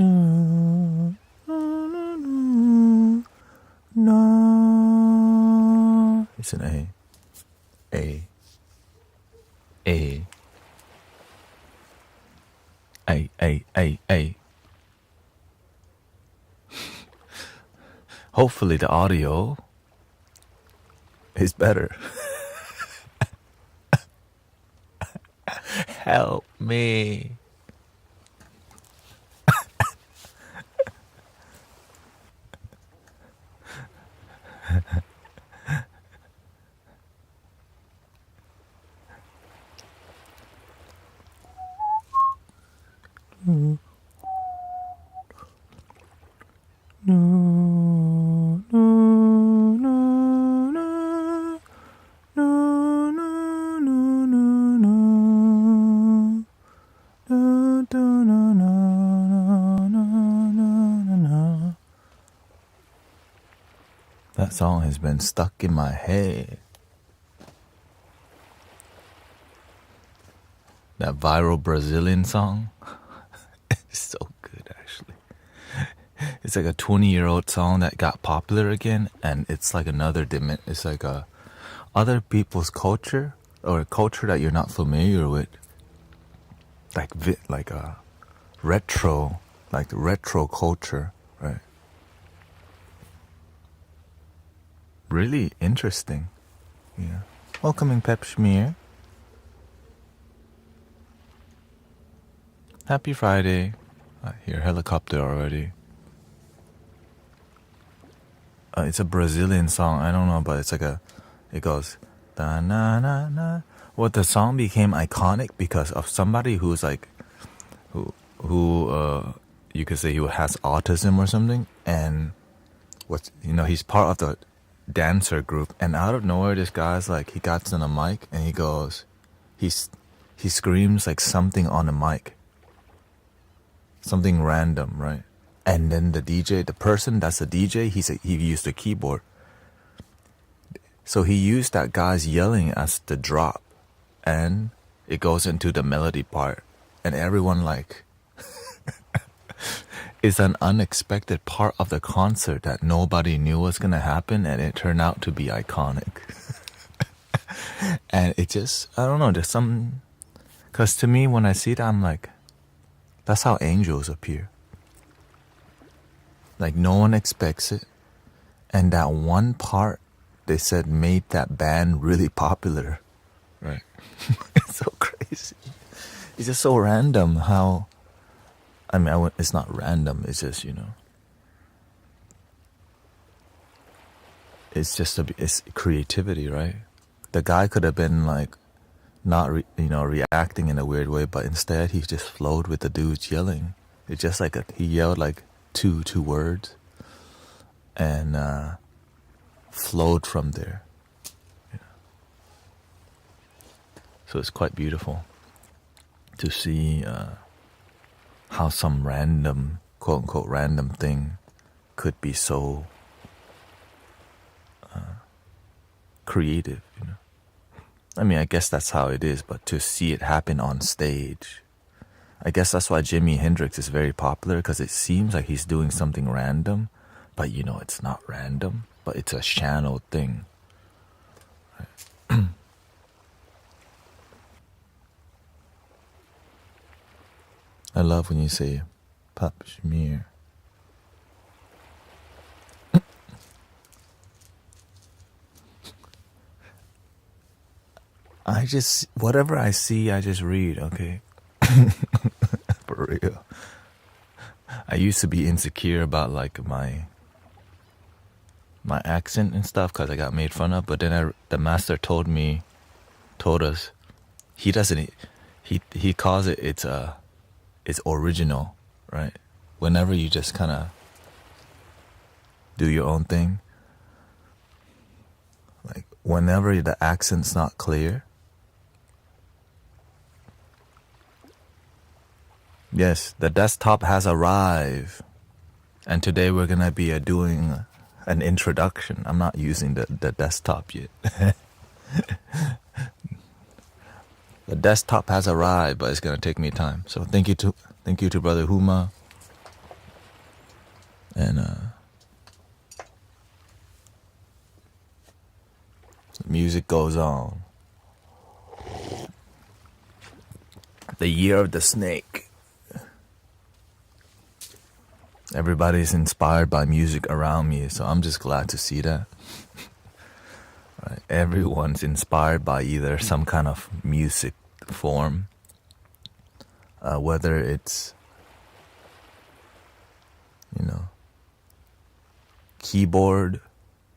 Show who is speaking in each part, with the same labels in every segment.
Speaker 1: No. It's an A. A. A. A. Hopefully the audio is better. Help me. That song has been stuck in my head. That viral Brazilian song. It's so good, actually. It's like a 20-year-old song that got popular again, and it's like another it's like a other people's culture or a culture that you're not familiar with. Like a retro, like the retro culture, right? Really interesting. Yeah. Welcoming Pep Schmear. Happy Friday. I hear helicopter already. It's a Brazilian song. I don't know, but it's like it goes da na na na. Well, the song became iconic because of somebody who's like, who you could say who has autism or something, and he's part of the dancer group, and out of nowhere this guy's like, he gets on a mic and he goes, he screams like something on the mic, something random, right? And then the person that's the DJ, he used a keyboard, so he used that guy's yelling as the drop, and it goes into the melody part, and everyone like it's an unexpected part of the concert that nobody knew was going to happen, and it turned out to be iconic. And it just, I don't know, there's some, because to me when I see that, I'm like, that's how angels appear. Like no one expects it, and that one part they said made that band really popular, right? It's so crazy. It's just so random how, I mean, it's not random. It's just, it's just it's creativity, right? The guy could have been like not reacting in a weird way, but instead he just flowed with the dudes yelling. It's just like he yelled like two words and flowed from there. So it's quite beautiful to see how some random, quote unquote, random thing could be so creative, I mean, I guess that's how it is, but to see it happen on stage, I guess that's why Jimi Hendrix is very popular, because it seems like he's doing something random, but it's not random, but it's a channeled thing. Right? I love when you say Pap Schmear. Whatever I see, I just read, okay? For real. I used to be insecure about like my accent and stuff because I got made fun of, but then the master told us, he calls it, it's original, right? Whenever you just kind of do your own thing, like whenever the accent's not clear, yes, the desktop has arrived, and today we're gonna be doing an introduction. I'm not using the desktop yet. The desktop has arrived, but it's gonna take me time. So thank you to Brother Huma And the music goes on. The year of the snake. Everybody's inspired by music around me, so I'm just glad to see that. Right? Everyone's inspired by either some kind of music form, whether it's, keyboard,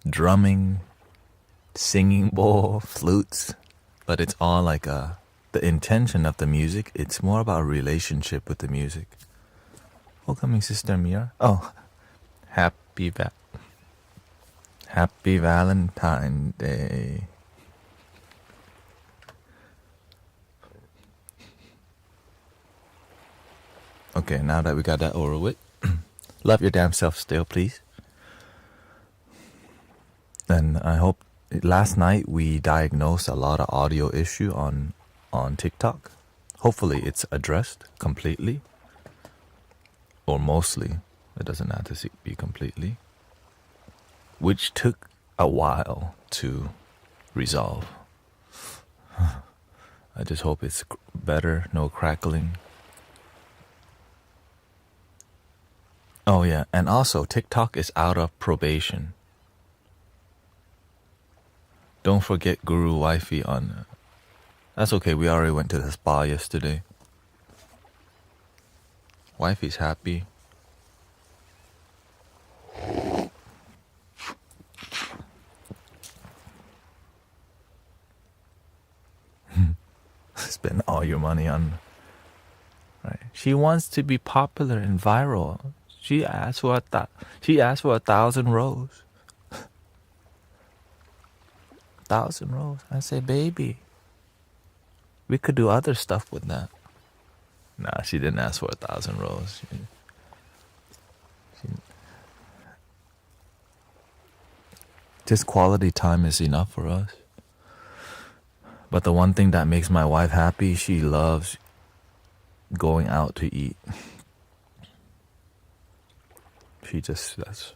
Speaker 1: drumming, singing bowl, flutes, but it's all like the intention of the music. It's more about a relationship with the music. Welcoming Sister Mira. Oh, happy Valentine's Day. Okay, now that we got that over with, love your damn self still, please. And I hope last night we diagnosed a lot of audio issue on TikTok. Hopefully it's addressed completely. Or mostly. It doesn't have to be completely. Which took a while to resolve. I just hope it's better, no crackling. Oh yeah, and also TikTok is out of probation. Don't forget Guru Wifey on... That's okay, we already went to the spa yesterday. Wifey's happy. Spend all your money on... Right. She wants to be popular and viral. She asked for 1,000 rows. 1,000 rows. I say, baby, we could do other stuff with that. Nah, she didn't ask for 1,000 rows. Just quality time is enough for us. But the one thing that makes my wife happy, she loves going out to eat. That's...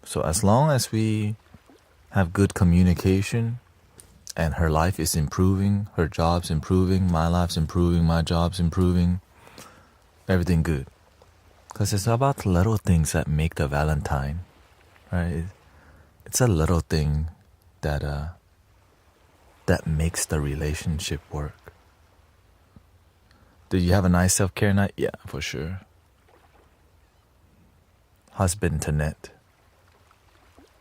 Speaker 1: So as long as we have good communication and her life is improving, her job's improving, my life's improving, my job's improving, everything good. Because it's about the little things that make the Valentine, right? It's a little thing that makes the relationship work. Did you have a nice self-care night? Yeah, for sure. Husband Tanette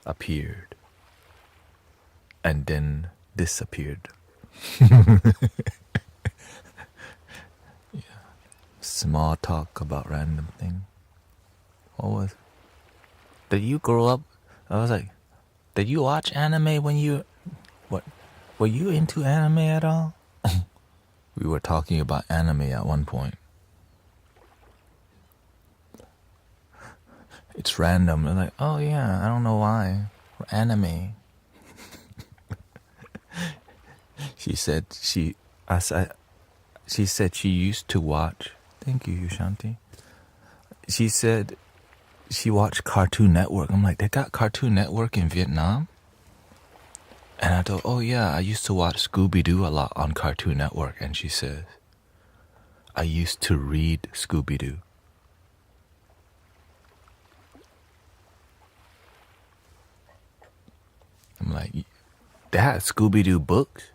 Speaker 1: appeared and then disappeared. Yeah. Small talk about random thing. What was it? Did you grow up? I was like, did you watch anime when you... What? Were you into anime at all? We were talking about anime at one point. It's random. They're like, oh yeah, I don't know why. Anime. She said she used to watch. Thank you, Yushanti. She said she watched Cartoon Network. I'm like, they got Cartoon Network in Vietnam? And I thought, oh yeah, I used to watch Scooby-Doo a lot on Cartoon Network. And she says, I used to read Scooby-Doo. I'm like, they had Scooby-Doo books?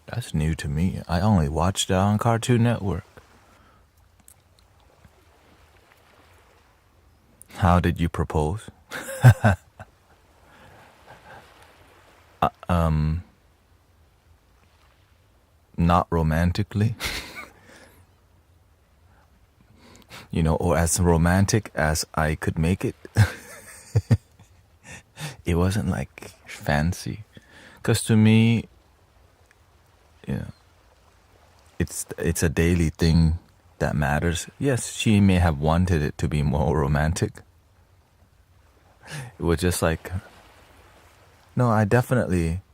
Speaker 1: That's new to me. I only watched that on Cartoon Network. How did you propose? Not romantically. Or as romantic as I could make it. It wasn't like fancy. Because to me, it's a daily thing that matters. Yes, she may have wanted it to be more romantic. It was just like... No,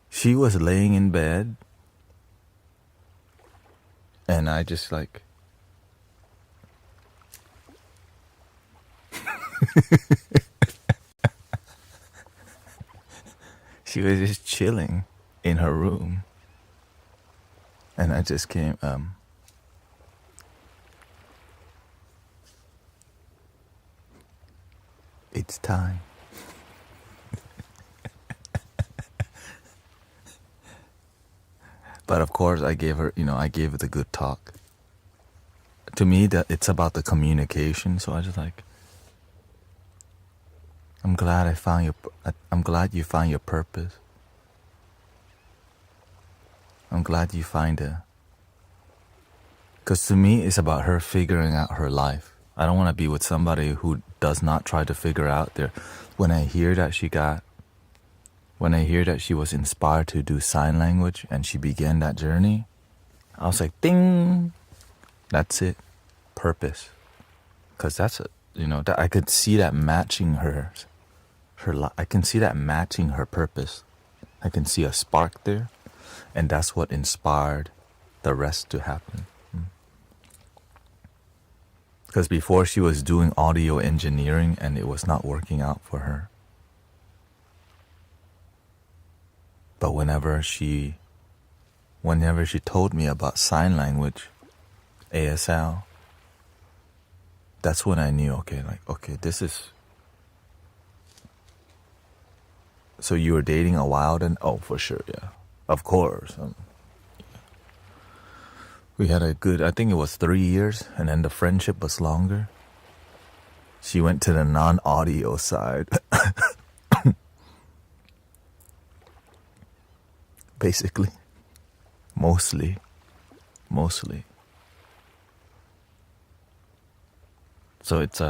Speaker 1: she was laying in bed. And I just like... She was just chilling in her room. And I just came, it's time. But of course, I gave her, I gave her the good talk. To me, that it's about the communication. So I just like, I'm glad you found your purpose. I'm glad you find it. Because to me, it's about her figuring out her life. I don't want to be with somebody who does not try to figure out their. When I hear that she was inspired to do sign language and she began that journey, I was like, ding, that's it, purpose. Because that's that I could see that matching her I can see that matching her purpose. I can see a spark there, and that's what inspired the rest to happen. Because before she was doing audio engineering and it was not working out for her. But whenever she told me about sign language, ASL, that's when I knew, okay, this is. So you were dating a while then? Oh, for sure, yeah. Of course. We had a good, I think it was 3 years, and then the friendship was longer. She went to the non-audio side. Basically. Mostly. So it's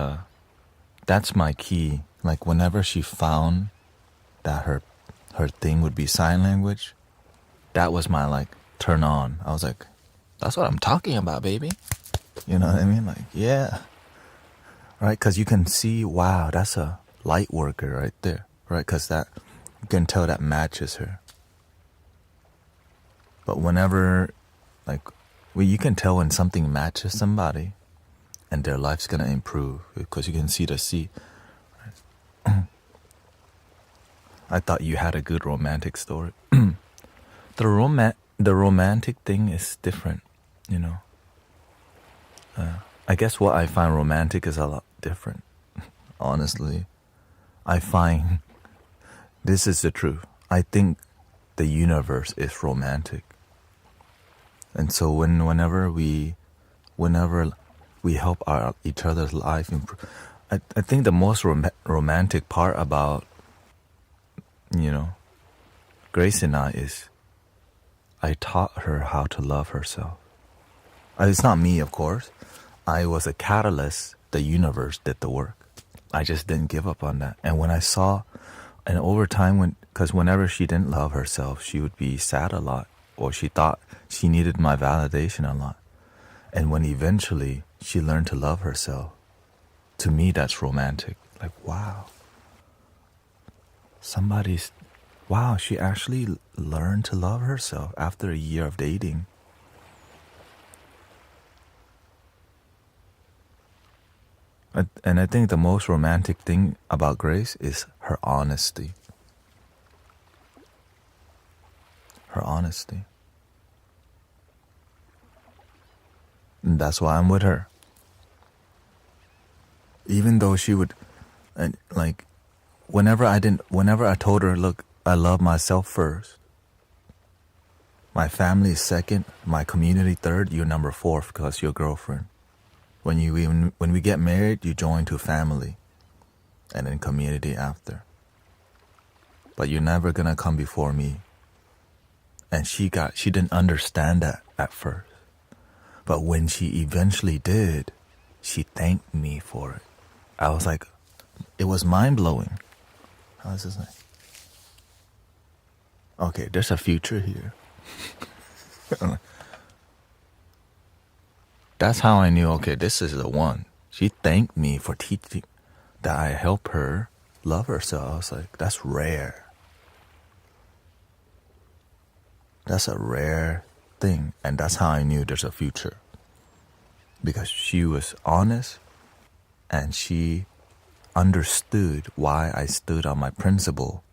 Speaker 1: that's my key. Like whenever she found that her thing would be sign language, that was my like turn on. I was like, that's what I'm talking about, baby. You know what I mean? Like, yeah. Right? Because you can see, wow, that's a light worker right there. Right? Because that, you can tell that matches her. But whenever, like, you can tell when something matches somebody and their life's going to improve because you can see the seed. Right? I thought you had a good romantic story. The romantic thing is different, I guess what I find romantic is a lot different. Honestly, I find this is the truth. I think the universe is romantic, and so whenever we help each other's life improve, I think the most romantic part about Grace and I is I taught her how to love herself. It's not me, of course. I was a catalyst. The universe did the work. I just didn't give up on that. And when I saw, and over time, because whenever she didn't love herself, she would be sad a lot, or she thought she needed my validation a lot. And when eventually she learned to love herself, to me, that's romantic. Like, wow. Wow, she actually learned to love herself after a year of dating. And I think the most romantic thing about Grace is her honesty. Her honesty. And that's why I'm with her. Even though she would, like, whenever I told her, look, I love myself first. My family is second, my community third, you're number fourth because you're girlfriend. When we get married, you join to family and then community after. But you're never gonna come before me. And she didn't understand that at first. But when she eventually did, she thanked me for it. I was like, it was mind-blowing. I was just like, okay, there's a future here. That's how I knew, okay, this is the one. She thanked me for teaching that I help her love herself. I was like, that's rare. That's a rare thing. And that's how I knew there's a future. Because she was honest and she understood why I stood on my principle.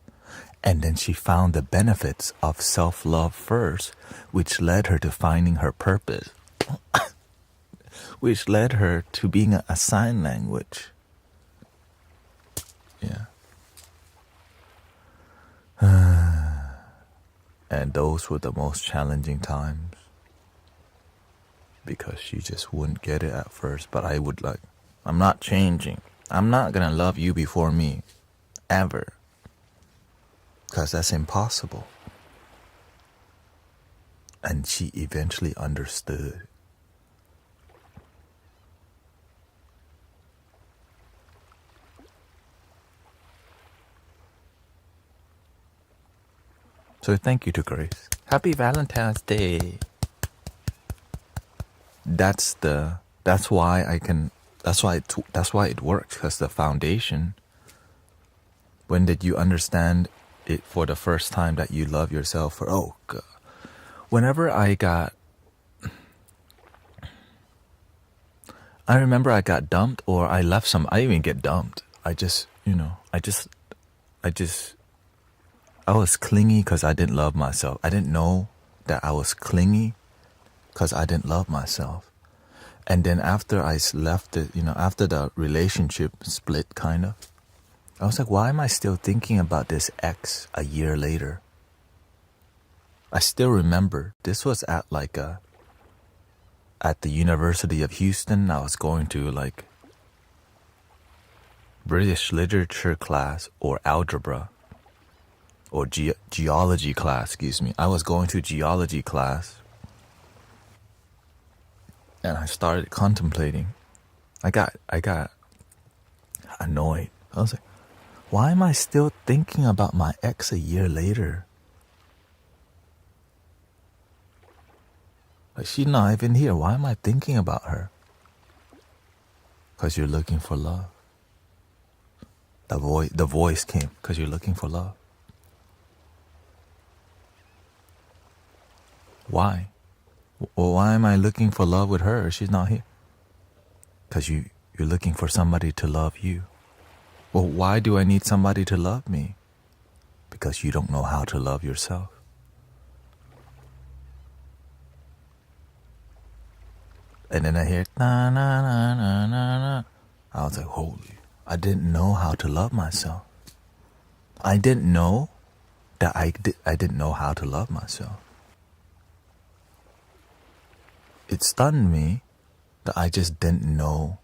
Speaker 1: And then she found the benefits of self-love first, which led her to finding her purpose, which led her to being a sign language. Yeah. And those were the most challenging times because she just wouldn't get it at first. But I would like, I'm not changing. I'm not going to love you before me, ever. Because that's impossible. And she eventually understood. So thank you to Grace. Happy Valentine's Day. That's why it works, because the foundation. When did you understand it for the first time that you love yourself? Whenever I remember I got dumped, or I left I didn't even get dumped. I was clingy because I didn't love myself. I didn't know that I was clingy because I didn't love myself. And then after I left it, after the relationship split, kind of, I was like, why am I still thinking about this ex a year later? I still remember this was at at the University of Houston. I was going to British literature class or algebra or geology class, excuse me. I was going to geology class and I started contemplating. I got annoyed. I was like, why am I still thinking about my ex a year later? Like, she's not even here. Why am I thinking about her? Because you're looking for love. The voice came because you're looking for love. Why? Well, why am I looking for love with her? She's not here. Because you're looking for somebody to love you. Well, why do I need somebody to love me? Because you don't know how to love yourself. And then I hear, na na na na na na. I was like, holy, I didn't know how to love myself. I didn't know that I didn't know how to love myself. It stunned me that I just didn't know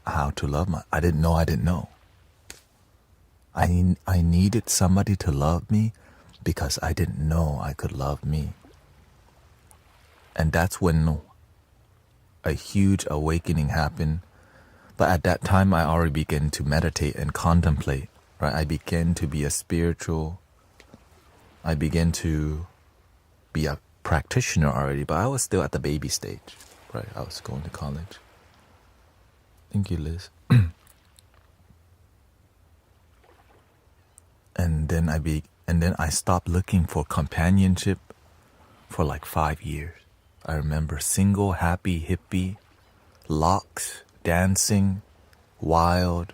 Speaker 1: how to love I didn't know. I needed somebody to love me because I didn't know I could love me. And that's when a huge awakening happened. But at that time, I already began to meditate and contemplate, right? I began to be I began to be a practitioner already, but I was still at the baby stage, right? I was going to college. Thank you, Liz. And then I stopped looking for companionship for 5 years. I remember single, happy, hippie, locks, dancing, wild,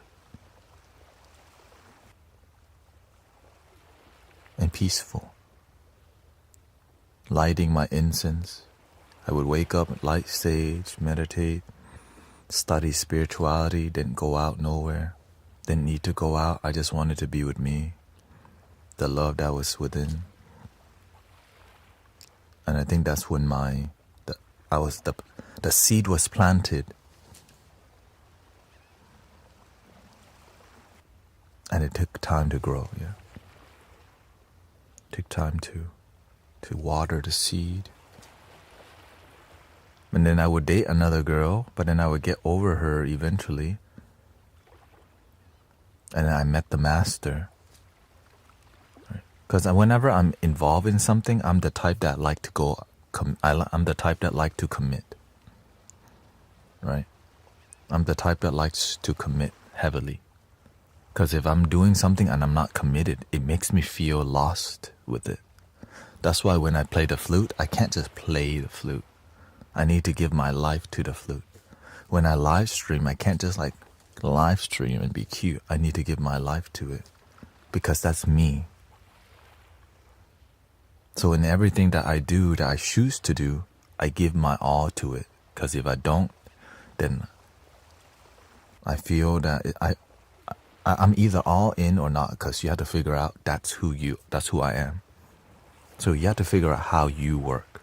Speaker 1: and peaceful. Lighting my incense. I would wake up, light sage, meditate, study spirituality, didn't go out nowhere. Didn't need to go out. I just wanted to be with me. The love that was within. And I think that's when the seed was planted. And it took time to grow, yeah. It took time to water the seed. And then I would date another girl, but then I would get over her eventually. And then I met the master. Because whenever I'm involved in something, I'm the type that I'm the type that like to commit. Right? I'm the type that likes to commit heavily. Because if I'm doing something and I'm not committed, it makes me feel lost with it. That's why when I play the flute, I can't just play the flute. I need to give my life to the flute. when I live stream, I can't just like live stream and be cute. I need to give my life to it because that's me. So in everything that I do, that I choose to do, I give my all to it. Because if I don't, then I feel that I'm either all in or not. Because you have to figure out that's who I am. So you have to figure out how you work,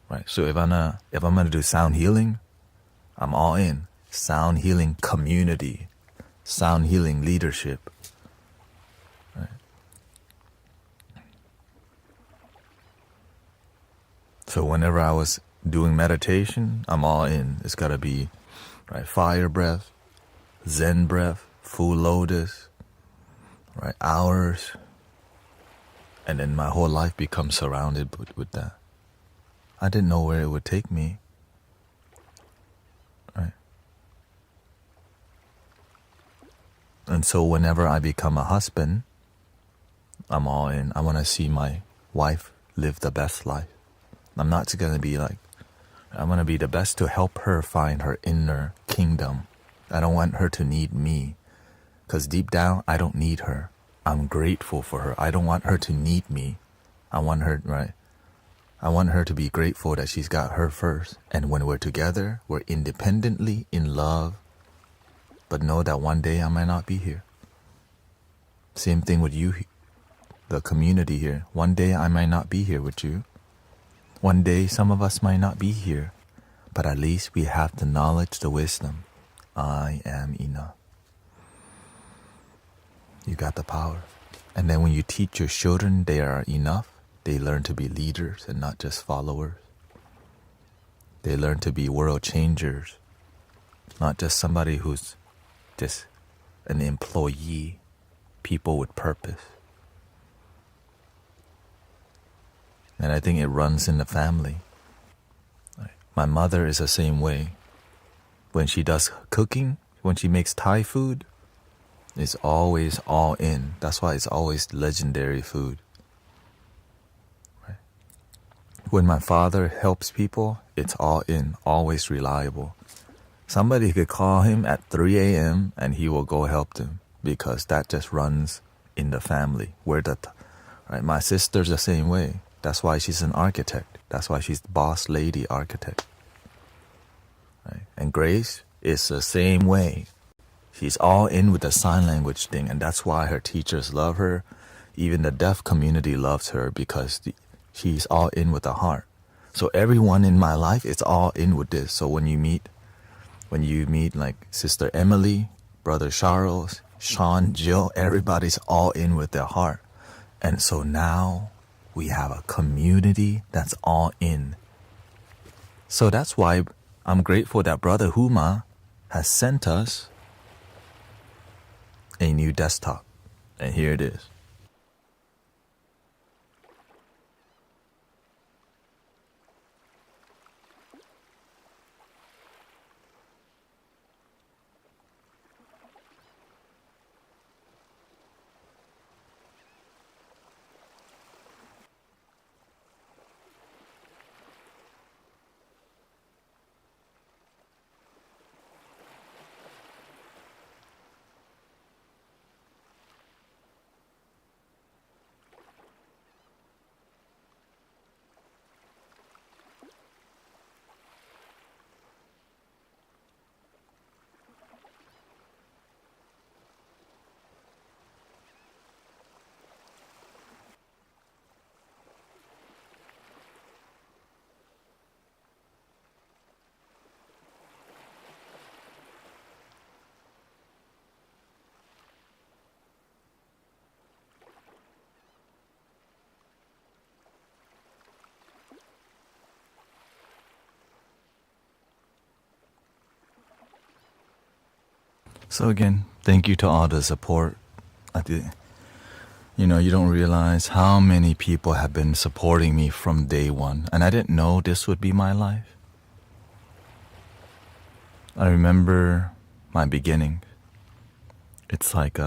Speaker 1: right? So if I'm gonna do sound healing, I'm all in. Sound healing community, sound healing leadership, right? So whenever I was doing meditation, I'm all in. It's gotta be, right? Fire breath, Zen breath, full lotus, right? Hours. And then my whole life becomes surrounded with that. I didn't know where it would take me, right? And so whenever I become a husband, I'm all in. I want to see my wife live the best life. I'm not going to be like, I want to be the best to help her find her inner kingdom. I don't want her to need me, because deep down, I don't need her. I'm grateful for her. I don't want her to need me. I want her, right? I want her to be grateful that she's got her first. And when we're together, we're independently in love, but know that one day I might not be here. Same thing with you, the community here. One day I might not be here with you. One day some of us might not be here, but at least we have the knowledge, the wisdom. I am enough. You got the power. And then when you teach your children they are enough, they learn to be leaders and not just followers. They learn to be world changers, not just somebody who's just an employee, people with purpose. And I think it runs in the family. My mother is the same way. When she does cooking, when she makes Thai food, it's always all in. That's why it's always legendary food. Right? When my father helps people, it's all in, always reliable. Somebody could call him at 3 a.m. and he will go help them because that just runs in the family. Right? My sister's the same way. That's why she's an architect. That's why she's the boss lady architect. Right? And Grace is the same way. She's all in with the sign language thing, and that's why her teachers love her. Even the deaf community loves her because she's all in with the heart. So everyone in my life is all in with this. So when you meet like Sister Emily, Brother Charles, Sean, Jill, everybody's all in with their heart. And so now we have a community that's all in. So that's why I'm grateful that Brother Huma has sent us a new desktop. And here it is. So again, thank you to all the support. You don't realize how many people have been supporting me from day one. And I didn't know this would be my life. I remember my beginning. It's like,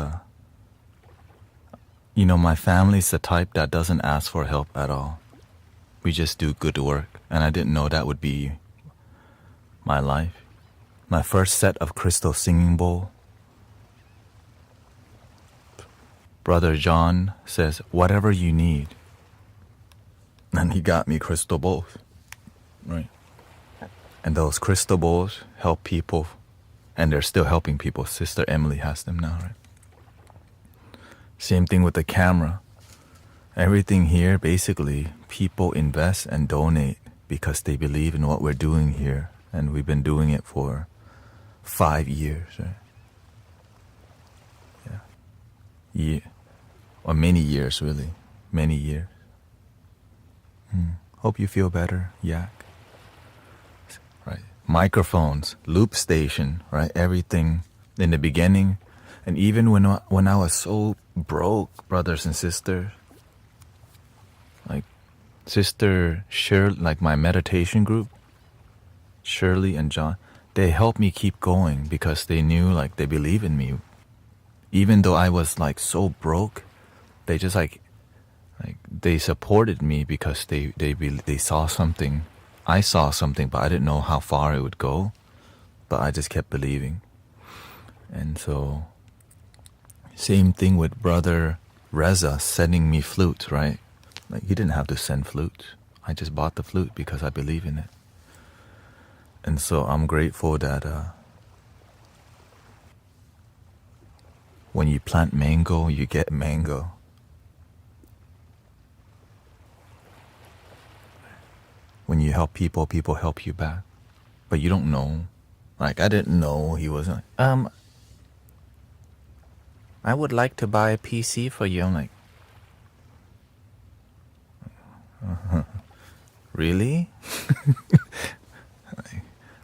Speaker 1: my family's the type that doesn't ask for help at all. We just do good work. And I didn't know that would be my life. my first set of crystal singing bowl. Brother John says, whatever you need. And he got me crystal bowls. Right. And those crystal bowls help people, and they're still helping people. Sister Emily has them now, right? Same thing with the camera. Everything here, basically, people invest and donate because they believe in what we're doing here. And we've been doing it for 5 years, right? Yeah. Or many years, really. Many years. Hope you feel better, Yak. Right. Microphones, loop station, right? Everything in the beginning. And even when I was so broke, brothers and sisters, like Sister Shirley, like my meditation group, Shirley and John, they helped me keep going because they knew, like, they believe in me. Even though I was like so broke, they just like they supported me because they saw something. I saw something, but I didn't know how far it would go. But I just kept believing. And so, same thing with Brother Reza sending me flutes, right? Like, he didn't have to send flutes. I just bought the flute because I believe in it. And so I'm grateful that when you plant mango, you get mango. When you help people, people help you back. But you don't know. Like, I didn't know he was like, I would like to buy a PC for you. I'm like, really?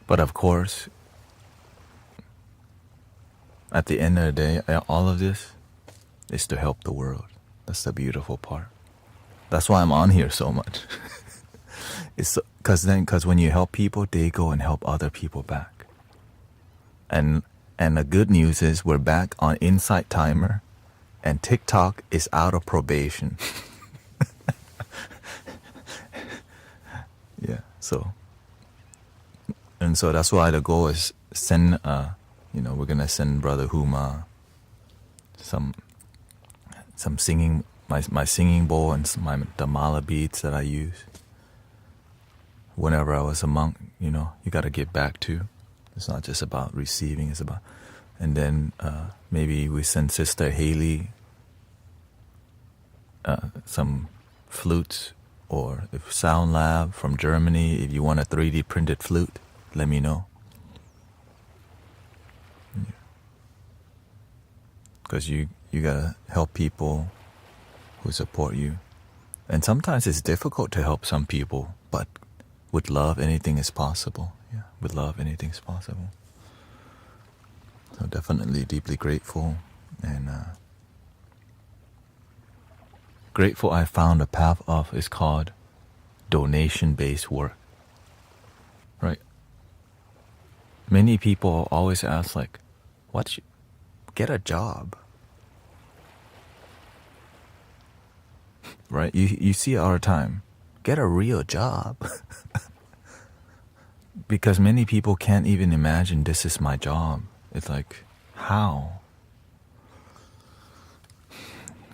Speaker 1: But of course, at the end of the day, all of this is to help the world. That's the beautiful part. That's why I'm on here so much. It's because when you help people, they go and help other people back. And the good news is we're back on Insight Timer, and TikTok is out of probation. Yeah. So that's why the goal is send. We're gonna send Brother Huma some singing, my singing bowl and the mala beads that I use. Whenever I was a monk, you got to give back too. It's not just about receiving, it's about... And then maybe we send Sister Haley some flutes, or if Sound Lab from Germany, if you want a 3D printed flute, let me know. Because you got to help people who support you. And sometimes it's difficult to help some people, but with love, anything is possible. Yeah, with love, anything is possible. So definitely deeply grateful, and grateful I found a path of is called donation-based work. Right? Many people always ask, like, get a job. Right? You see it all the time. Get a real job. Because many people can't even imagine this is my job. It's like, how?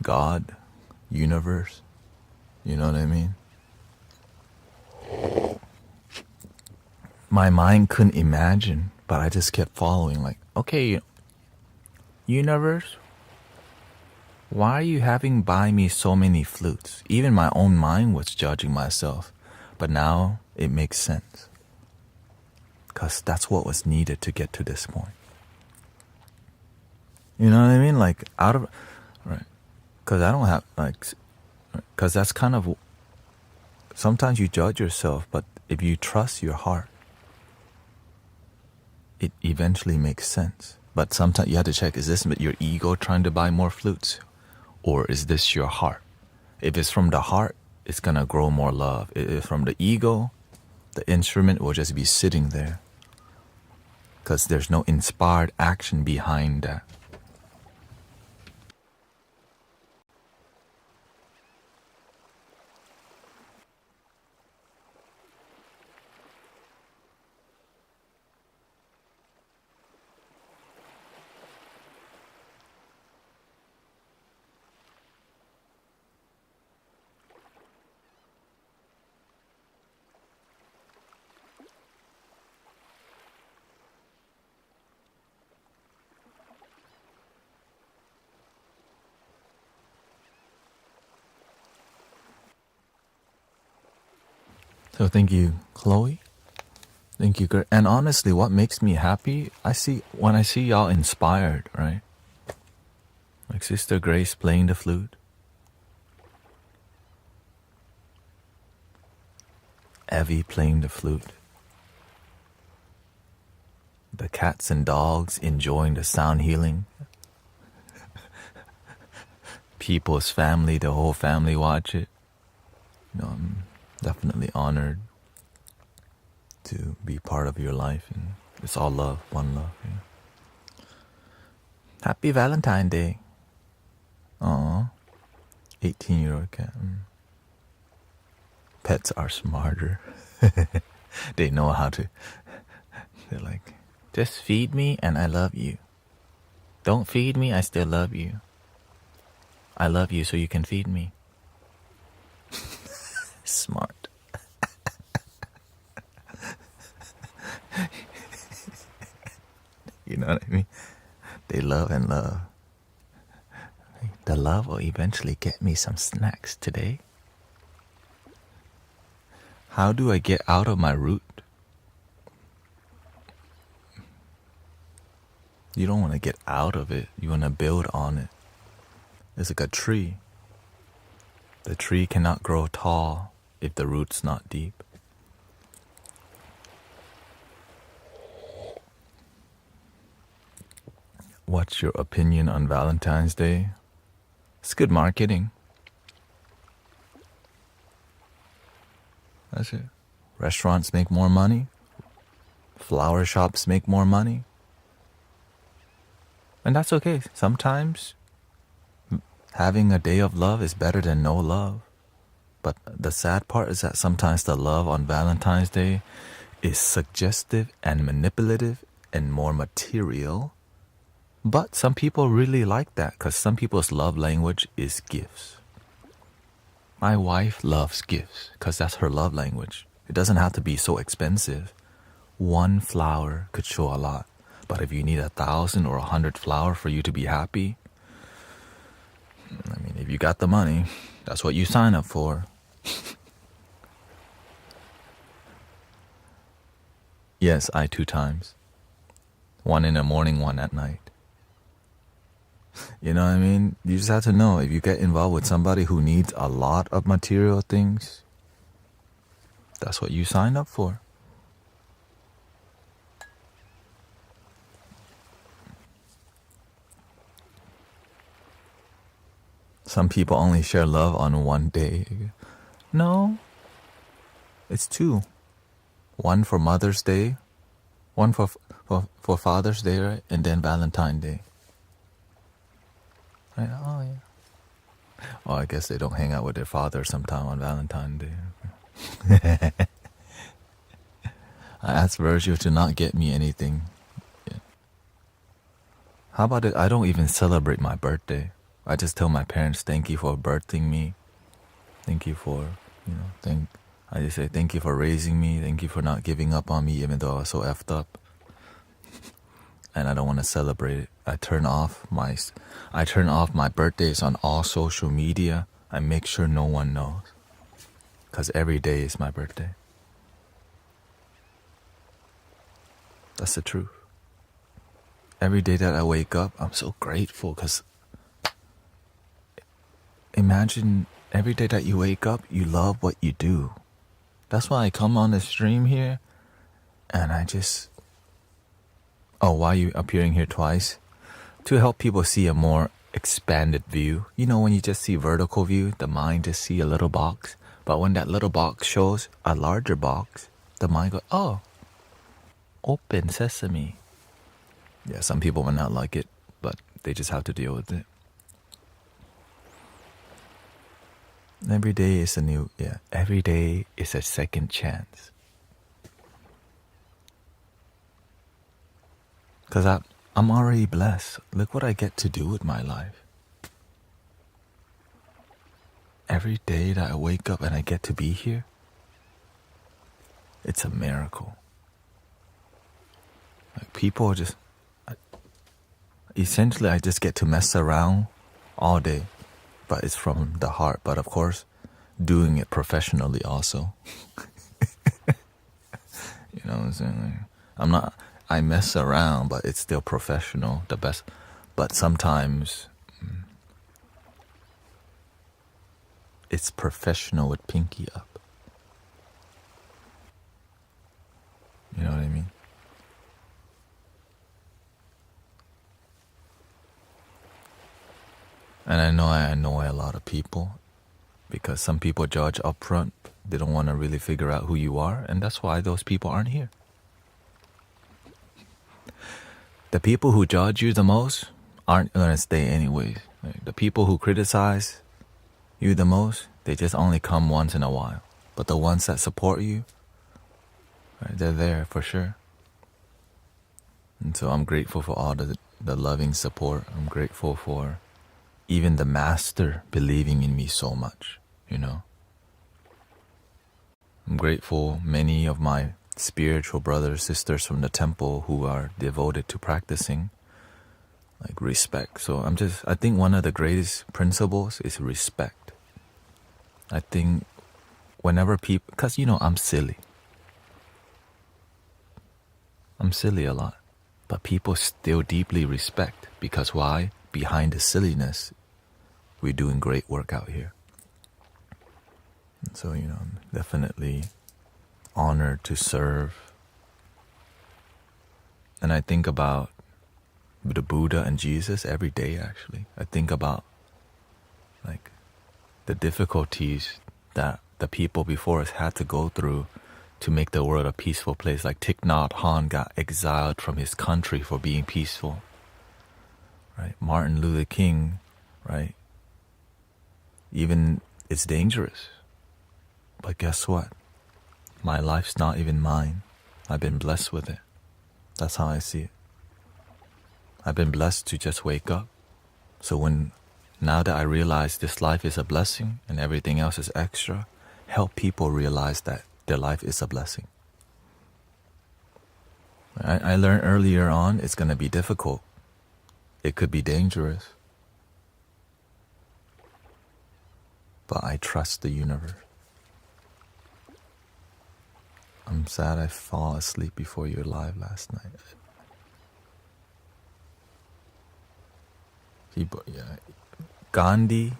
Speaker 1: God, universe, you know what I mean? My mind couldn't imagine, but I just kept following, like, okay, universe, why are you having buy me so many flutes? Even my own mind was judging myself, but now it makes sense. Because that's what was needed to get to this point. You know what I mean? Like, right. Because I don't have, because that's kind of, sometimes you judge yourself, but if you trust your heart, it eventually makes sense. But sometimes you have to check, is this your ego trying to buy more flutes? Or is this your heart? If it's from the heart, it's going to grow more love. If it's from the ego, the instrument will just be sitting there. Because there's no inspired action behind that. So thank you, Chloe. Thank you, and honestly, what makes me happy, when I see y'all inspired, right? Like Sister Grace playing the flute, Evie playing the flute, the cats and dogs enjoying the sound healing, people's family, the whole family watch it. I'm definitely honored to be part of your life, and it's all love, one love. Yeah. Happy Valentine's Day. Aww. 18-year-old cat. Pets are smarter. They know how to. They're like, just feed me and I love you. Don't feed me, I still love you. I love you so you can feed me. Smart. You know what I mean? They love and love. The love will eventually get me some snacks today. How do I get out of my root? You don't want to get out of it. You want to build on it. It's like a tree. The tree cannot grow tall if the root's not deep. What's your opinion on Valentine's Day? It's good marketing. That's it. Restaurants make more money. Flower shops make more money. And that's okay. Sometimes having a day of love is better than no love. But the sad part is that sometimes the love on Valentine's Day is suggestive and manipulative and more material. But some people really like that because some people's love language is gifts. My wife loves gifts because that's her love language. It doesn't have to be so expensive. One flower could show a lot. But if you need 1,000 or 100 flowers for you to be happy, I mean, if you got the money, that's what you sign up for. Yes, I 2 times. One in the morning, one at night. You know what I mean? You just have to know, if you get involved with somebody who needs a lot of material things, that's what you sign up for. Some people only share love on one day. No, it's 2. One for Mother's Day, one for Father's Day, right? And then Valentine's Day. Right? Oh, yeah. Oh, I guess they don't hang out with their father sometime on Valentine's Day. I asked Virgil to not get me anything. Yeah. How about it? I don't even celebrate my birthday. I just tell my parents, thank you for birthing me. Thank you for, I just say, thank you for raising me. Thank you for not giving up on me even though I was so effed up. And I don't want to celebrate it. I turn off my birthdays on all social media. I make sure no one knows. Because every day is my birthday. That's the truth. Every day that I wake up, I'm so grateful because imagine every day that you wake up, you love what you do. That's why I come on the stream here and I just... Oh, why are you appearing here twice? To help people see a more expanded view. You know, when you just see vertical view, the mind just see a little box. But when that little box shows a larger box, the mind goes, oh, open sesame. Yeah, some people will not like it, but they just have to deal with it. Every day is every day is a second chance. Because I'm already blessed. Look what I get to do with my life. Every day that I wake up and I get to be here, it's a miracle. Like people just... Essentially, I just get to mess around all day. But it's from the heart. But of course, doing it professionally also. You know what I'm saying? Like, I mess around, but it's still professional, the best. But sometimes it's professional with pinky up. You know what I mean? And I know I annoy a lot of people because some people judge up front. They don't want to really figure out who you are, and that's why those people aren't here. The people who judge you the most aren't going to stay anyways. Like, the people who criticize you the most, they just only come once in a while. But the ones that support you, right, they're there for sure. And so I'm grateful for all the loving support. I'm grateful for even the master believing in me so much, you know. I'm grateful many of my spiritual brothers, sisters from the temple who are devoted to practicing, like respect. So I think one of the greatest principles is respect. I think whenever people, because you know I'm silly a lot, but people still deeply respect, because why? Behind the silliness, we're doing great work out here. And so, you know, I'm definitely honored to serve. And I think about the Buddha and Jesus every day, actually. I think about like the difficulties that the people before us had to go through to make the world a peaceful place. Like Thich Nhat Hanh got exiled from his country for being peaceful, right? Martin Luther King, right? Even it's dangerous. But guess what? My life's not even mine. I've been blessed with it. That's how I see it. I've been blessed to just wake up. So now that I realize this life is a blessing and everything else is extra, help people realize that their life is a blessing. I learned earlier on it's going to be difficult. It could be dangerous. But I trust the universe. I'm sad I fall asleep before you live last night. Gandhi,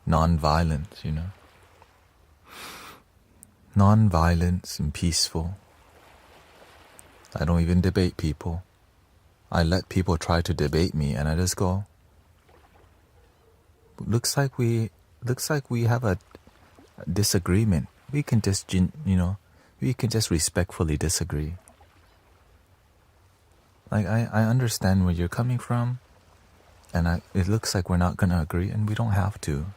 Speaker 1: non-violence, you know. Non-violence and peaceful. I don't even debate people. I let people try to debate me and I just go, looks like we have a disagreement. We can just, we can just respectfully disagree. Like, I understand where you're coming from, and it looks like we're not going to agree, and we don't have to.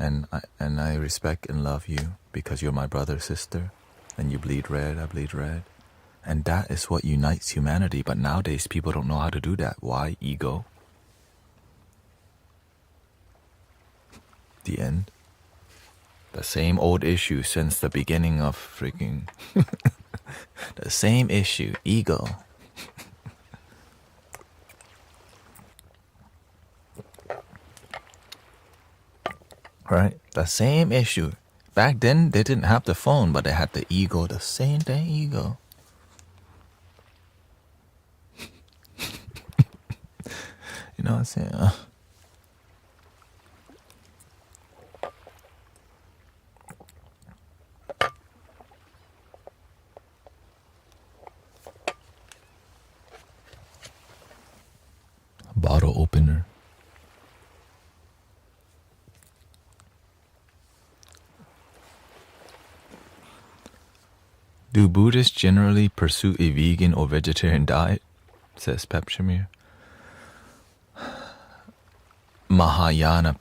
Speaker 1: And I respect and love you because you're my brother, sister, and you bleed red, I bleed red. And that is what unites humanity. But nowadays, people don't know how to do that. Why? Ego. The end. The same old issue since the beginning of freaking... the same issue, ego. Right? The same issue. Back then, they didn't have the phone, but they had the ego. The same thing, ego. You know what I'm saying? Bottle opener. Do Buddhists generally pursue a vegan or vegetarian diet? Says Pep Shamir. Mahayana,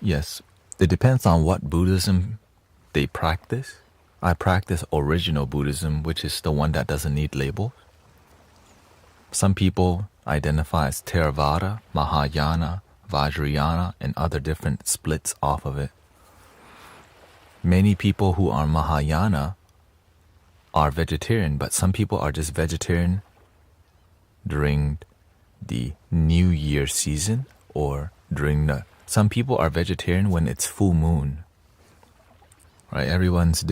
Speaker 1: yes. It depends on what Buddhism they practice. I practice original Buddhism, which is the one that doesn't need labels. Some people identify as Theravada, Mahayana, Vajrayana, and other different splits off of it. Many people who are Mahayana are vegetarian, but some people are just vegetarian during the New Year season or some people are vegetarian when it's full moon. Right? Everyone's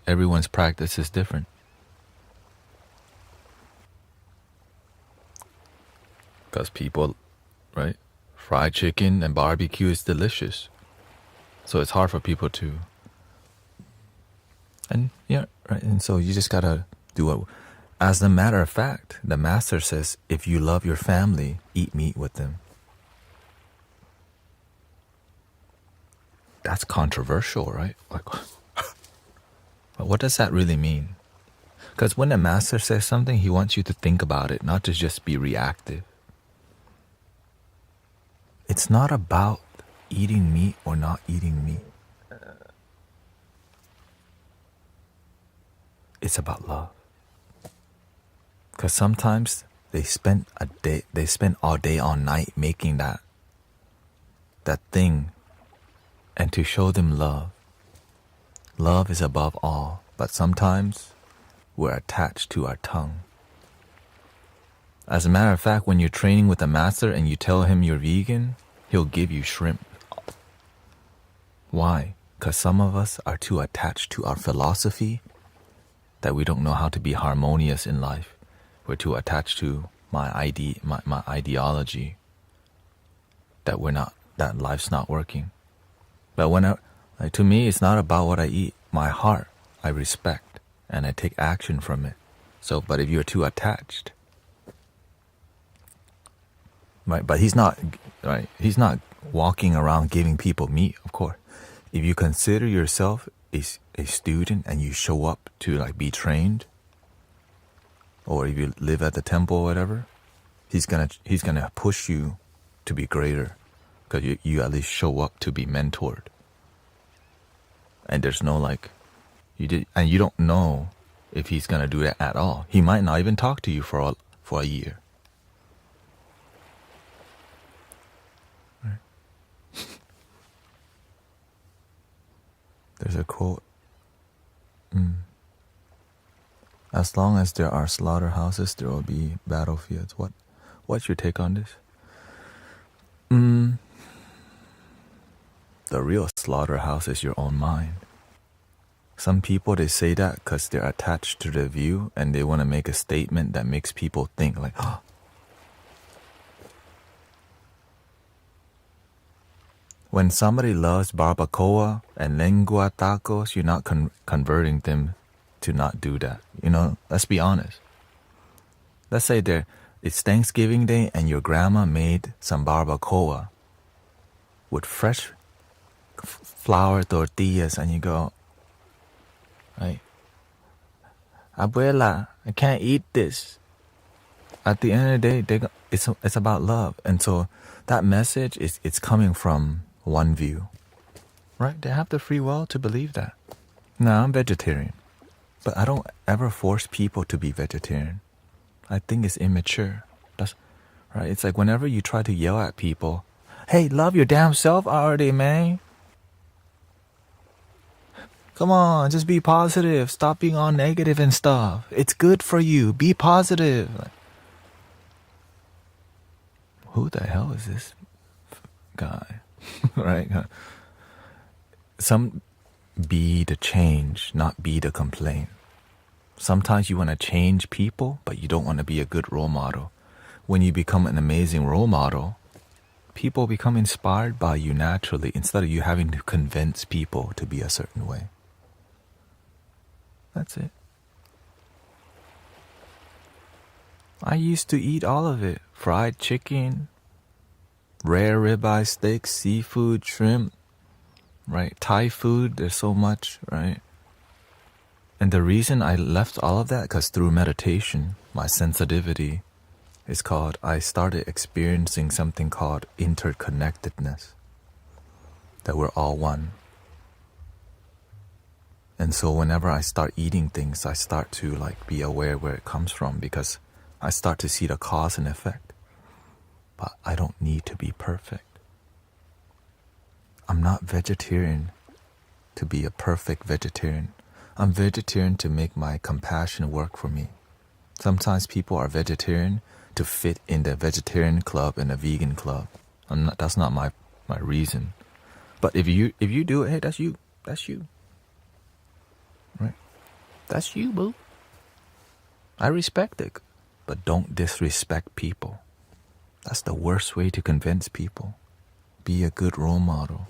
Speaker 1: everyone's practice is different. Because people, right? Fried chicken and barbecue is delicious. So it's hard for people to. And yeah, right. And so you just gotta do it. As a matter of fact, the master says, if you love your family, eat meat with them. That's controversial, right? Like, what does that really mean? Because when the master says something, he wants you to think about it, not to just be reactive. It's not about eating meat or not eating meat. It's about love. Because sometimes they spend all day, all night making that thing, and to show them love. Love is above all, but sometimes we're attached to our tongue. As a matter of fact, when you're training with a master and you tell him you're vegan, he'll give you shrimp. Why? Because some of us are too attached to our philosophy that we don't know how to be harmonious in life. We're too attached to my ideology that life's not working. But to me, it's not about what I eat. My heart, I respect, and I take action from it. So, but if you're too attached, right? But he's not, right? He's not walking around giving people meat, of course. If you consider yourself a student and you show up to like be trained, or if you live at the temple or whatever, he's gonna push you to be greater, because you at least show up to be mentored. And there's no and you don't know if he's gonna do that at all. He might not even talk to you for a year. Right. There's a quote. As long as there are slaughterhouses, there will be battlefields. What's your take on this? The real slaughterhouse is your own mind. Some people, they say that because they're attached to the view and they want to make a statement that makes people think like, oh. When somebody loves barbacoa and lengua tacos, you're not converting them to not do that. You know, let's be honest. Let's say it's Thanksgiving Day and your grandma made some barbacoa with fresh flour tortillas, and you go, right, Abuela, I can't eat this. At the end of the day, it's about love. And so that message it's coming from one view, right? They have the free will to believe that. Now, I'm vegetarian, but I don't ever force people to be vegetarian. I think it's immature. That's right. It's like whenever you try to yell at people, hey, love your damn self already, man. Come on, just be positive. Stop being all negative and stuff. It's good for you. Be positive. Who the hell is this guy? Right? Be the change, not be the complaint. Sometimes you want to change people, but you don't want to be a good role model. When you become an amazing role model, people become inspired by you naturally instead of you having to convince people to be a certain way. That's it. I used to eat all of it. Fried chicken, rare ribeye steak, seafood, shrimp, right? Thai food, there's so much, right? And the reason I left all of that, because through meditation, my sensitivity is I started experiencing something called interconnectedness, that we're all one. And so whenever I start eating things, I start to be aware where it comes from, because I start to see the cause and effect. But I don't need to be perfect. I'm not vegetarian to be a perfect vegetarian. I'm vegetarian to make my compassion work for me. Sometimes people are vegetarian to fit in the vegetarian club and the vegan club. That's not my reason. But if you do it, hey, that's you. Right? That's you, boo. I respect it. But don't disrespect people. That's the worst way to convince people. Be a good role model.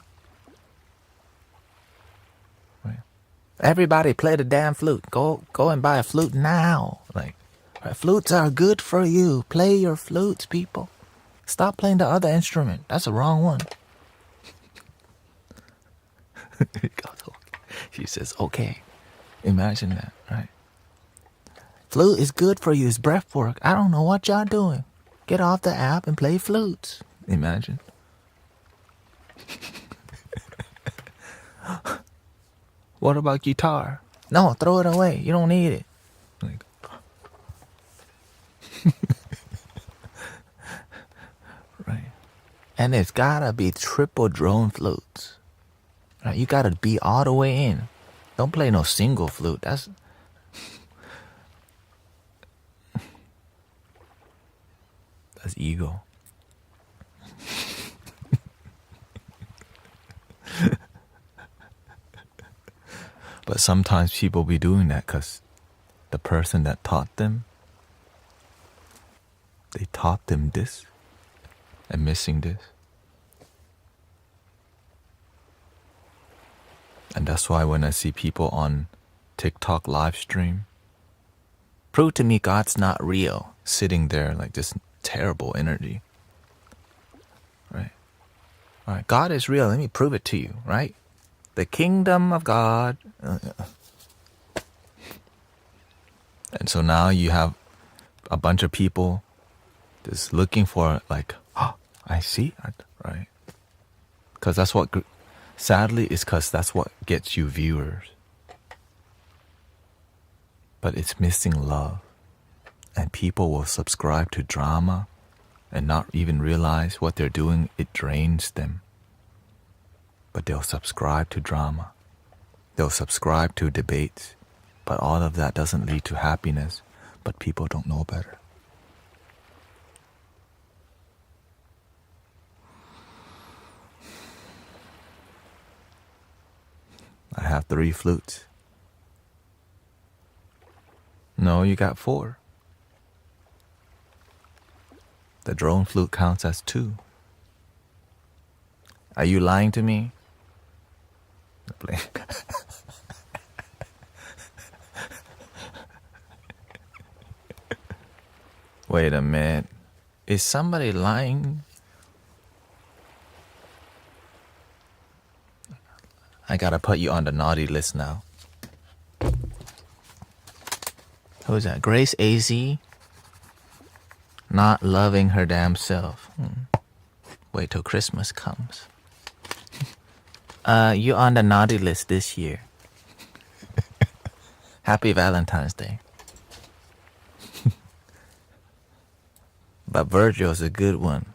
Speaker 1: Right? Everybody play the damn flute. Go and buy a flute now. Like, right, flutes are good for you. Play your flutes, people. Stop playing the other instrument. That's the wrong one. She says, okay. Imagine that, right? Flute is good for you. It's breath work. I don't know what y'all doing. Get off the app and play flutes. Imagine. What about guitar? No, throw it away. You don't need it. Like, right. And it's gotta be triple drone flutes. Right? You gotta be all the way in. Don't play no single flute. That's ego. But sometimes people be doing that because the person that taught them, they taught them this and missing this. And that's why when I see people on TikTok live stream, prove to me God's not real, sitting there like this terrible energy. Right? All right, God is real. Let me prove it to you, right? The kingdom of God. And so now you have a bunch of people just looking for like, oh, I see, right? Because that's what, sadly, is because that's what gets you viewers. But it's missing love. And people will subscribe to drama and not even realize what they're doing. It drains them. But they'll subscribe to drama. They'll subscribe to debates. But all of that doesn't lead to happiness. But people don't know better. I have 3 flutes. No, you got 4. The drone flute counts as 2. Are you lying to me? Wait a minute. Is somebody lying? I gotta put you on the naughty list now. Who's that? Grace AZ? Not loving her damn self. Wait till Christmas comes. You're on the naughty list this year. Happy Valentine's Day. But Virgil's a good one.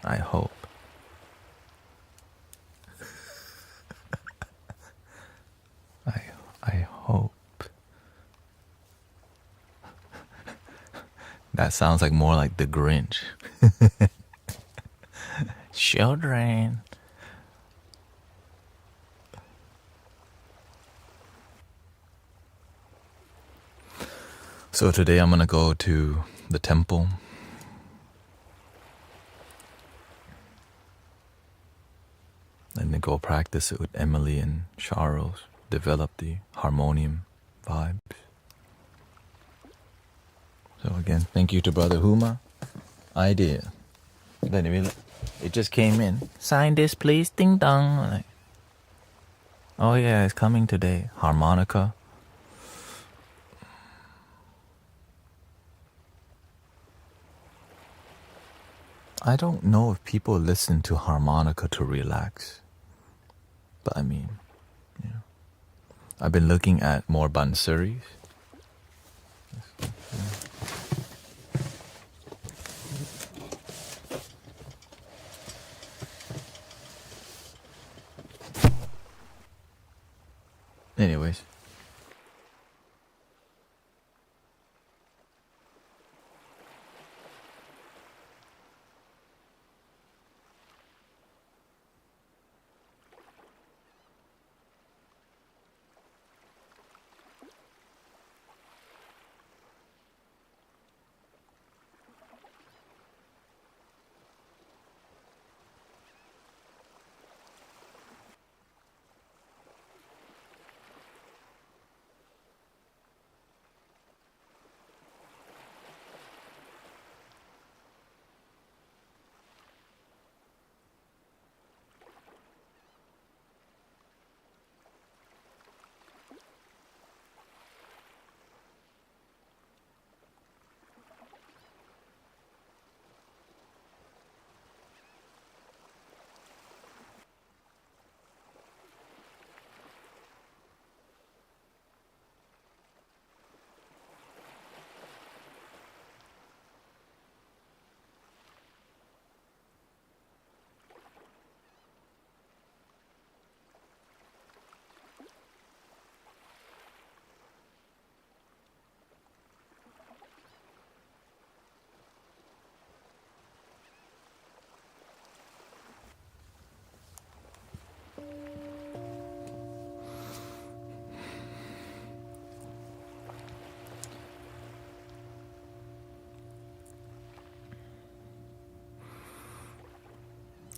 Speaker 1: I hope. I hope. That sounds like more like the Grinch. Children. So today I'm gonna go to the temple. And then go practice it with Emily and Charles. Develop the harmonium vibes. So again, thank you to Brother Huma. Idea. But anyway, it just came in. Sign this, please. Ding dong. Like, oh yeah, it's coming today. Harmonica. I don't know if people listen to harmonica to relax. But I mean, you know, I've been looking at more bansuris. Anyways.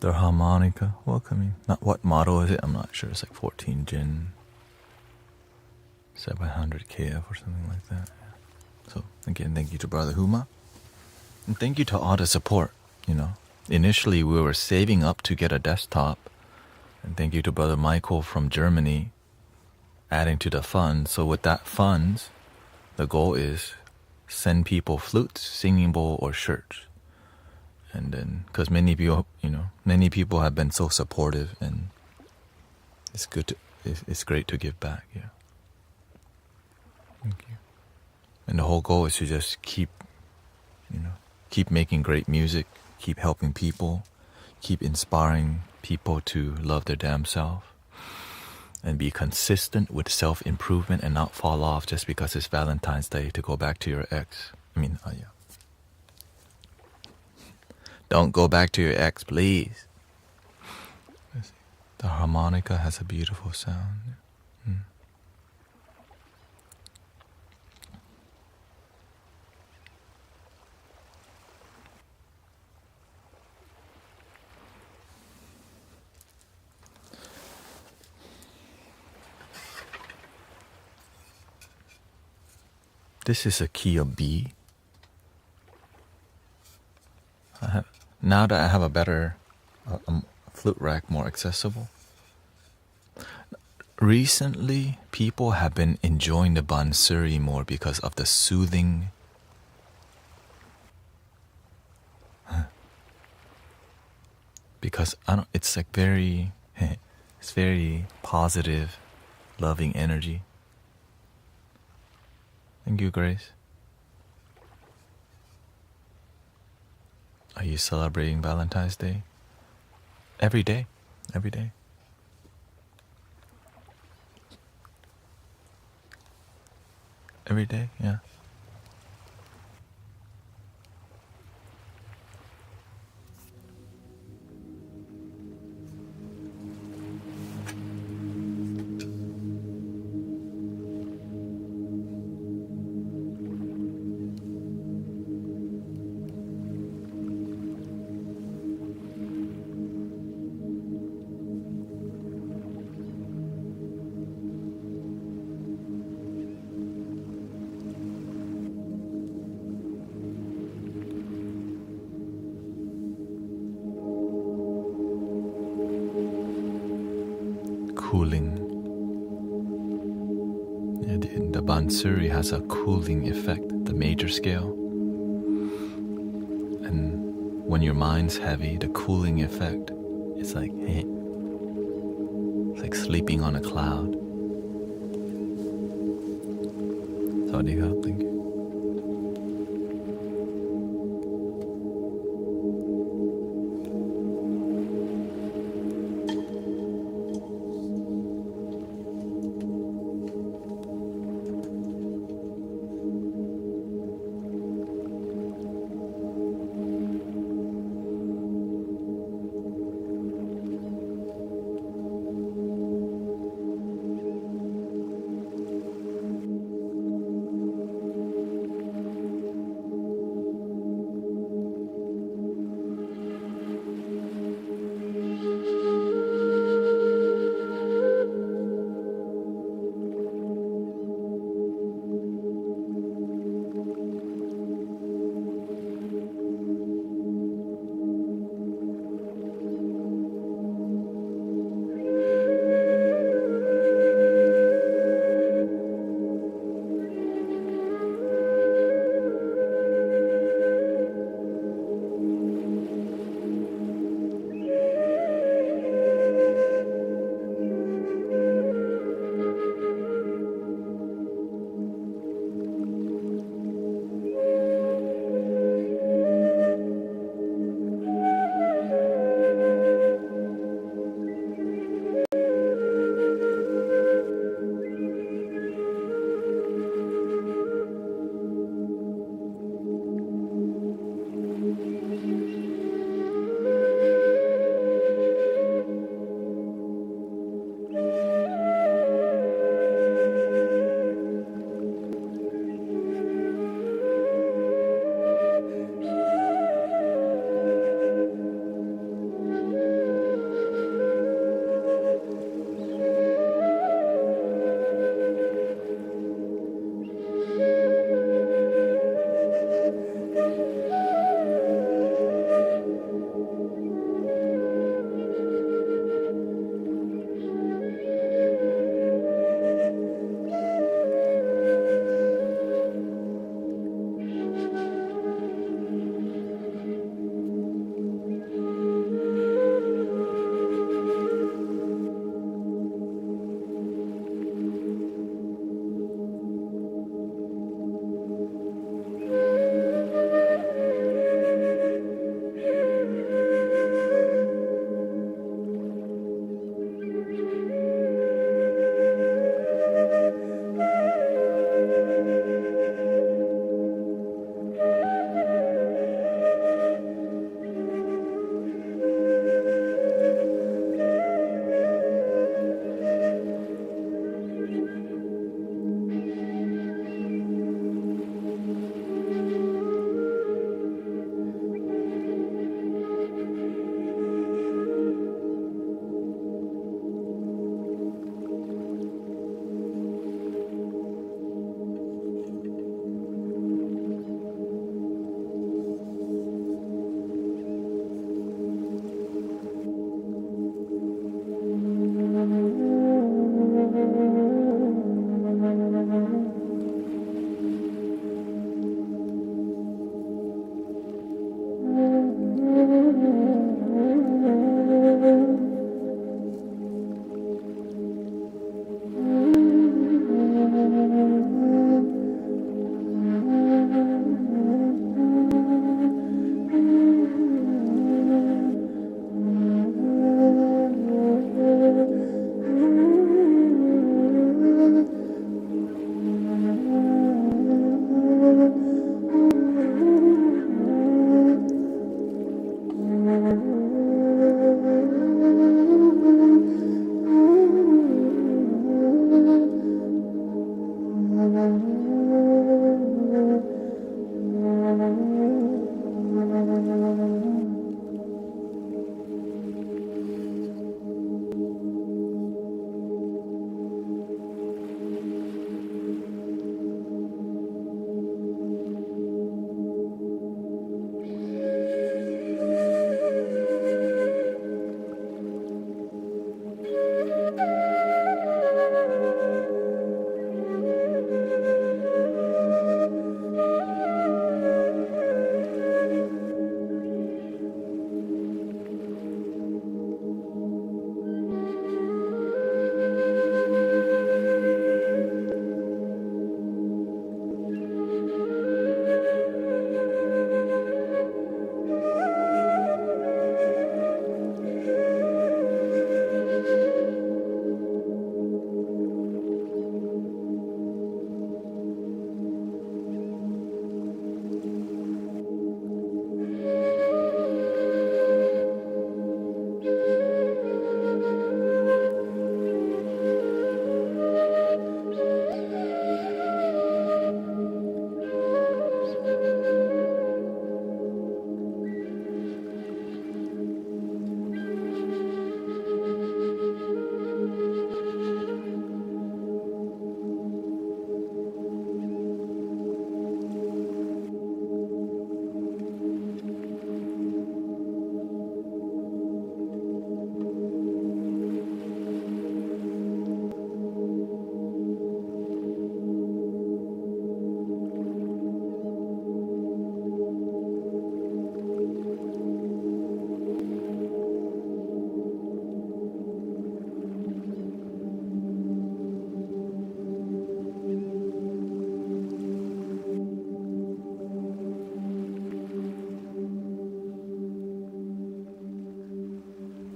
Speaker 1: The harmonica welcoming. Not what model is it? I'm not sure. It's like 14 Jin 700 KF or something like that. Yeah. So again, thank you to Brother Huma. And thank you to all the support. Initially we were saving up to get a desktop. And thank you to Brother Michael from Germany adding to the fund. So with that funds, the goal is send people flutes, singing bowl, or shirts. And then, because many people have been so supportive, and it's great to give back. Yeah. Thank you. And the whole goal is to just keep making great music, keep helping people, keep inspiring people to love their damn self, and be consistent with self-improvement and not fall off just because it's Valentine's Day to go back to your ex. Yeah. Don't go back to your ex, please. The harmonica has a beautiful sound. This is a key of B. Now that I have a better flute rack, more accessible. Recently, people have been enjoying the bansuri more because of the soothing. Because it's like it's very positive, loving energy. Thank you, Grace. Are you celebrating Valentine's Day? Every day. Every day. Every day, yeah. Cooling. Yeah, the bansuri has a cooling effect, the major scale. And when your mind's heavy, the cooling effect is like, hey, it's like sleeping on a cloud. Sawadee, thank you.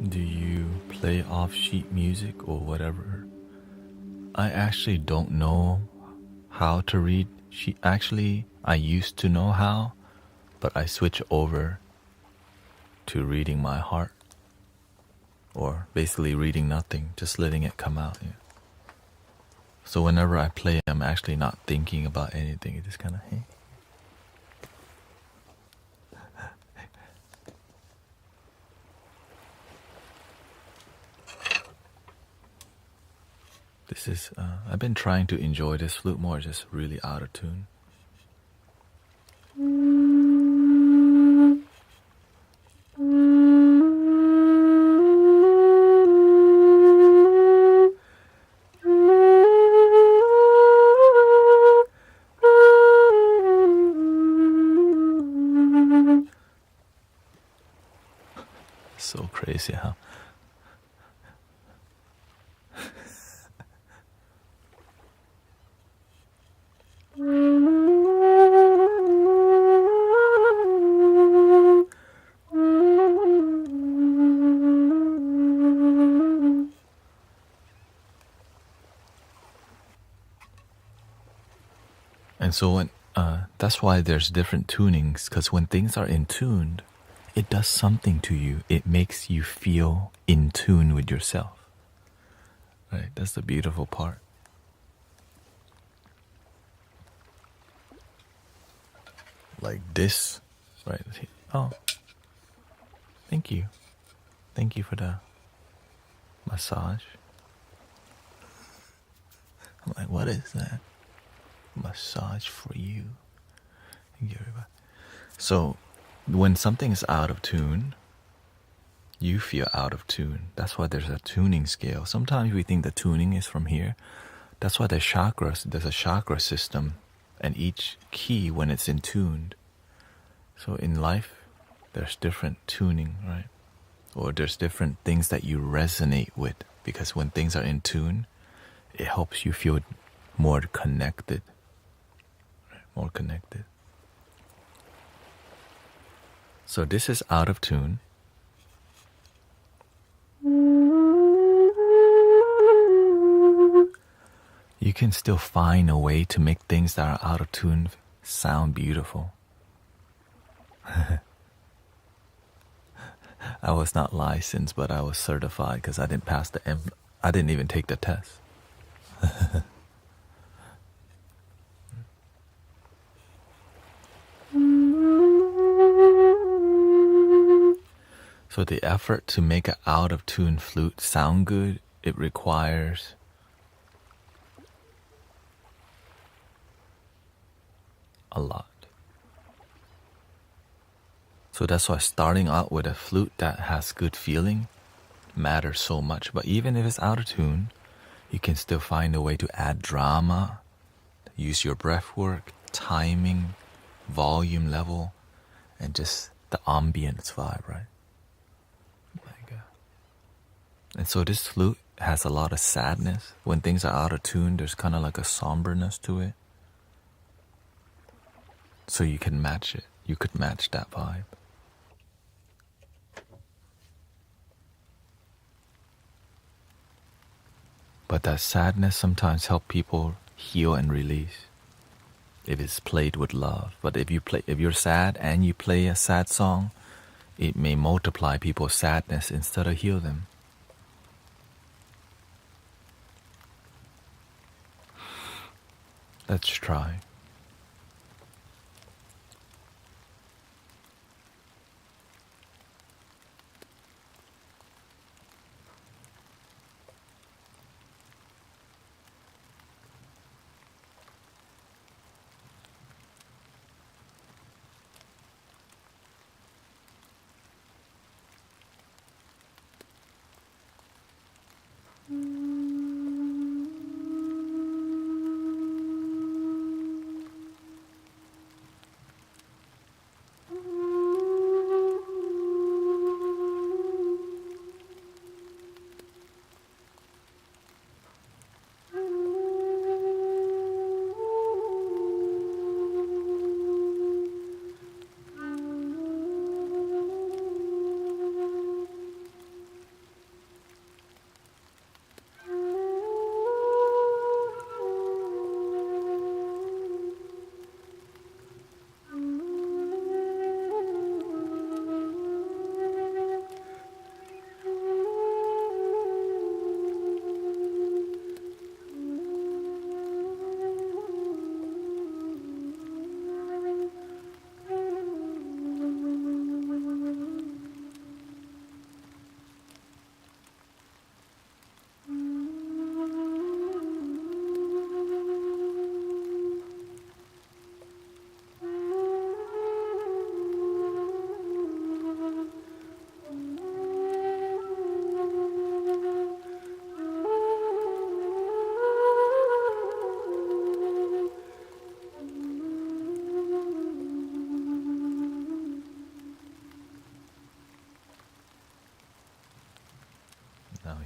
Speaker 1: Do you play off sheet music or whatever? I actually don't know how to read sheet. Actually, I used to know how, but I switch over to reading my heart, or basically reading nothing, just letting it come out. Yeah. So whenever I play, I'm actually not thinking about anything. It just kind of, hey. This is, I've been trying to enjoy this flute more, just really out of tune. So crazy, huh? And so when that's why there's different tunings, because when things are in tuned, it does something to you. It makes you feel in tune with yourself. Right? That's the beautiful part. Like this, right? Oh, thank you. Thank you for the massage. I'm like, what is that? Massage for you. Thank you, everybody. So, when something is out of tune, you feel out of tune. That's why there's a tuning scale. Sometimes we think the tuning is from here. That's why there's chakras. There's a chakra system, and each key when it's in tuned. So in life, there's different tuning, right? Or there's different things that you resonate with, because when things are in tune, it helps you feel more connected. Right? More connected. So this is out of tune. You can still find a way to make things that are out of tune sound beautiful. I was not licensed, but I was certified because I didn't pass I didn't even take the test. So the effort to make an out-of-tune flute sound good, it requires a lot. So that's why starting out with a flute that has good feeling matters so much. But even if it's out of tune, you can still find a way to add drama, use your breath work, timing, volume level, and just the ambience vibe, right? And so this flute has a lot of sadness. When things are out of tune, there's kind of like a somberness to it. So you can match it. You could match that vibe. But that sadness sometimes helps people heal and release if it's played with love. But if you're sad and you play a sad song, it may multiply people's sadness instead of heal them. Let's try.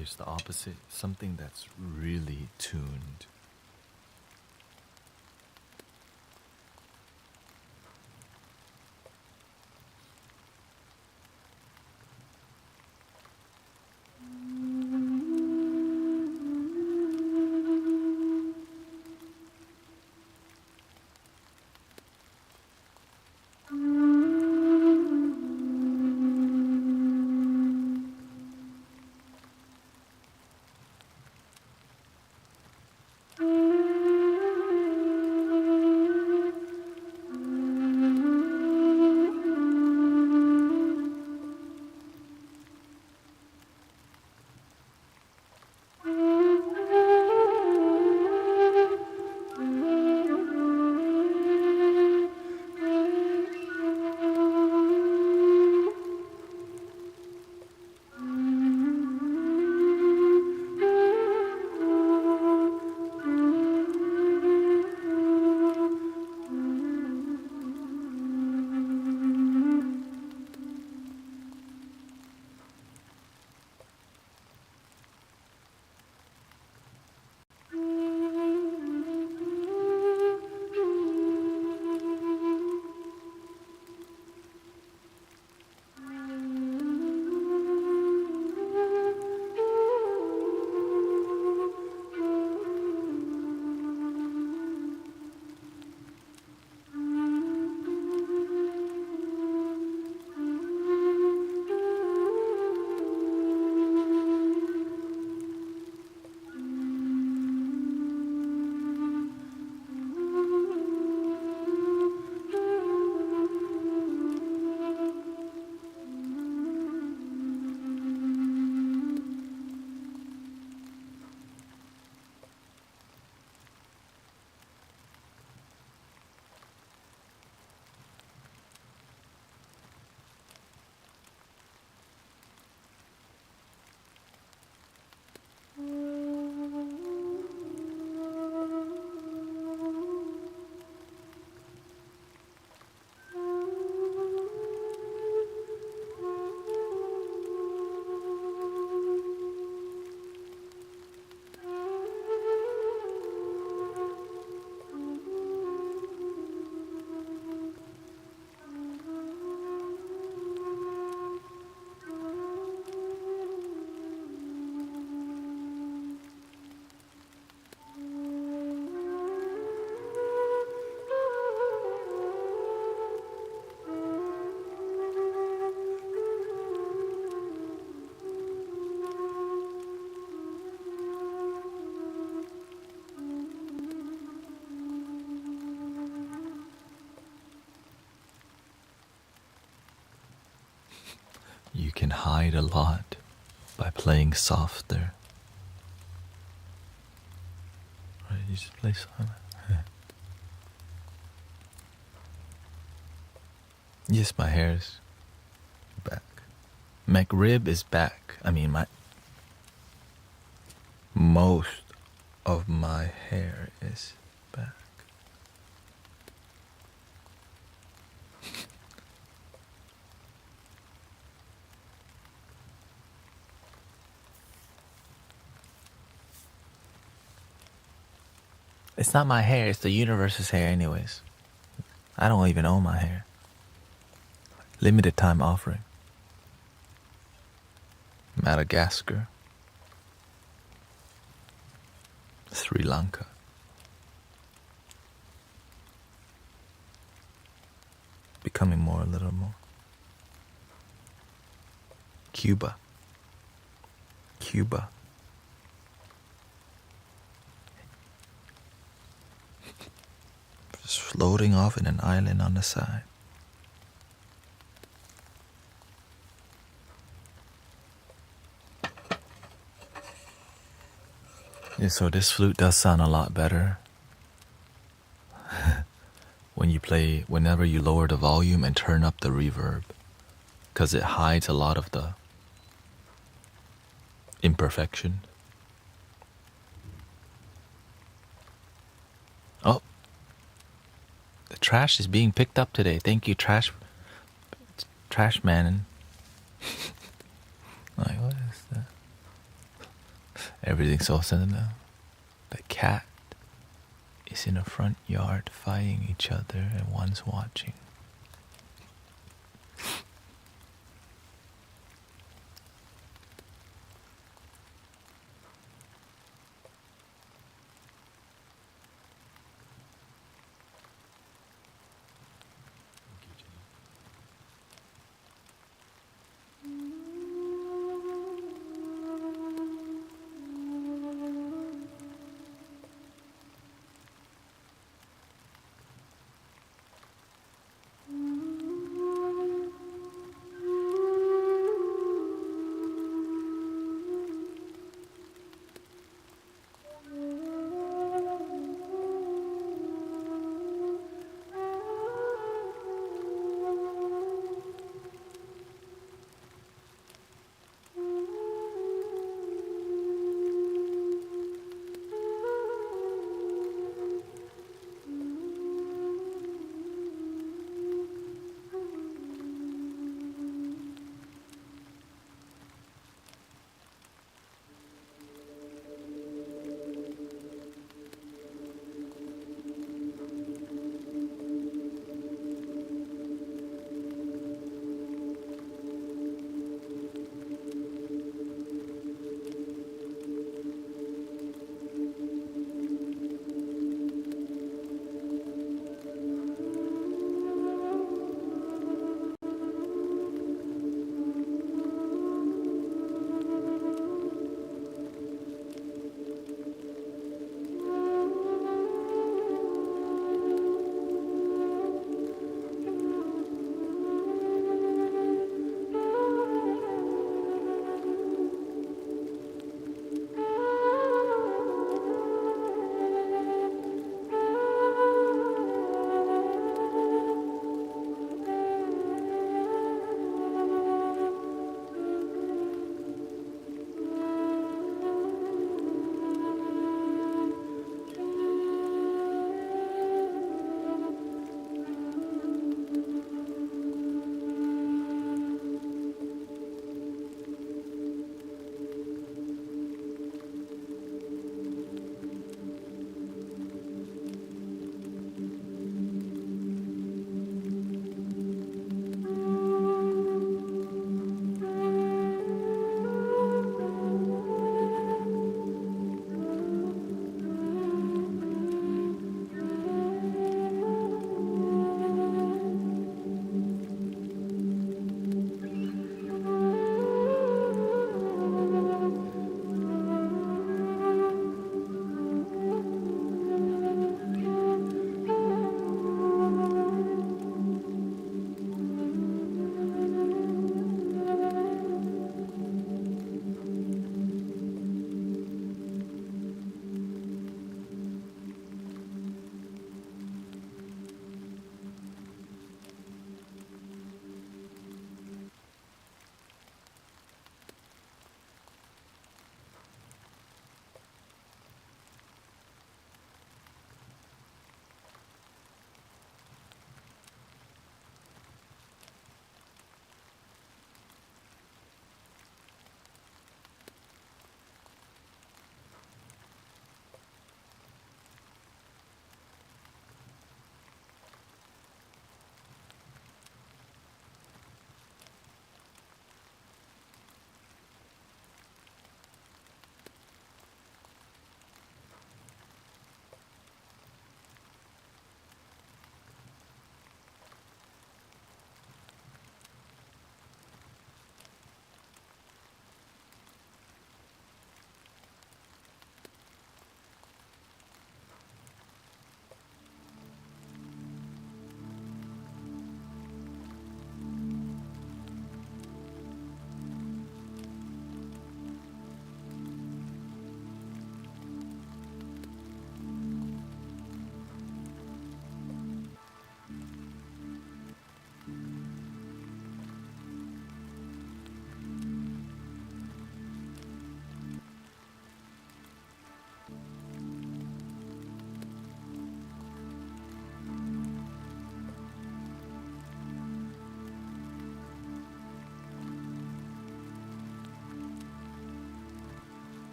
Speaker 1: here's the opposite. Something that's really tuned. You can hide a lot by playing softer. Right, you just play silent. Yes, my hair's back. McRib is back. I mean, most of my hair is back. It's not my hair, it's the universe's hair anyways. I don't even own my hair. Limited time offering. Madagascar. Sri Lanka. Becoming a little more. Cuba. Just floating off in an island on the side. Yeah, so this flute does sound a lot better whenever you lower the volume and turn up the reverb, because it hides a lot of the imperfection. Oh, the trash is being picked up today. Thank you, trash man. Like, what is that? Everything's so sentimental. The cat is in the front yard fighting each other and one's watching.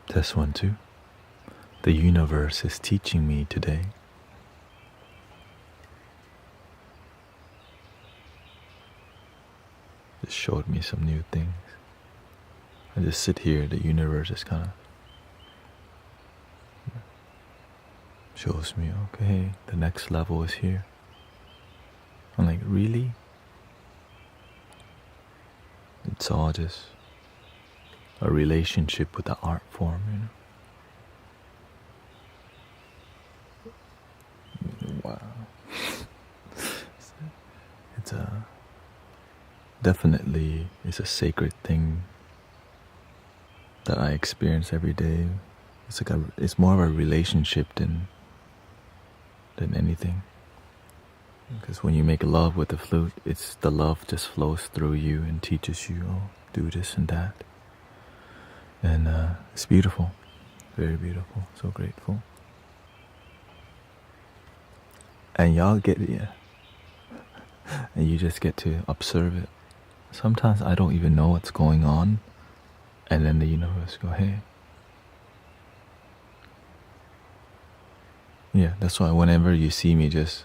Speaker 1: Test 1, 2. The universe is teaching me today. It showed me some new things. I just sit here, the universe just kind of shows me, okay, the next level is here. I'm like, really? It's all just a relationship with the art form, Wow. It's definitely it's a sacred thing that I experience every day. It's more of a relationship than anything. Because when you make love with the flute, it's the love just flows through you and teaches you, oh, do this and that. And it's beautiful, very beautiful, so grateful. And y'all get it, yeah. And you just get to observe it. Sometimes I don't even know what's going on, and then the universe go, hey. Yeah, that's why whenever you see me just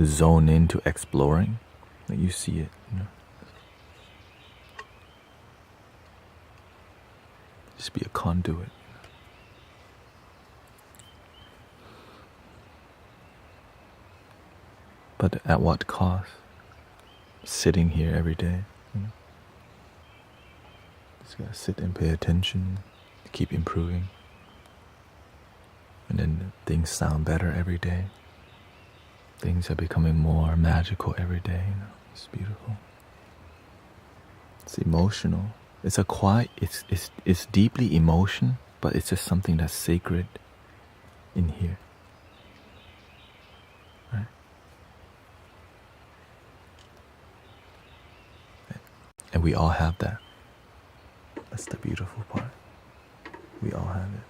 Speaker 1: zone into exploring, like you see it, Just be a conduit. But at what cost? Sitting here every day, Just gotta sit and pay attention, keep improving. And then things sound better every day. Things are becoming more magical every day, It's beautiful. It's emotional. It's a quiet, it's deeply emotion, but it's just something that's sacred in here. Right? And we all have that. That's the beautiful part. We all have it.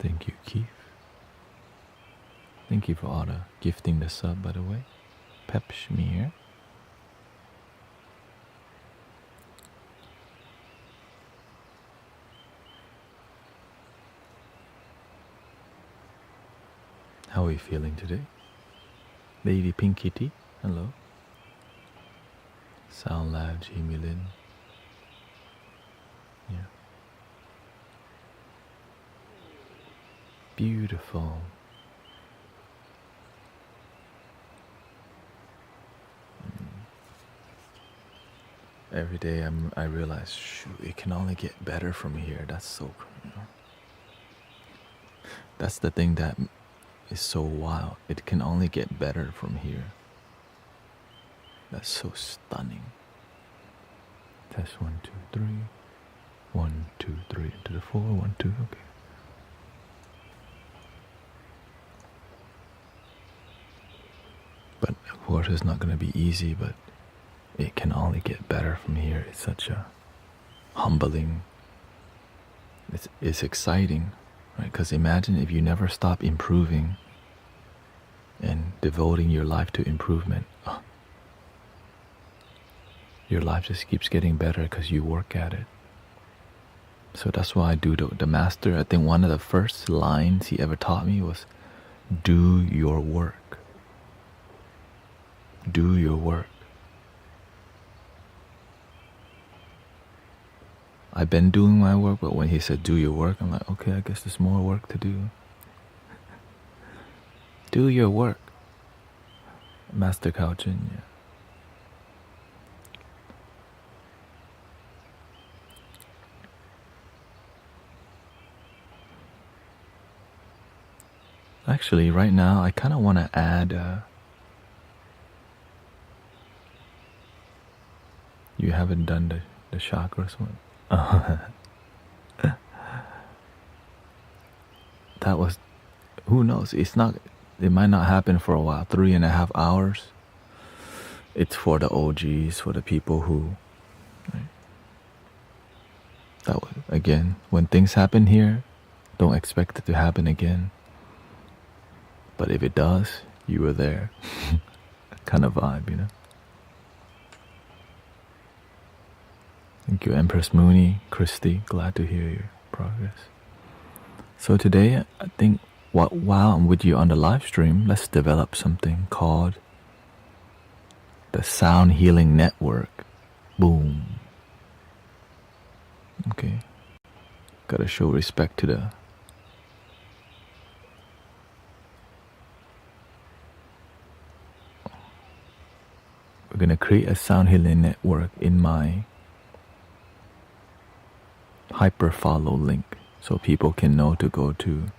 Speaker 1: Thank you, Keith. Thank you for all the gifting the sub, by the way. Pep Schmear. How are you feeling today? Lady Pink Kitty, hello. Sound Lab, Jamie Lynn. Yeah. Beautiful. Every day I realize, shoot, it can only get better from here. That's so, that's the thing that is so wild. It can only get better from here. That's so stunning. Test 1, 2, 3. 1, 2, 3 to the 4. 1, 2. Okay. But of course, it's not going to be easy. But it can only get better from here. It's such a humbling. It's exciting, right? Because imagine if you never stop improving and devoting your life to improvement. Your life just keeps getting better because you work at it. So that's why I do the master. I think one of the first lines he ever taught me was, do your work. Do your work. I've been doing my work, but when he said do your work, I'm like, okay, I guess there's more work to do. Do your work. Master Couchin, yeah. Actually, right now, I kind of want to add... you haven't done the chakras one? That was... Who knows? It's not... It might not happen for a while. 3.5 hours. It's for the OGs, for the people who... Right? That was, again, when things happen here, don't expect it to happen again. But if it does, you were there. Kind of vibe, you know? Thank you, Empress Mooney, Christy. Glad to hear your progress. So today, I think, while I'm with you on the live stream, let's develop something called the Sound Healing Network. Boom. Okay. Gotta show respect to the... We're gonna create a sound healing network in my hyper follow link so people can know to go to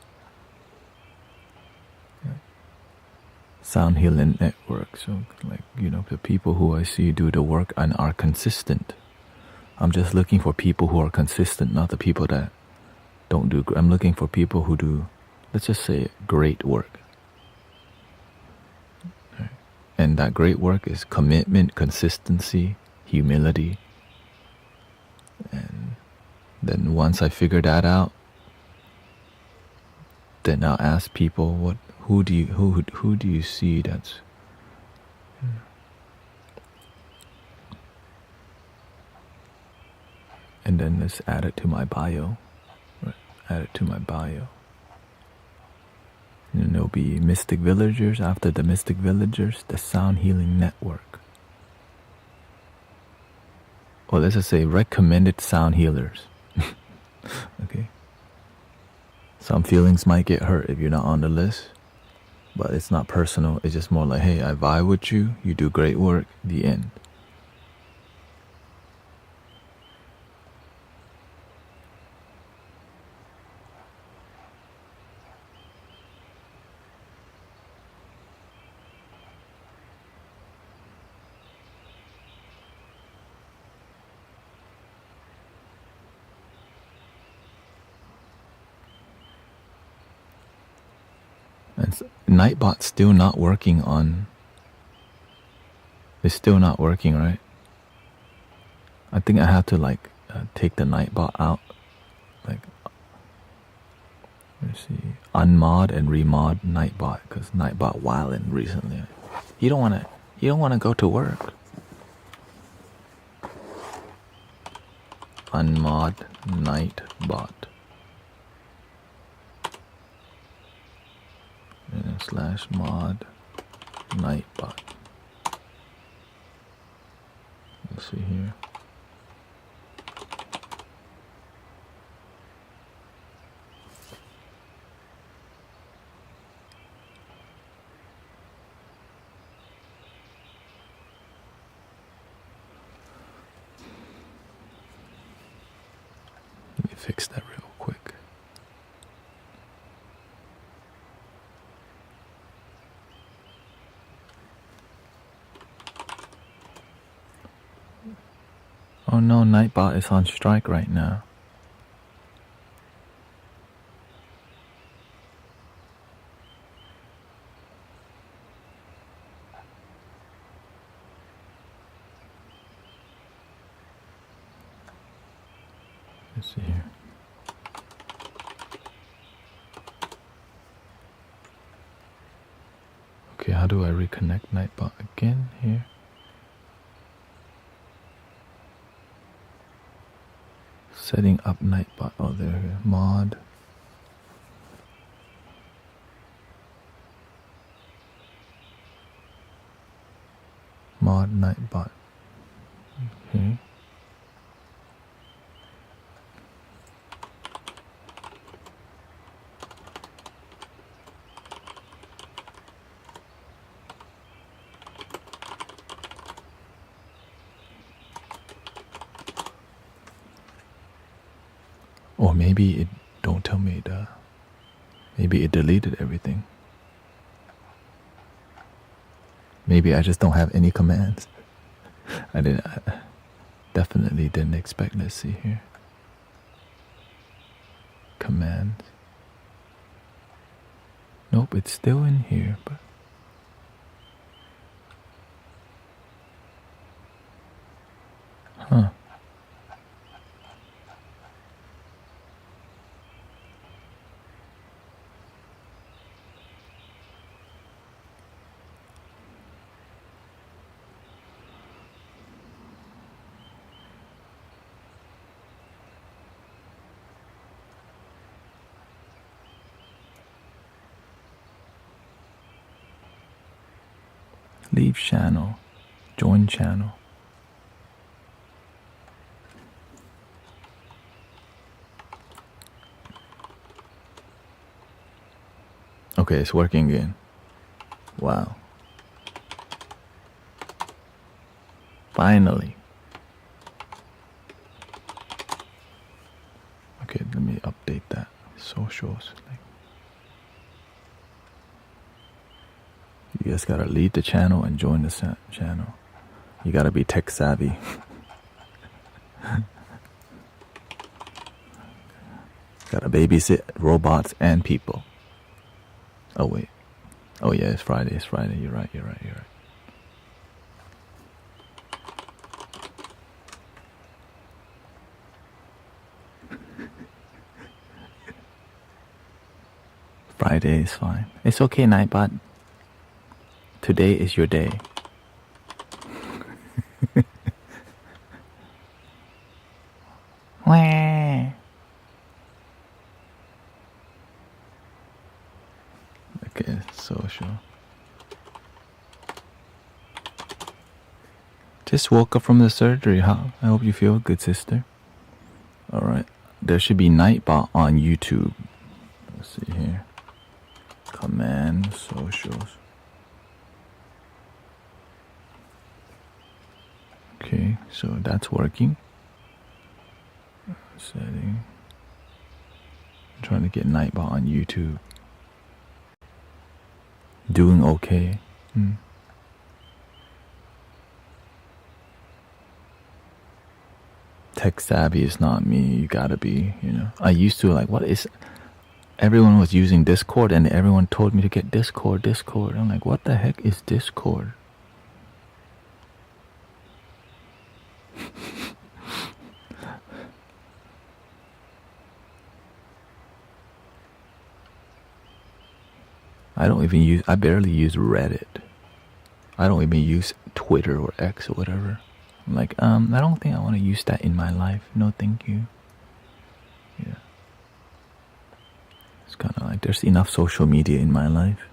Speaker 1: Sound Healing Network. So, like, you know, the people who I see do the work and are consistent. I'm just looking for people who are consistent, not the people that don't do. I'm looking for people who do, let's just say, great work. And that great work is commitment, consistency, humility. And then once I figure that out, then I'll ask people, who do you see that's... And then let's add it to my bio. Right. Add it to my bio. And there'll be Mystic Villagers. After the Mystic Villagers, the Sound Healing Network. Or let's just say recommended sound healers. Okay. Some feelings might get hurt if you're not on the list, but it's not personal. It's just more like, hey, I vibe with you. You do great work. The end. And Nightbot's still not working on... It's still not working, right? I think I have to, like, take the Nightbot out. Like, Let's see. Unmod and remod Nightbot, because Nightbot wildin' recently. You don't wanna go to work. Unmod Nightbot. And then slash mod Nightbot. Let's see here. Let me fix that real quick. Oh no, Nightbot is on strike right now. Let's see here. Okay, how do I reconnect Nightbot again here? Setting up Nightbot. Oh, there we go. Mod. Mod Nightbot. Okay. Or maybe it don't tell me the. Maybe it deleted everything. Maybe I just don't have any commands. I definitely didn't expect. Let's see here. Commands. Nope, it's still in here, but. Huh. Leave channel. Join channel. Okay, it's working again. Wow. Finally. Okay, let me update that. Socials. You just gotta lead the channel and join the channel. You gotta be tech savvy. Gotta babysit robots and people. Oh wait. Oh yeah, it's Friday. It's Friday. You're right. Friday is fine. It's okay, Nightbot. Today is your day. Okay, social. Just woke up from the surgery. I hope you feel good, sister. Alright. There should be Nightbot on YouTube. Let's see here. Command socials. Okay, so that's working. Setting. I'm trying to get Nightbot on YouTube. Doing okay. Tech savvy is not me. You gotta be, I used to everyone was using Discord and everyone told me to get Discord. I'm like, what the heck is Discord? I barely use Reddit. I don't even use Twitter or X or whatever. I'm like, I don't think I want to use that in my life. No, thank you. Yeah. It's kind of like there's enough social media in my life.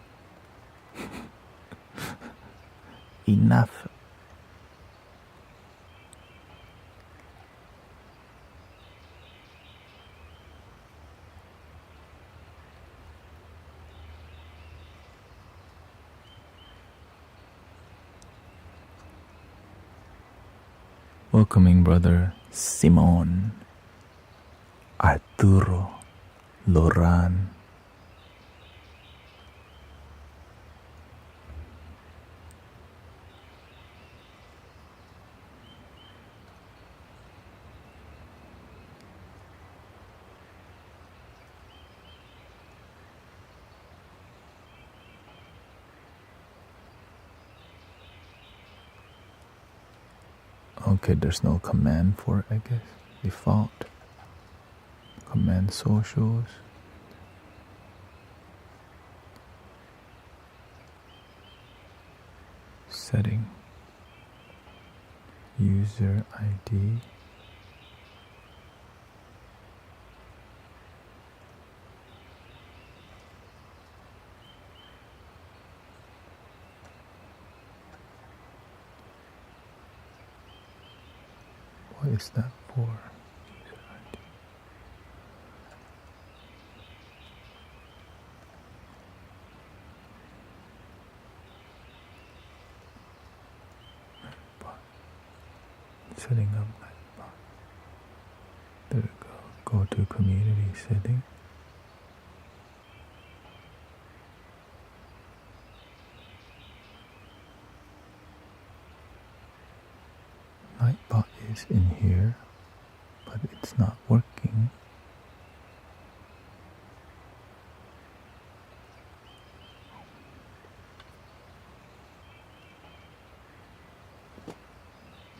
Speaker 1: Enough. Welcoming brother Simon, Arturo, Loran. Okay, there's no command for it, I guess. Default. Command socials. Setting. User ID. What is that for? User ID. Setting up Nightbot. There we go. Go to community setting. Nightbot is in here, but it's not working.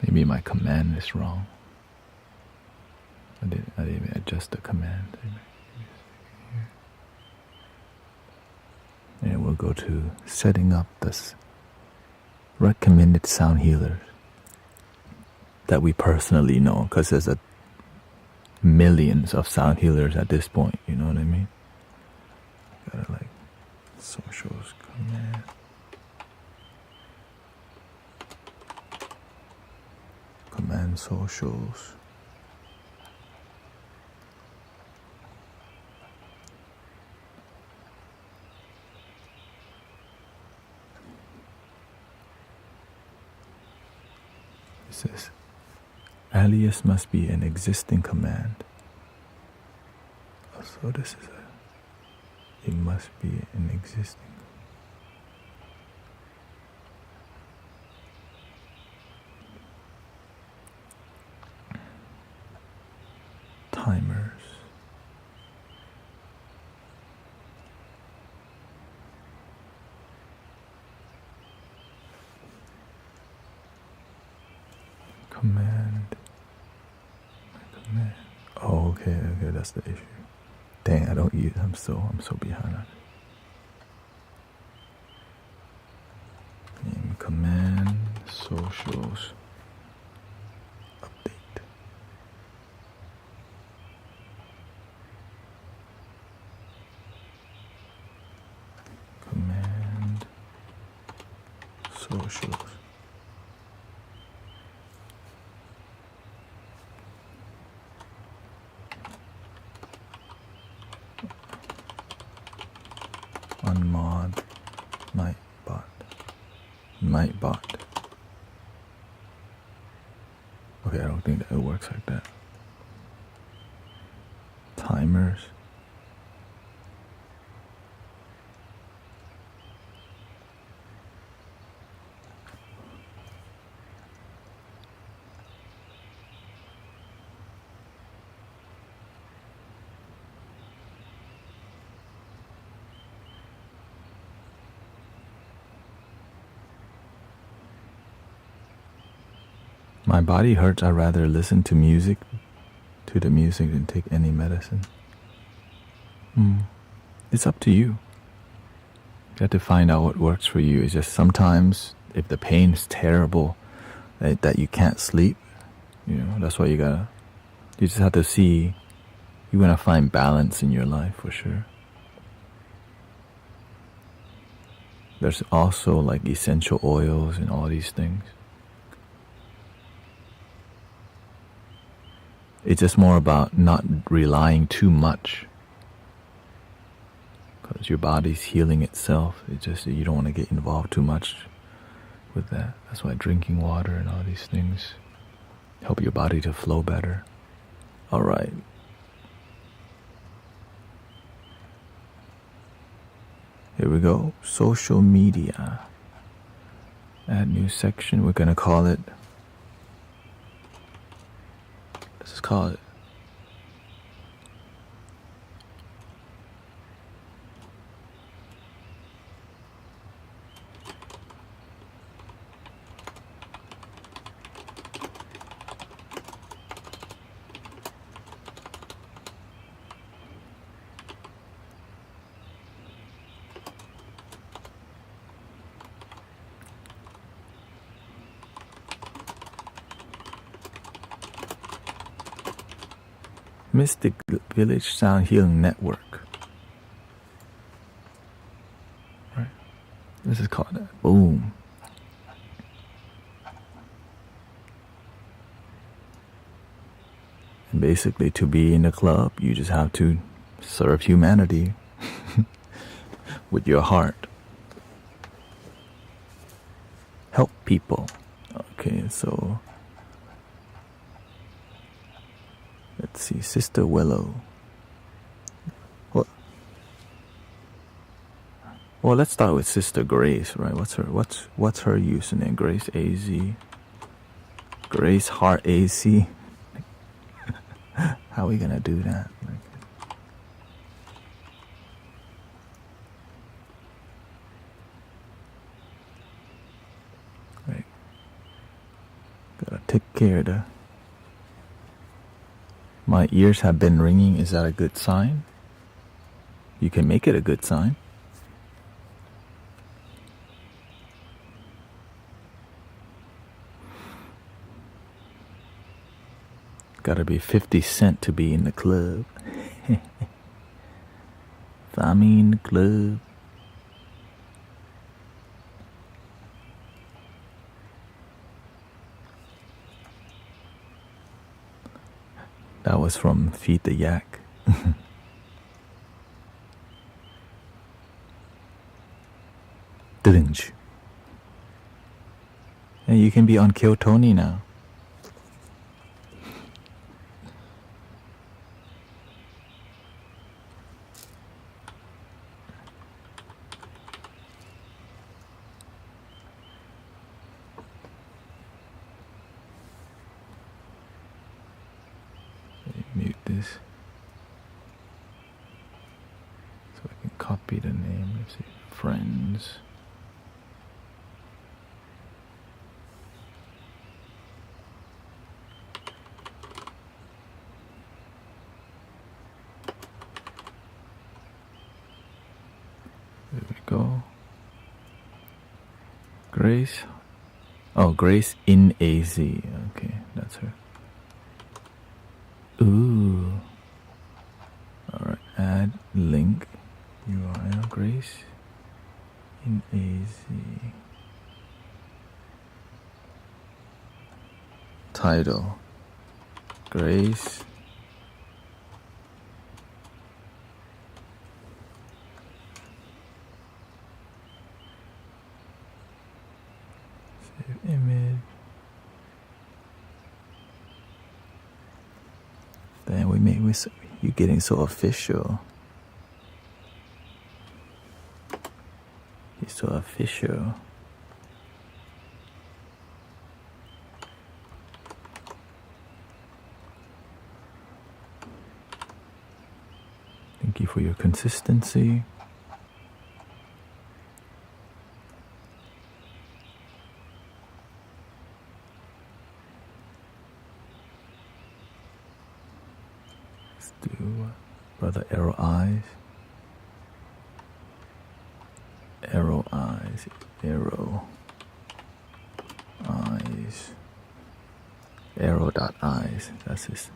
Speaker 1: Maybe my command is wrong. I didn't adjust the command. And we'll go to setting up this recommended sound healers that we personally know, because there's millions of sound healers at this point, you know what I mean? Gotta like socials command. Command socials. It says alias must be an existing command. So this is it must be an existing. Timers. Command. Oh, okay, that's the issue. Dang, I don't use. I'm so behind on it. Name command socials update. Command socials. Unmod Nightbot. Okay, I don't think that it works like that. Timers. My body hurts. I'd rather listen to the music than take any medicine. It's up to you. have to find out what works for you. It's just sometimes if the pain is terrible, that you can't sleep, that's why you just have to see. You want to find balance in your life for sure. There's also like essential oils and all these things. It's just more about not relying too much, because your body's healing itself. It's just you don't want to get involved too much with that. That's why drinking water and all these things help your body to flow better. All right. Here we go. Social media. Add new section. We're going to call it. Let's just call it. Mystic Village Sound Healing Network. Right. This is called that. Boom. And basically, to be in the club, you just have to serve humanity with your heart. Help people. Okay, so let's see, Sister Willow. Well, let's start with Sister Grace, right? What's her username? Grace AZ. Grace Heart AC. How are we gonna do that? Right. Gotta take care of the. My ears have been ringing. Is that a good sign? You can make it a good sign. Gotta be 50 Cent to be in the club. Find me in the club. That was from Feed the Yak. And you can be on Kill Tony now. Mute this so I can copy the name. Let's see, friends. There we go. Grace. Oh, Grace in AZ. Okay, that's her. Ooh. Alright, add link URL Grace in AZ. Title Grace save image. Then you're getting so official. You're so official. Thank you for your consistency. Let's do Brother Arrow Eyes. Arrow eyes. Arrow eyes. Arrow dot eyes. That's his.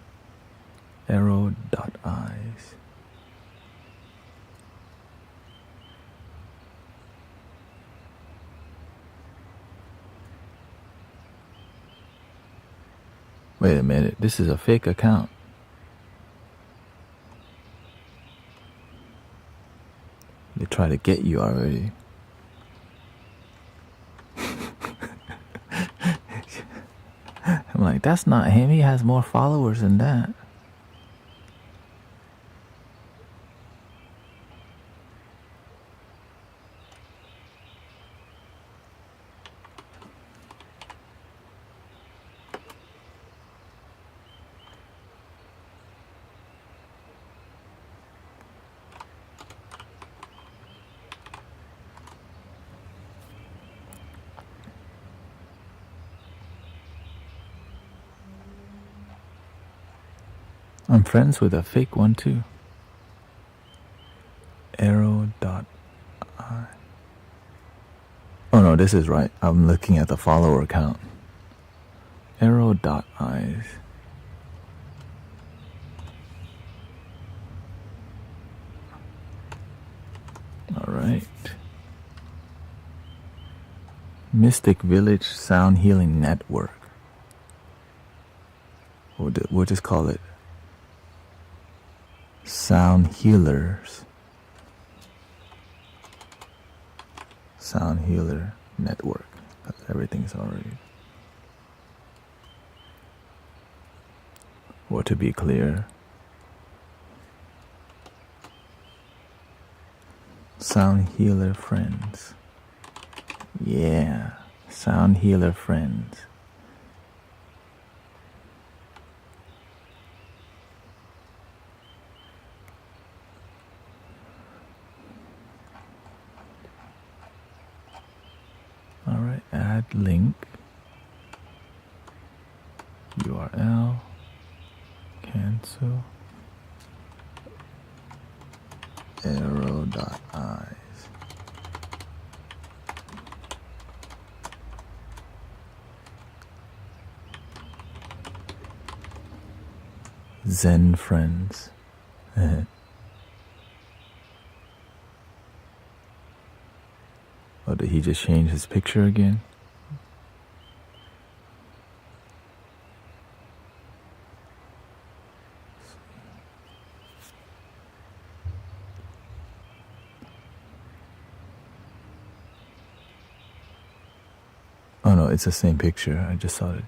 Speaker 1: Arrow dot eyes. Wait a minute, this is a fake account. They try to get you already. I'm like, that's not him. He has more followers than that. I'm friends with a fake one too. Arrow dot I. Oh no, this is right. I'm looking at the follower count. Arrow dot eyes. All right. Mystic Village Sound Healing Network. We'll just call it Sound Healers. Sound Healer Network. Everything's already. Or to be clear, Sound Healer Friends. Yeah, Sound Healer Friends. All right, add link, URL, cancel, arrow.eyes. Zen friends. Oh, did he just change his picture again? Oh no, it's the same picture. I just saw it.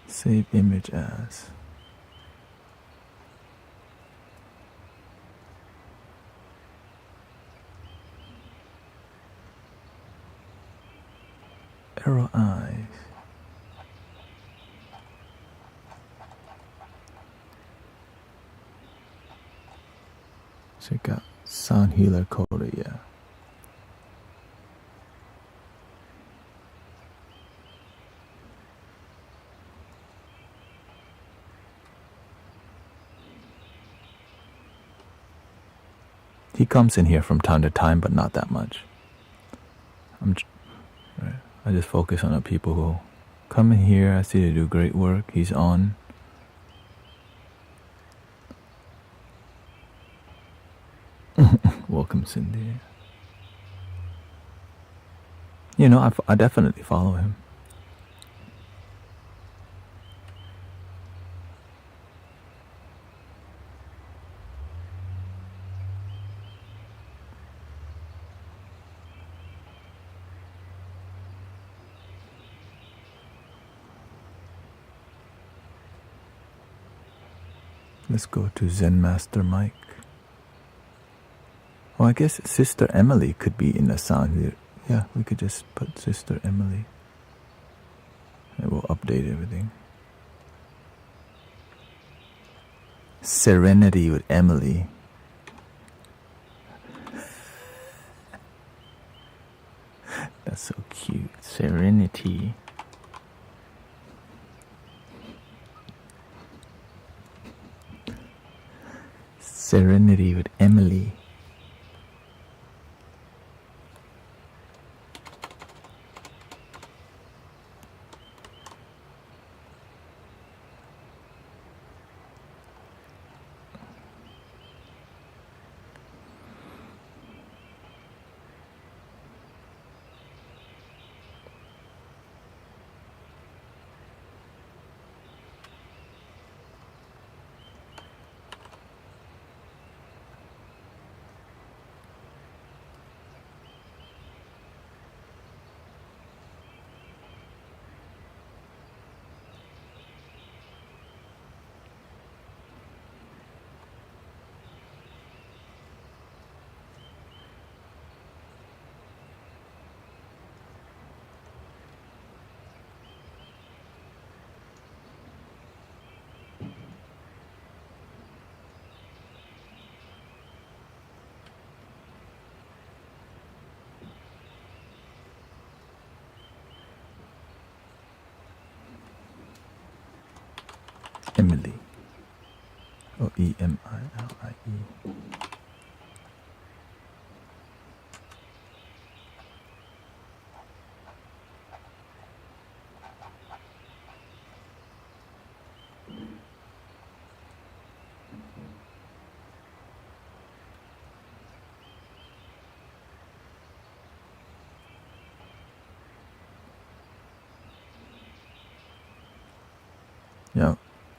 Speaker 1: Save image as. Arrow eyes. Check out Sound Healer Coda, yeah. He comes in here from time to time, but not that much. I just focus on the people who come in here. I see they do great work. He's on. Welcome, Cindy. You know, I definitely follow him. Let's go to Zen Master Mike. Oh, I guess Sister Emily could be in the sound here. Yeah, we could just put Sister Emily. And we'll update everything. Serenity with Emily. That's so cute. Serenity. Serenity with Emily. Emily. Emily. Yeah,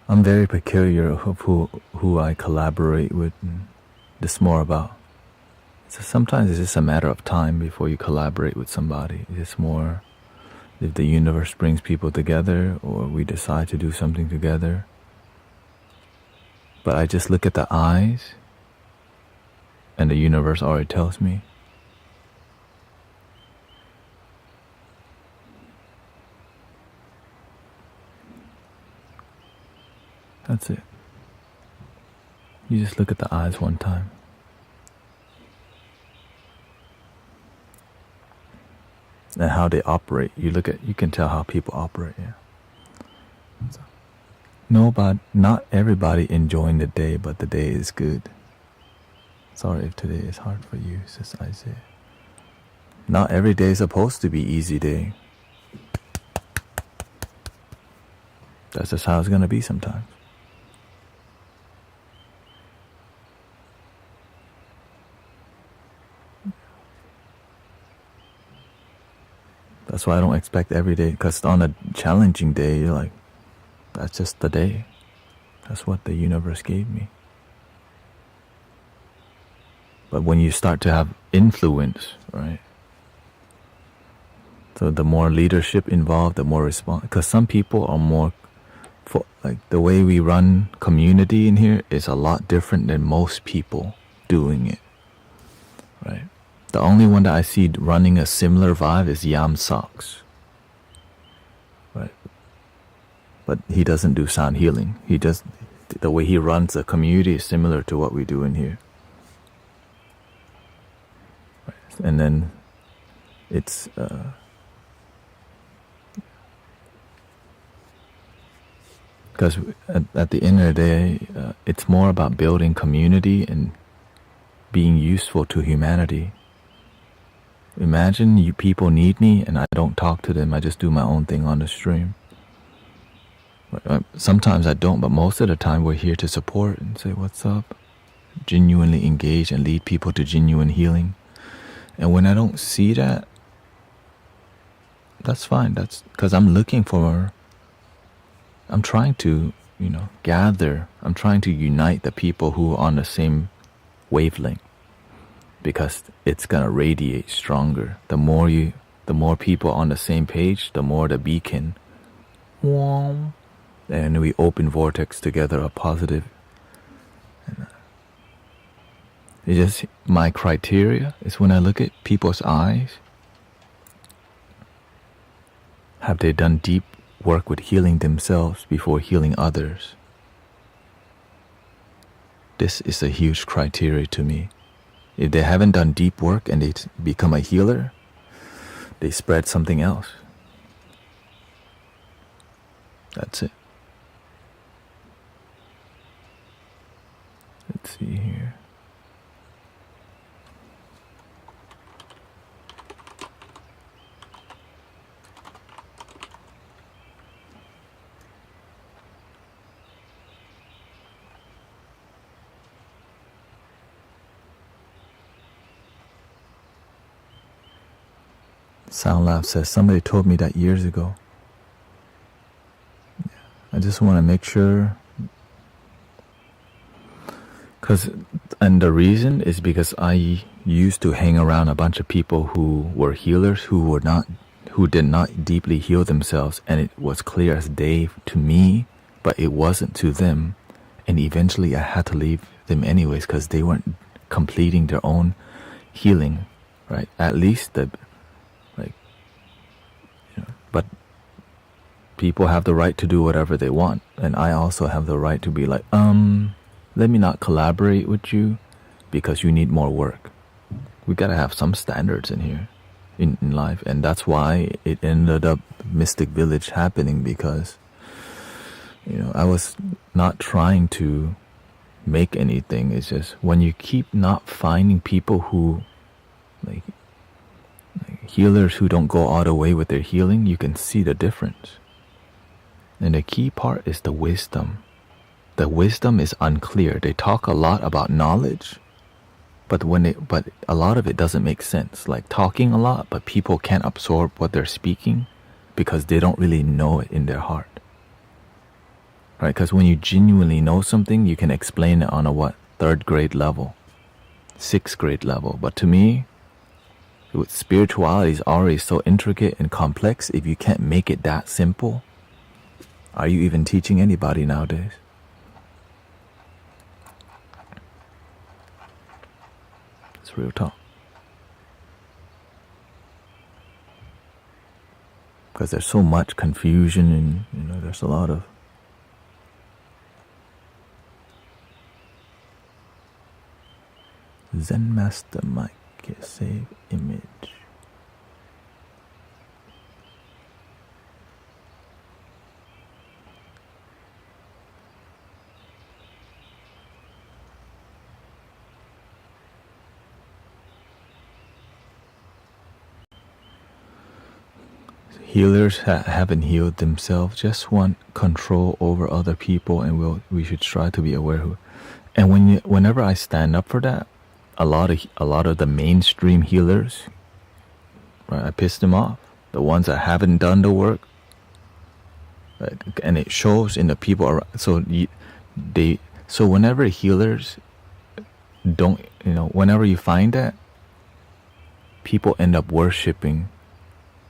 Speaker 1: I'm very peculiar of who I collaborate with. And this more about. So sometimes it's just a matter of time before you collaborate with somebody. It's more if the universe brings people together or we decide to do something together. But I just look at the eyes and the universe already tells me. That's it. You just look at the eyes one time. And how they operate. You can tell how people operate, yeah. So, not everybody enjoying the day, but the day is good. Sorry if today is hard for you, says Isaiah. Not every day is supposed to be easy day. That's just how it's gonna be sometimes. That's why I don't expect every day, because on a challenging day, you're like, that's just the day. That's what the universe gave me. But when you start to have influence, right? So the more leadership involved, the more response. Because some people are more, like the way we run community in here is a lot different than most people doing it, right? The only one that I see running a similar vibe is Yam Socks. Right. But he doesn't do sound healing. The way he runs the community is similar to what we do in here. Right. And then it's because at the end of the day, it's more about building community and being useful to humanity. Imagine you people need me and I don't talk to them. I just do my own thing on the stream. Sometimes I don't, but most of the time we're here to support and say what's up, genuinely engage and lead people to genuine healing. And when I don't see that, that's fine. That's because I'm trying to, gather. I'm trying to unite the people who are on the same wavelength. Because it's gonna radiate stronger. The more people on the same page, the more the beacon. And we open vortex together a positive. It's just my criteria is when I look at people's eyes. Have they done deep work with healing themselves before healing others? This is a huge criteria to me. If they haven't done deep work and they become a healer, they spread something else. That's it. Let's see here. Sound Lab says, somebody told me that years ago. I just want to make sure. And the reason is because I used to hang around a bunch of people who were healers who did not deeply heal themselves, and it was clear as day to me, but it wasn't to them. And eventually I had to leave them anyways because they weren't completing their own healing, right? At least but people have the right to do whatever they want, and I also have the right to be like, let me not collaborate with you because you need more work. We gotta have some standards in here, in life, and that's why it ended up Mystic Village happening, because I was not trying to make anything. It's just when you keep not finding people who, like healers who don't go all the way with their healing, you can see the difference. And the key part is the wisdom. The wisdom is unclear. They talk a lot about knowledge, but a lot of it doesn't make sense. Like talking a lot, but people can't absorb what they're speaking because they don't really know it in their heart. Right? Because when you genuinely know something, you can explain it on a 3rd grade level, 6th grade level. But to me, with spirituality is already so intricate and complex. If you can't make it that simple, are you even teaching anybody nowadays? It's real talk. Because there's so much confusion and there's a lot of Zen Master Mike, save image. Healers haven't healed themselves, just want control over other people, and we should try to be aware who. And whenever I stand up for that, a lot of the mainstream healers, right, I piss them off. The ones that haven't done the work, right, and it shows in the people around. So whenever healers don't, whenever you find that, people end up worshiping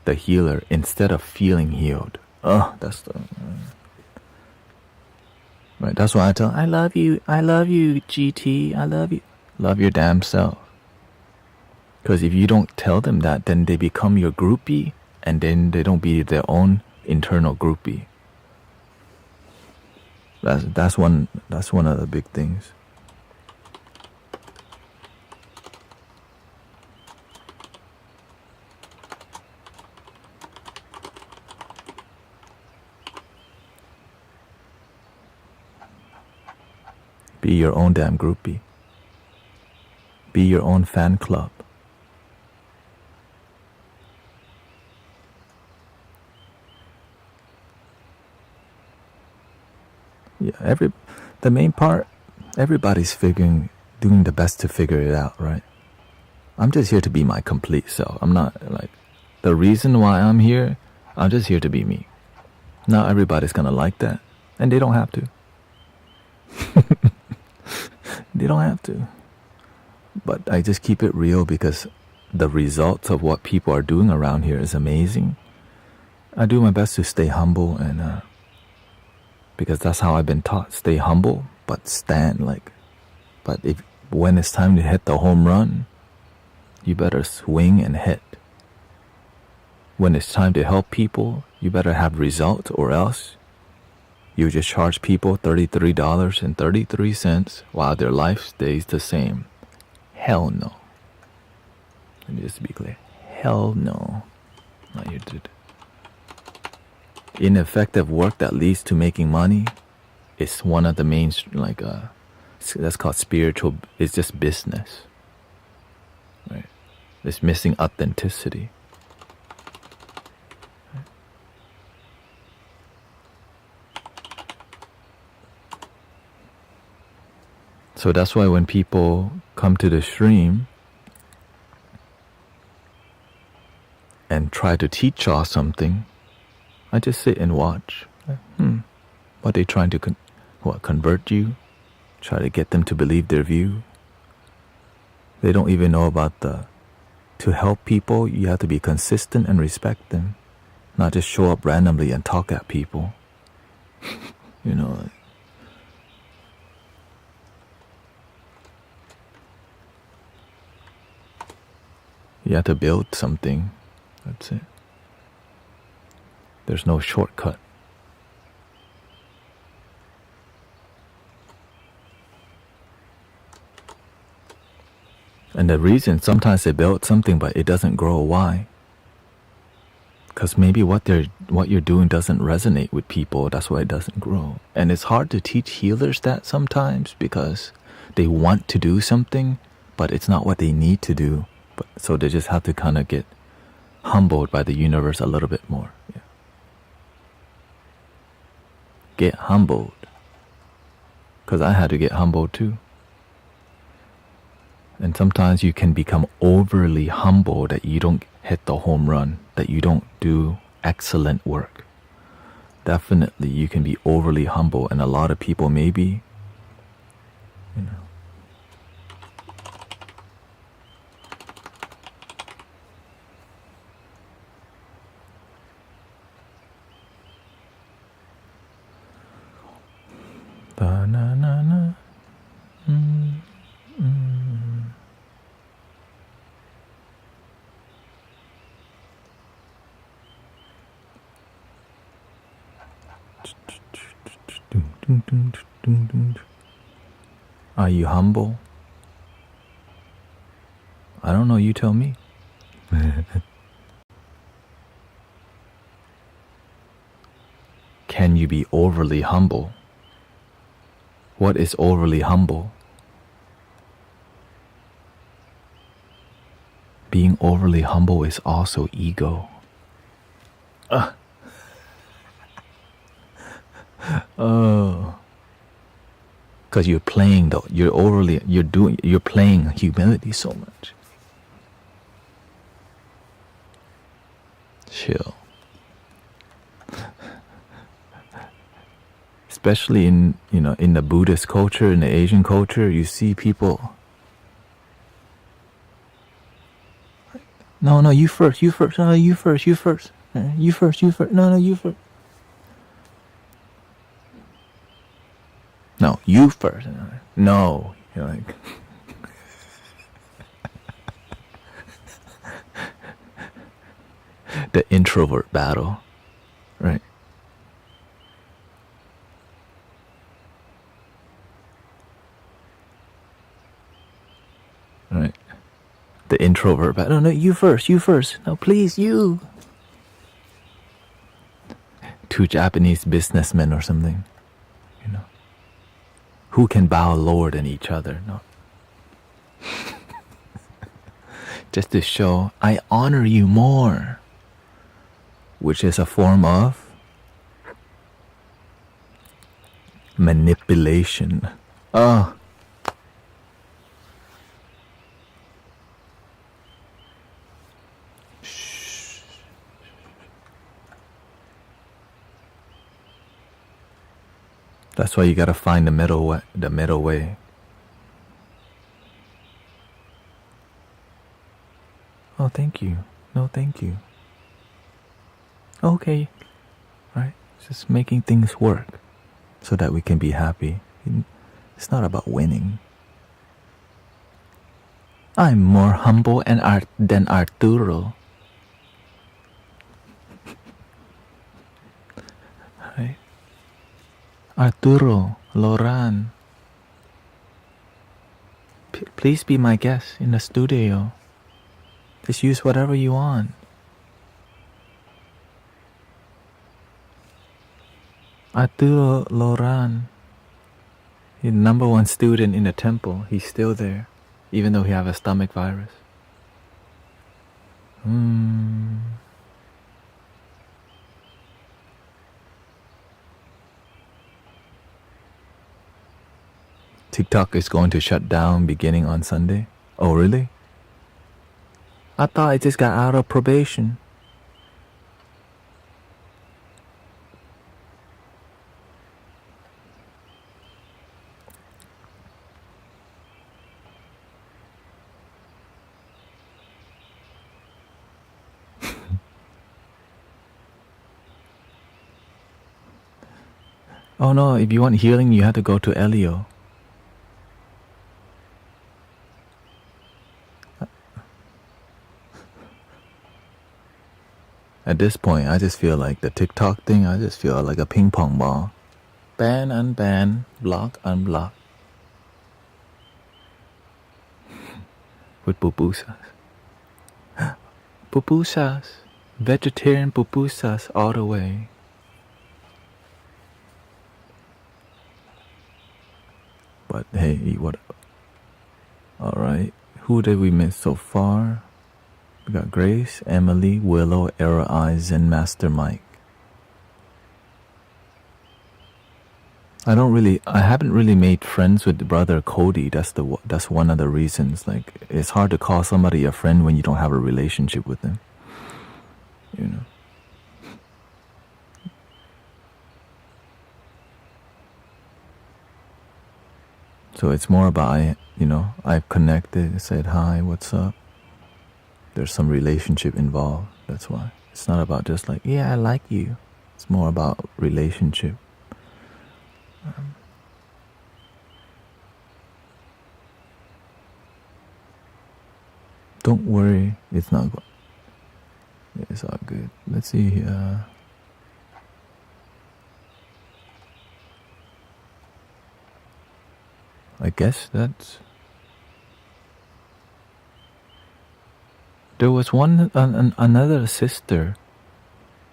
Speaker 1: the healer instead of feeling healed. That's the right. That's why I tell, I love you, GT, I love you. Love your damn self. Because if you don't tell them that, then they become your groupie, and then they don't be their own internal groupie. That's one of the big things. Be your own damn groupie. Be your own fan club. Yeah, the main part, everybody's doing the best to figure it out, right? I'm just here to be my complete self. I'm not the reason why I'm here, I'm just here to be me. Not everybody's gonna like that, and they don't have to. They don't have to. But I just keep it real because the results of what people are doing around here is amazing. I do my best to stay humble, and because that's how I've been taught. Stay humble, but stand But when it's time to hit the home run, you better swing and hit. When it's time to help people, you better have results, or else you just charge people $33.33 while their life stays the same. Hell no. Let me just be clear. Hell no. Not here to. Ineffective work that leads to making money is one of the main, that's called spiritual. It's just business. Right? It's missing authenticity. Right? So that's why when people come to the stream and try to teach y'all something, I just sit and watch. What they trying to convert you? Try to get them to believe their view? They don't even know about to help people, you have to be consistent and respect them, not just show up randomly and talk at people. You have to build something. That's it. There's no shortcut. And the reason sometimes they build something but it doesn't grow, why? Because maybe what what you're doing doesn't resonate with people, that's why it doesn't grow. And it's hard to teach healers that sometimes because they want to do something, but it's not what they need to do. So they just have to kind of get humbled by the universe a little bit more. Yeah. Get humbled. Because I had to get humbled too. And sometimes you can become overly humble that you don't hit the home run, that you don't do excellent work. Definitely you can be overly humble, and a lot of people maybe, you know. Da-na-na-na. Are you humble? I don't know, you tell me. Can you be overly humble? What is overly humble? Being overly humble is also ego. Oh. Because you're playing though. You're playing humility so much. Chill. Especially in the Buddhist culture, in the Asian culture, you see people. No, you first. No, you first. You first. No, you first. No, you first. No, you're like. The introvert battle, right? Right. The introvert battle. No, you first. No, please, you. Two Japanese businessmen or something, who can bow lower than each other? No. Just to show I honor you more, which is a form of manipulation. Oh. That's why you gotta find the middle way. Oh, thank you. No, thank you. Okay. Right? Just making things work so that we can be happy. It's not about winning. I'm more humble than Arturo. Right? Arturo, Loran, please be my guest in the studio. Just use whatever you want. Arturo Loran, he's the #1 student in the temple. He's still there, even though he have a stomach virus. TikTok is going to shut down beginning on Sunday. Oh, really? I thought it just got out of probation. Oh no, if you want healing, you have to go to Elio. At this point, I just feel like the TikTok thing, I just feel like a ping pong ball. Ban, unban, block, unblock. With pupusas. Pupusas. Vegetarian pupusas all the way. But hey, eat what? Alright. Who did we miss so far? We got Grace, Emily, Willow, Era Eyes, and Master Mike. I haven't really made friends with brother Cody. That's one of the reasons. Like, it's hard to call somebody a friend when you don't have a relationship with them. You know. So it's more about, I've connected, said hi, what's up. There's some relationship involved. That's why. It's not about just like, yeah, I like you. It's more about relationship. Don't worry, it's not good. It's all good. Let's see. I guess that's. There was another sister.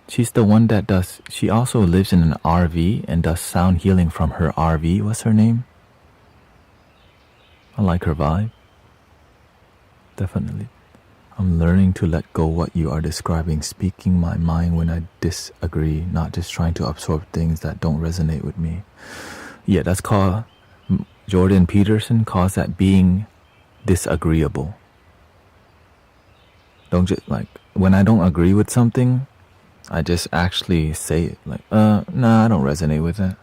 Speaker 1: She's the one that does. She also lives in an RV and does sound healing from her RV. What's her name? I like her vibe. Definitely. I'm learning to let go what you are describing, speaking my mind when I disagree, not just trying to absorb things that don't resonate with me. Yeah, that's called, Jordan Peterson calls that being disagreeable. Don't just, like, when I don't agree with something, I just actually say it, like, nah, I don't resonate with that.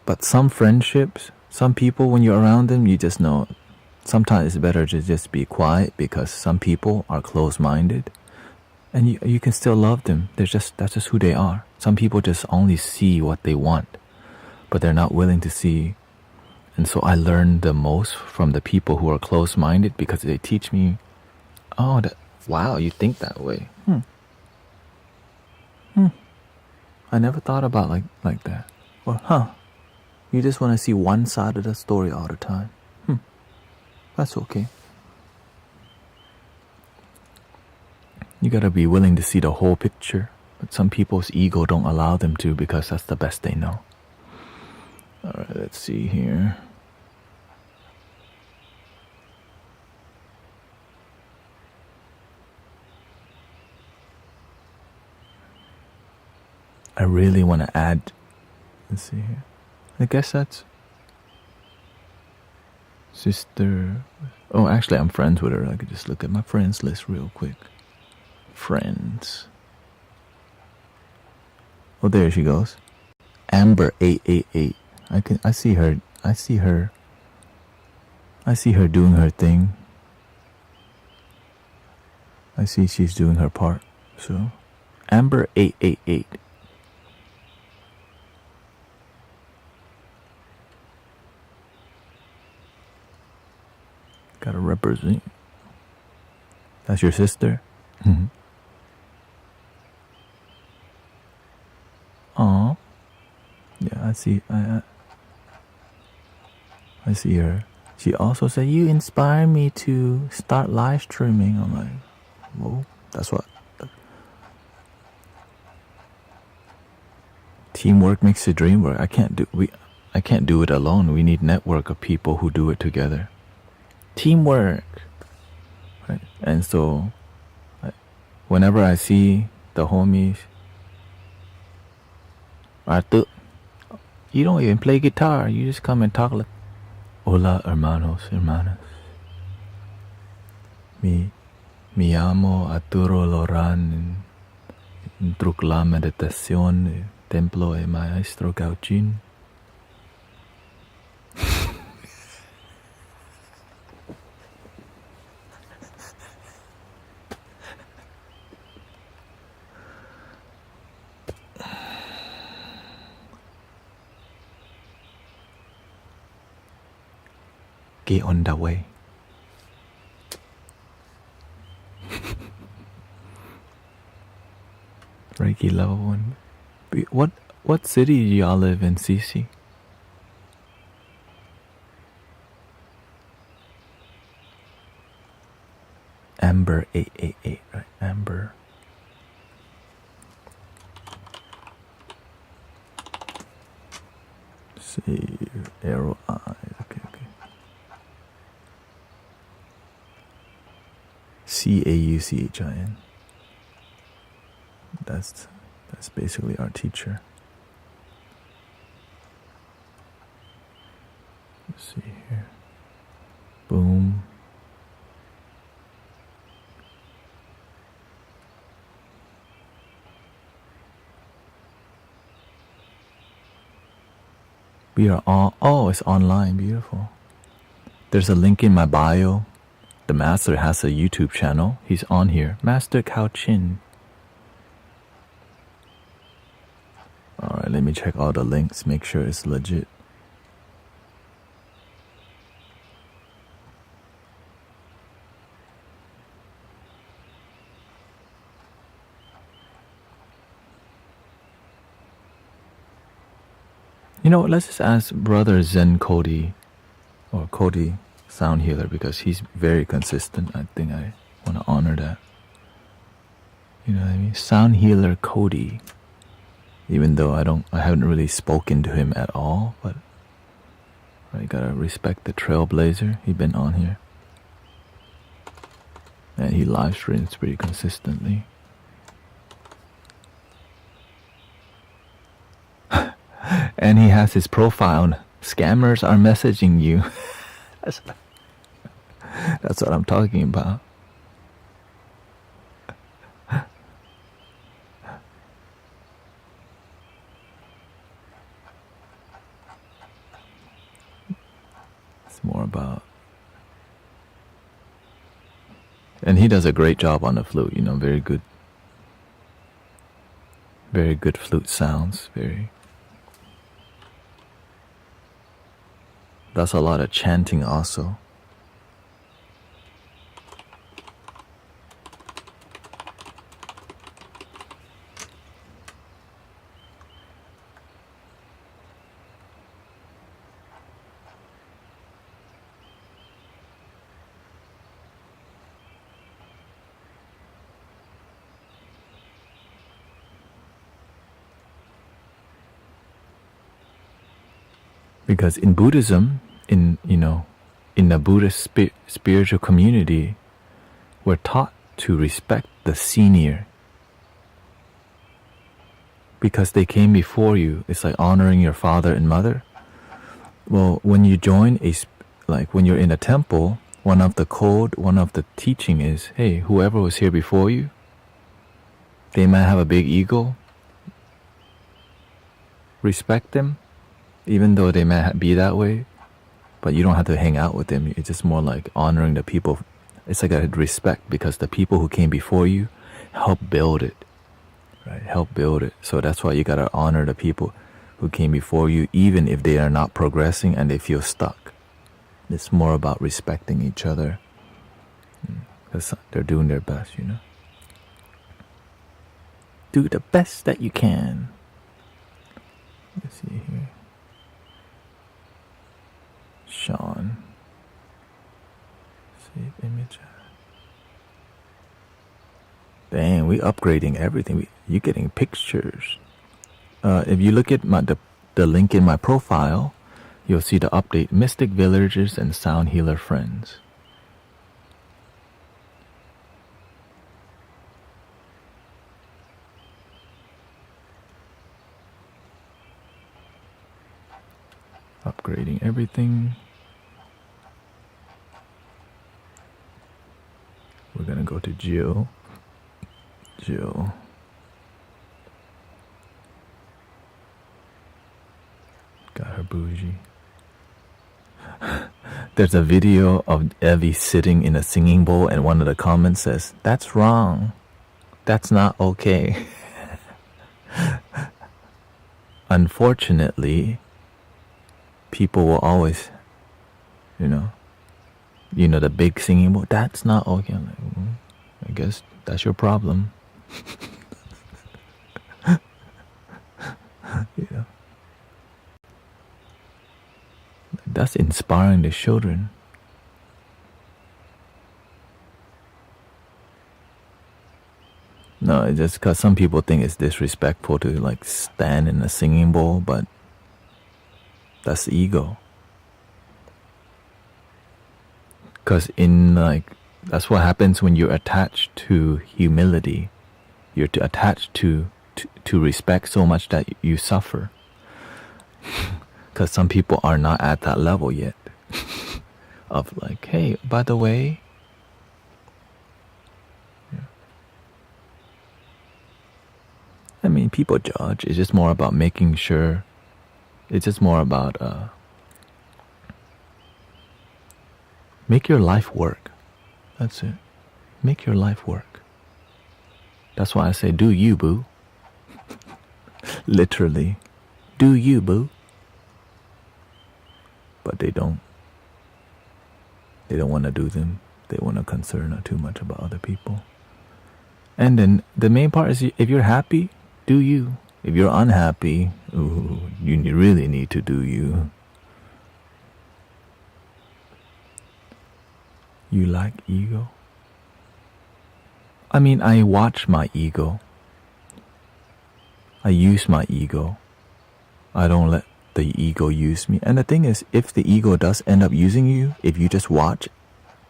Speaker 1: But some friendships, some people, when you're around them, you just know. Sometimes it's better to just be quiet because some people are closed-minded, and you can still love them. That's just who they are. Some people just only see what they want, but they're not willing to see. And so I learn the most from the people who are closed-minded because they teach me, wow, you think that way. I never thought about like that. Or you just want to see one side of the story all the time. That's okay. You gotta be willing to see the whole picture, but some people's ego don't allow them to because that's the best they know. Alright, let's see here. I really want to add. Let's see here. I guess that's sister. Oh, actually, I'm friends with her. I could just look at my friends list real quick. Friends. Oh, there she goes. Amber 888. I see her. I see her doing her thing. I see she's doing her part. So, Amber 888. Gotta represent. That's your sister? Mm-hmm. Aw. Yeah, I see. I see her. She also said, you inspire me to start live streaming. I'm like, whoa, that's what. Teamwork makes the dream work. I can't do it alone. We need network of people who do it together. Teamwork. Right? And so, whenever I see the homies, Arthur, you don't even play guitar. You just come and talk like, hola, hermanos, hermanas. Me llamo Arturo Loran. Truc la meditación, templo e maestro Gauchin. Get on the way. Reiki level 1. What city do y'all live in, Cece? Amber Amber 888, right? Amber. See, arrow eyes. Okay. CAUCHIN. That's basically our teacher. Let's see here. Boom. We are all. Oh, it's online. Beautiful. There's a link in my bio. The master has a YouTube channel. He's on here. Master Kao Chin. Alright, let me check all the links. Make sure it's legit. You know what? Let's just ask Brother Zen Cody. Or Cody Sound Healer, because he's very consistent. I think I want to honor that. You know what I mean? Sound Healer Cody. Even though I haven't really spoken to him at all, but I gotta respect the trailblazer. He's been on here. And he live streams pretty consistently. And he has his profile. Scammers are messaging you. That's what I'm talking about. It's more about... And he does a great job on the flute, you know, very good flute sounds, Does a lot of chanting also. Because in Buddhism, in the Buddhist spiritual community, we're taught to respect the senior. Because they came before you. It's like honoring your father and mother. Well, when you join when you're in a temple, one of the teaching is, hey, whoever was here before you, they might have a big ego. Respect them. Even though they might be that way, but you don't have to hang out with them. It's just more like honoring the people. It's like a respect, because the people who came before you help build it, right? Help build it. So that's why you gotta honor the people who came before you, even if they are not progressing and they feel stuck. It's more about respecting each other, because they're doing their best, you know. Do the best that you can. Let's see here. Sean. Save image. Dang, we upgrading everything. You getting pictures. If you look at the link in my profile, you'll see the update: Mystic Villagers and Sound Healer Friends. Upgrading everything. We're gonna go to Jill. Got her bougie. There's a video of Evie sitting in a singing bowl, and one of the comments says, "That's wrong. That's not okay." Unfortunately, people will always, the big singing bowl, that's not okay. I'm like, I guess that's your problem. That's inspiring the children. No, it's just because some people think it's disrespectful to like stand in a singing bowl, but that's ego. Because that's what happens when you're attached to humility. You're attached to respect so much that you suffer. Because some people are not at that level yet. Of like, hey, by the way. I mean, people judge. It's just more about making sure. It's just more about make your life work. That's it. Make your life work. That's why I say, do you, boo. Literally, do you, boo. But they don't. They don't want to do them. They want to concern too much about other people. And then the main part is, if you're happy, do you. If you're unhappy, ooh, you really need to do you. You like ego? I mean, I watch my ego. I use my ego. I don't let the ego use me. And the thing is, if the ego does end up using you, if you just watch,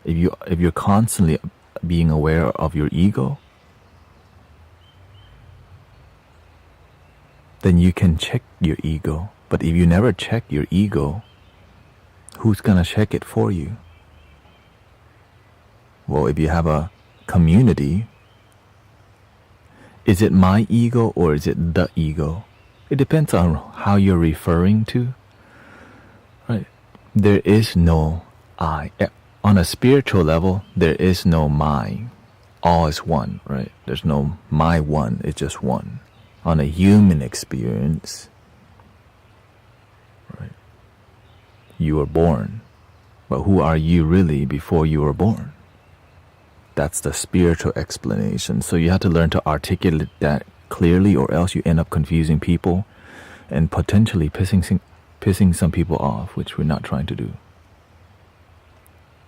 Speaker 1: if you're constantly being aware of your ego, then you can check your ego. But if you never check your ego, who's gonna check it for you? Well, if you have a community, is it my ego or is it the ego? It depends on how you're referring to. Right? There is no I. On a spiritual level, there is no my. All is one, right? There's no my one, it's just one. On a human experience, right? You were born. But who are you really before you were born? That's the spiritual explanation. So you have to learn to articulate that clearly, or else you end up confusing people and potentially pissing some people off, which we're not trying to do.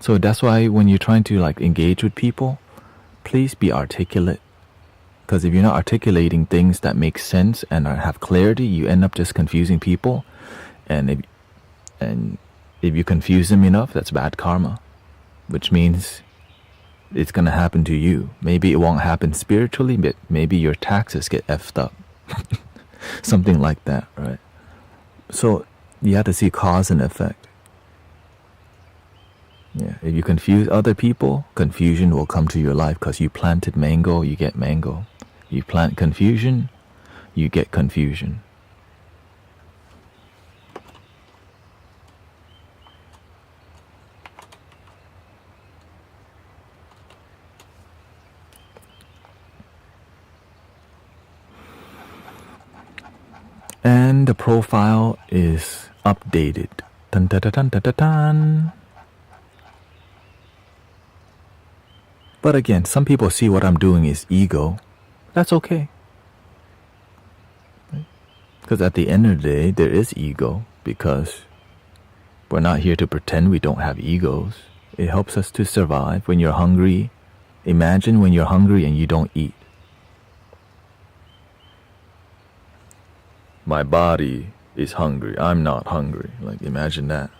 Speaker 1: So that's why when you're trying to like engage with people, please be articulate. Because if you're not articulating things that make sense and have clarity, you end up just confusing people. And if you confuse them enough, that's bad karma, which means it's going to happen to you. Maybe it won't happen spiritually, but maybe your taxes get effed up. Something like that, right? So you have to see cause and effect. Yeah, if you confuse other people, confusion will come to your life, because you planted mango, you get mango. You plant confusion, you get confusion. And the profile is updated. Dun, dun, dun, dun, dun, dun, dun. But again, some people see what I'm doing is ego. That's okay. Because at the end of the day, there is ego, because we're not here to pretend we don't have egos. It helps us to survive. When you're hungry, imagine when you're hungry and you don't eat. My body is hungry. I'm not hungry. Like, imagine that.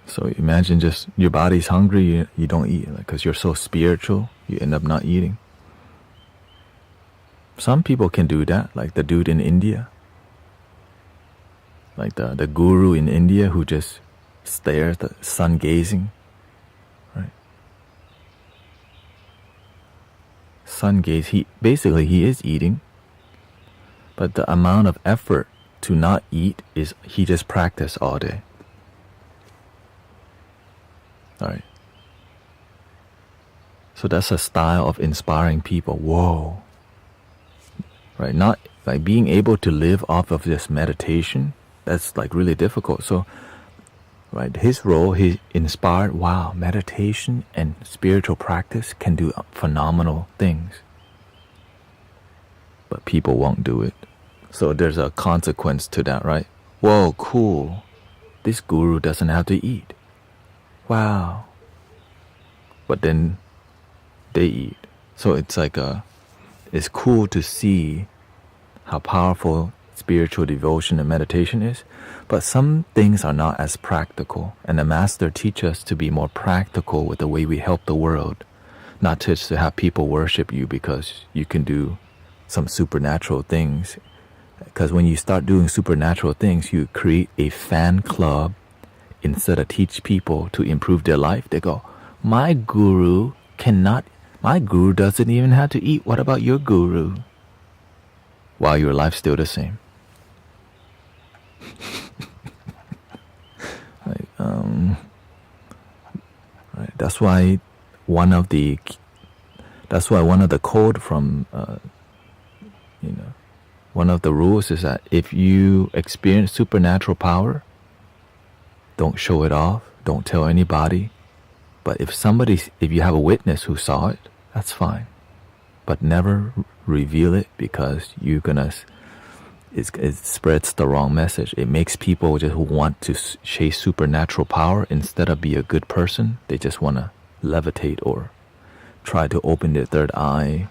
Speaker 1: So imagine just your body's hungry, you don't eat, because you're so spiritual, you end up not eating. Some people can do that, like the dude in India. Like the guru in India who just stares, the sun gazing. Right? Sun gaze, he is eating. But the amount of effort to not eat is he just practiced all day. Alright. So that's a style of inspiring people. Whoa. Right? Not like being able to live off of this meditation. That's like really difficult. So, right, his role, he inspired, wow, meditation and spiritual practice can do phenomenal things. But people won't do it. So there's a consequence to that, right? Whoa, cool. This guru doesn't have to eat. wow. But then they eat. So it's like it's cool to see how powerful spiritual devotion and meditation is, but some things are not as practical, and the master teaches us to be more practical with the way we help the world, not just to have people worship you because you can do some supernatural things. Because when you start doing supernatural things, you create a fan club. Instead of teach people to improve their life, they go, my guru doesn't even have to eat. What about your guru? While your life's still the same. Right. That's why one of the code from one of the rules is that if you experience supernatural power, don't show it off, don't tell anybody. But if you have a witness who saw it, that's fine. But never reveal it, because it spreads the wrong message. It makes people just want to chase supernatural power instead of be a good person. They just want to levitate or try to open their third eye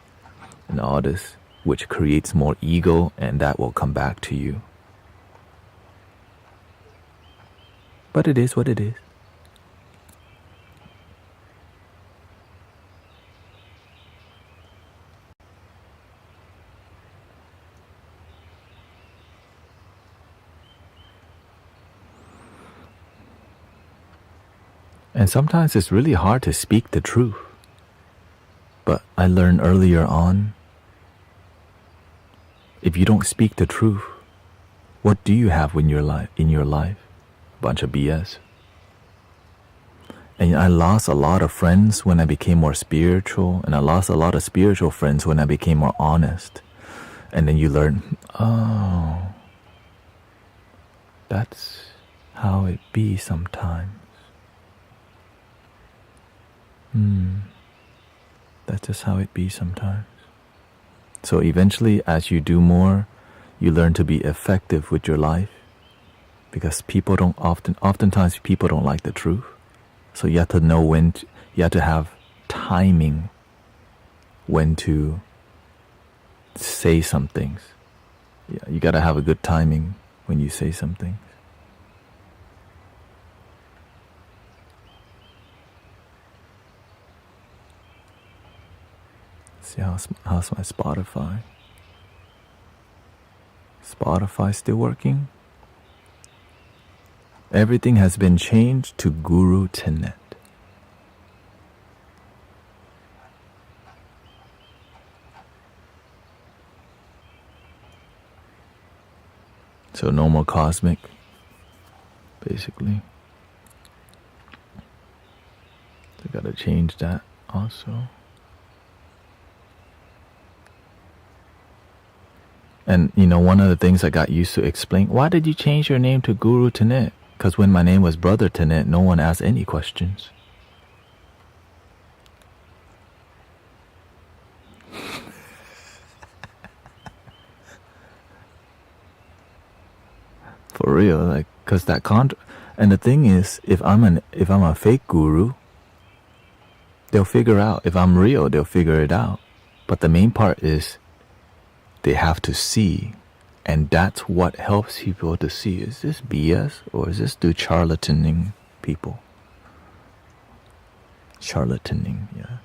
Speaker 1: and all this, which creates more ego, and that will come back to you. But it is what it is. And sometimes it's really hard to speak the truth. But I learned earlier on, if you don't speak the truth, what do you have in your life? A bunch of BS. And I lost a lot of friends when I became more spiritual, and I lost a lot of spiritual friends when I became more honest. And then you learn, oh, that's how it be sometimes. That's just how it be sometimes. So eventually, as you do more, you learn to be effective with your life, because oftentimes people don't like the truth. So you have to know you have to have timing when to say some things. Yeah, you gotta have a good timing when you say some things. See how's my Spotify? Spotify still working? Everything has been changed to Guru Tenet. So no more cosmic, basically. So gotta change that also. And one of the things I got used to explain, why did you change your name to Guru Tenet? Because when my name was Brother Tenet, no one asked any questions. For real, because that and the thing is, if I'm a fake guru, they'll figure out. If I'm real, they'll figure it out. But the main part is, they have to see, and that's what helps people to see. Is this BS, or is this do charlataning people? Charlataning, yeah.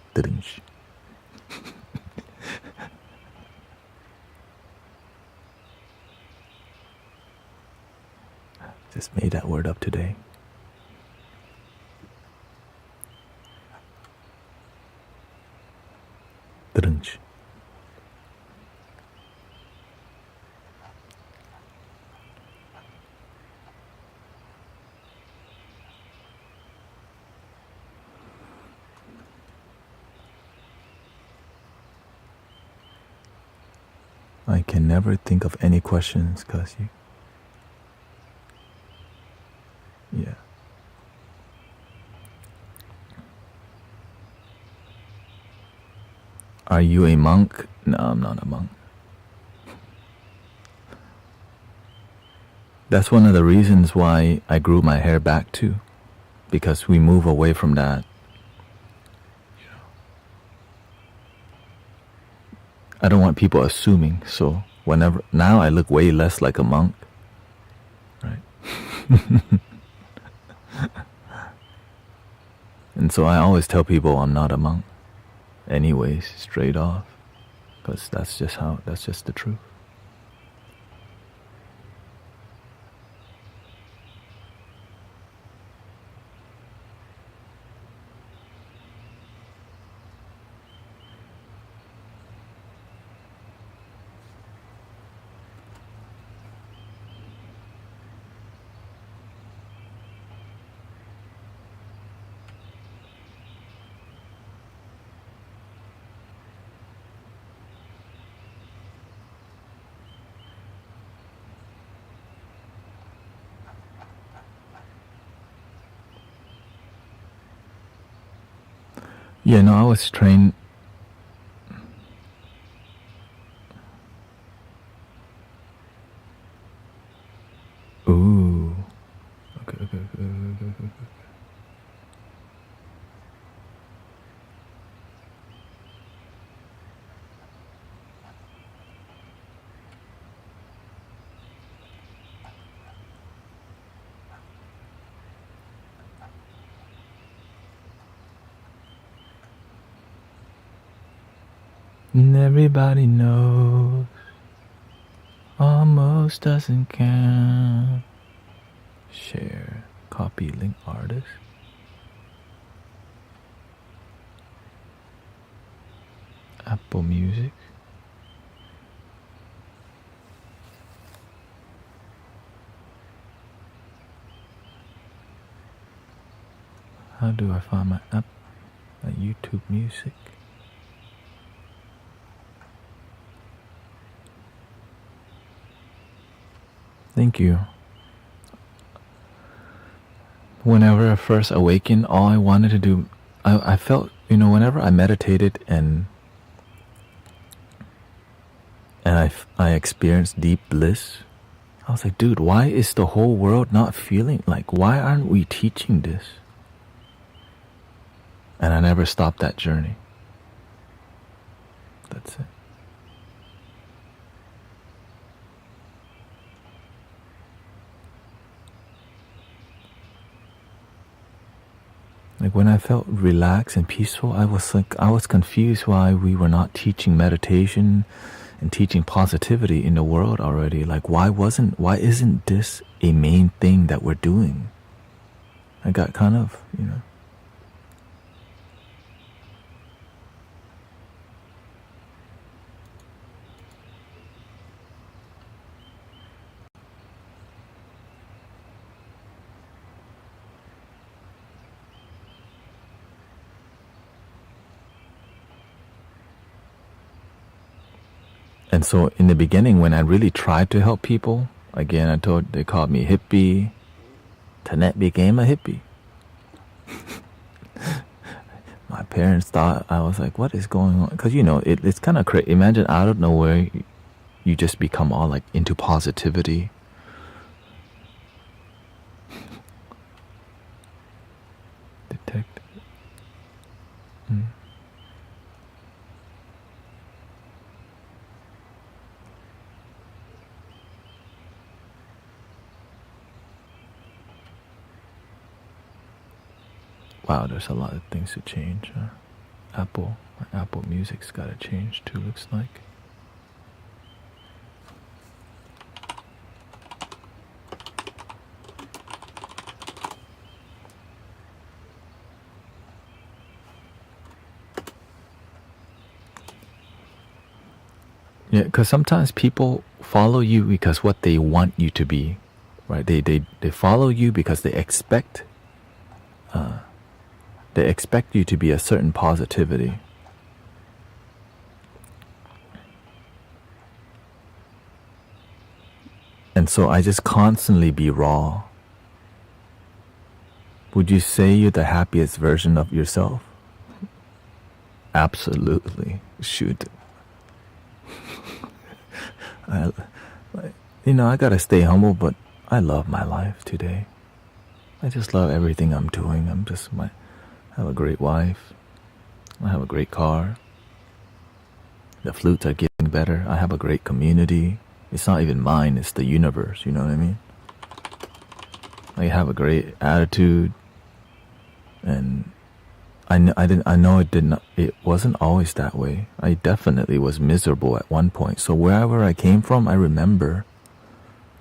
Speaker 1: Just made that word up today. I can never think of any questions because yeah. Are you a monk? No, I'm not a monk. That's one of the reasons why I grew my hair back too. because we move away from that. I don't want people assuming, so now I look way less like a monk, right? And so I always tell people I'm not a monk anyways, straight off, because that's just the truth. Yeah, no, I was trained. Ooh. Okay. And everybody knows almost doesn't count. Share, copy, link, artist. Apple Music. How do I find my app? My YouTube Music. Thank you. Whenever I first awakened, all I wanted to do, I felt, whenever I meditated and I experienced deep bliss, I was like, dude, why is the whole world not feeling like, why aren't we teaching this? And I never stopped that journey. That's it. Like when I felt relaxed and peaceful, I was confused why we were not teaching meditation and teaching positivity in the world already. Like why isn't this a main thing that we're doing? I got kind of, And so in the beginning, when I really tried to help people, again, they called me hippie. Tanet became a hippie. My parents thought I was like, what is going on? Because, it's kind of crazy. Imagine out of nowhere, you just become all like into positivity. Detect. Wow, there's a lot of things to change. My Apple Music's got to change too, looks like. Yeah, because sometimes people follow you because what they want you to be, right? They follow you because they expect you to be a certain positivity. And so I just constantly be raw. Would you say you're the happiest version of yourself? Absolutely. Shoot. I gotta stay humble, but I love my life today. I just love everything I'm doing. I have a great wife. I have a great car. The flutes are getting better. I have a great community. It's not even mine, it's the universe, you know what I mean? I have a great attitude, and I know it wasn't always that way. I definitely was miserable at one point. So wherever I came from, I remember,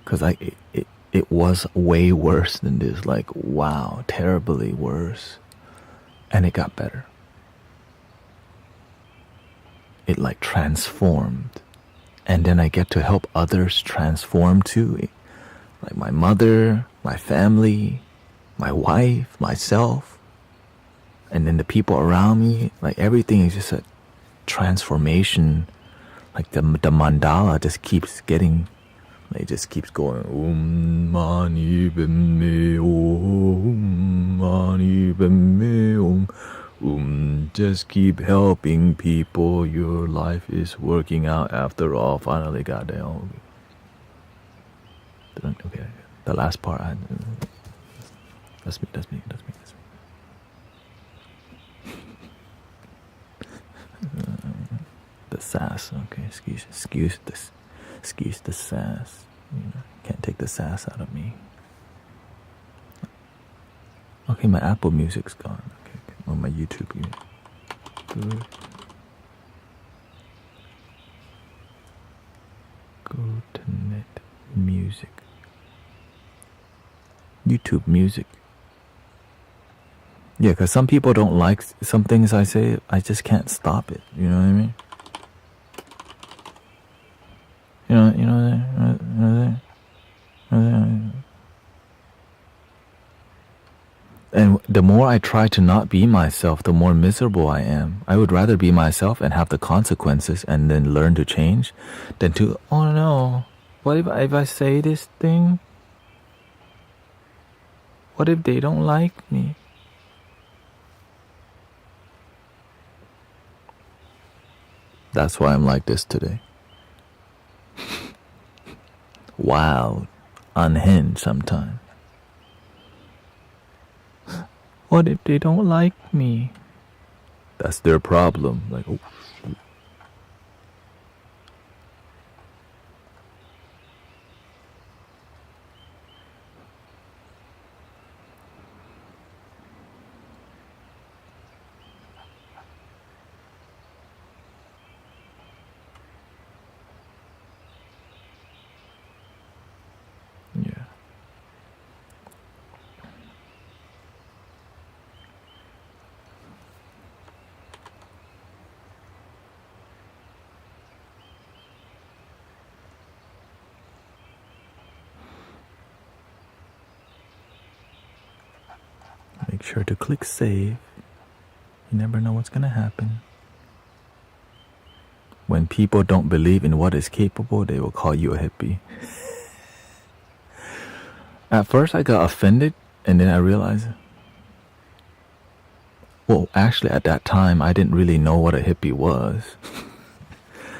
Speaker 1: because it was way worse than this. Like, wow, terribly worse. And it got better. It like transformed. And then I get to help others transform too. Like my mother, my family, my wife, myself. And then the people around me, like everything is just a transformation. Like the mandala just keeps getting, like, it just keeps going. Mani padme mani padme just keep helping people. Your life is working out after all. Finally got there. Okay, the last part. That's me. The sass, okay, excuse the sass. You know, can't take the sass out of me. Okay, my Apple Music's gone. Okay. Or my YouTube music. Good. Go to net music. YouTube music. Yeah, because some people don't like some things I say. I just can't stop it. You know what I mean? You know. And the more I try to not be myself, the more miserable I am. I would rather be myself and have the consequences and then learn to change than to, oh no, what if I say this thing? What if they don't like me? That's why I'm like this today. Wild, unhinged sometimes. What if they don't like me? That's their problem. Like, oh. Yeah. Make sure to click save. You never know what's gonna happen. When people don't believe in what is capable, they will call you a hippie. At first I got offended, and then I realized, well, actually at that time I didn't really know what a hippie was.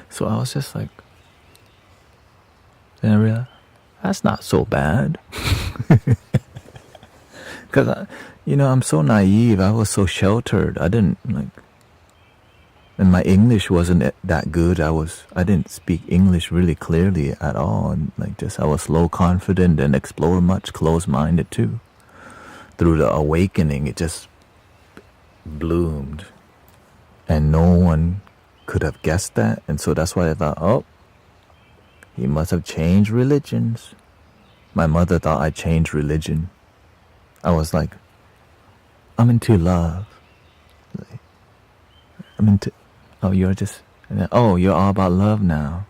Speaker 1: So I was just like, then I realized, that's not so bad. Because, I'm so naive. I was so sheltered. I didn't, and my English wasn't that good. I didn't speak English really clearly at all. And I was low confident and explore much, close-minded too. Through the awakening, it just bloomed. And no one could have guessed that. And so that's why I thought, oh, he must have changed religions. My mother thought I changed religion. I was like, I'm into love. I'm into, oh, you're just, oh, you're all about love now.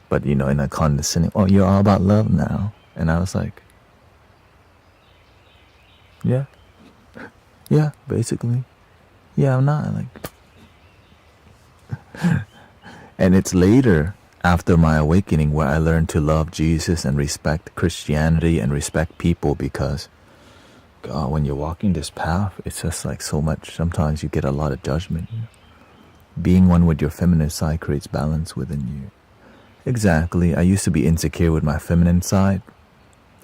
Speaker 1: But, in a condescending, oh, you're all about love now. And I was like, yeah, basically. Yeah, I'm not, And it's later, after my awakening, where I learned to love Jesus and respect Christianity and respect people, because God, when you're walking this path, it's just like so much. Sometimes you get a lot of judgment. Being one with your feminine side creates balance within you. Exactly. I used to be insecure with my feminine side,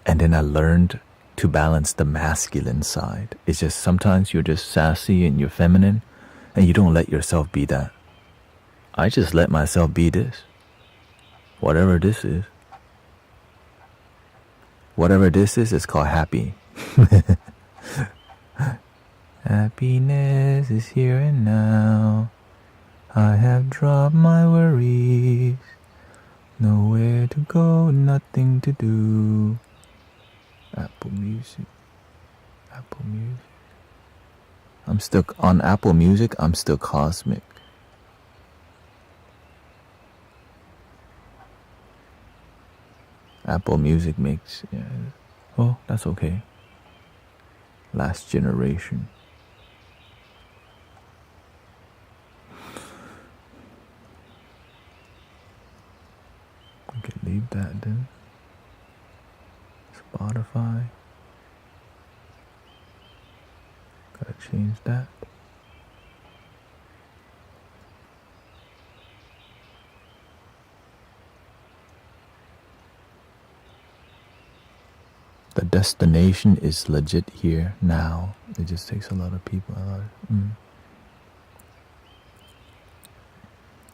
Speaker 1: And then I learned to balance the masculine side. It's just sometimes you're just sassy and you're feminine, and you don't let yourself be that. I just let myself be this. Whatever this is. Whatever this is called happy. Happiness is here and now. I have dropped my worries. Nowhere to go, nothing to do. Apple Music. Apple Music. I'm still on Apple Music. I'm still cosmic. Apple Music makes, yeah. Oh, that's okay. Last generation. Okay, leave that then. Spotify. Gotta change that. The destination is legit here now. It just takes a lot of people.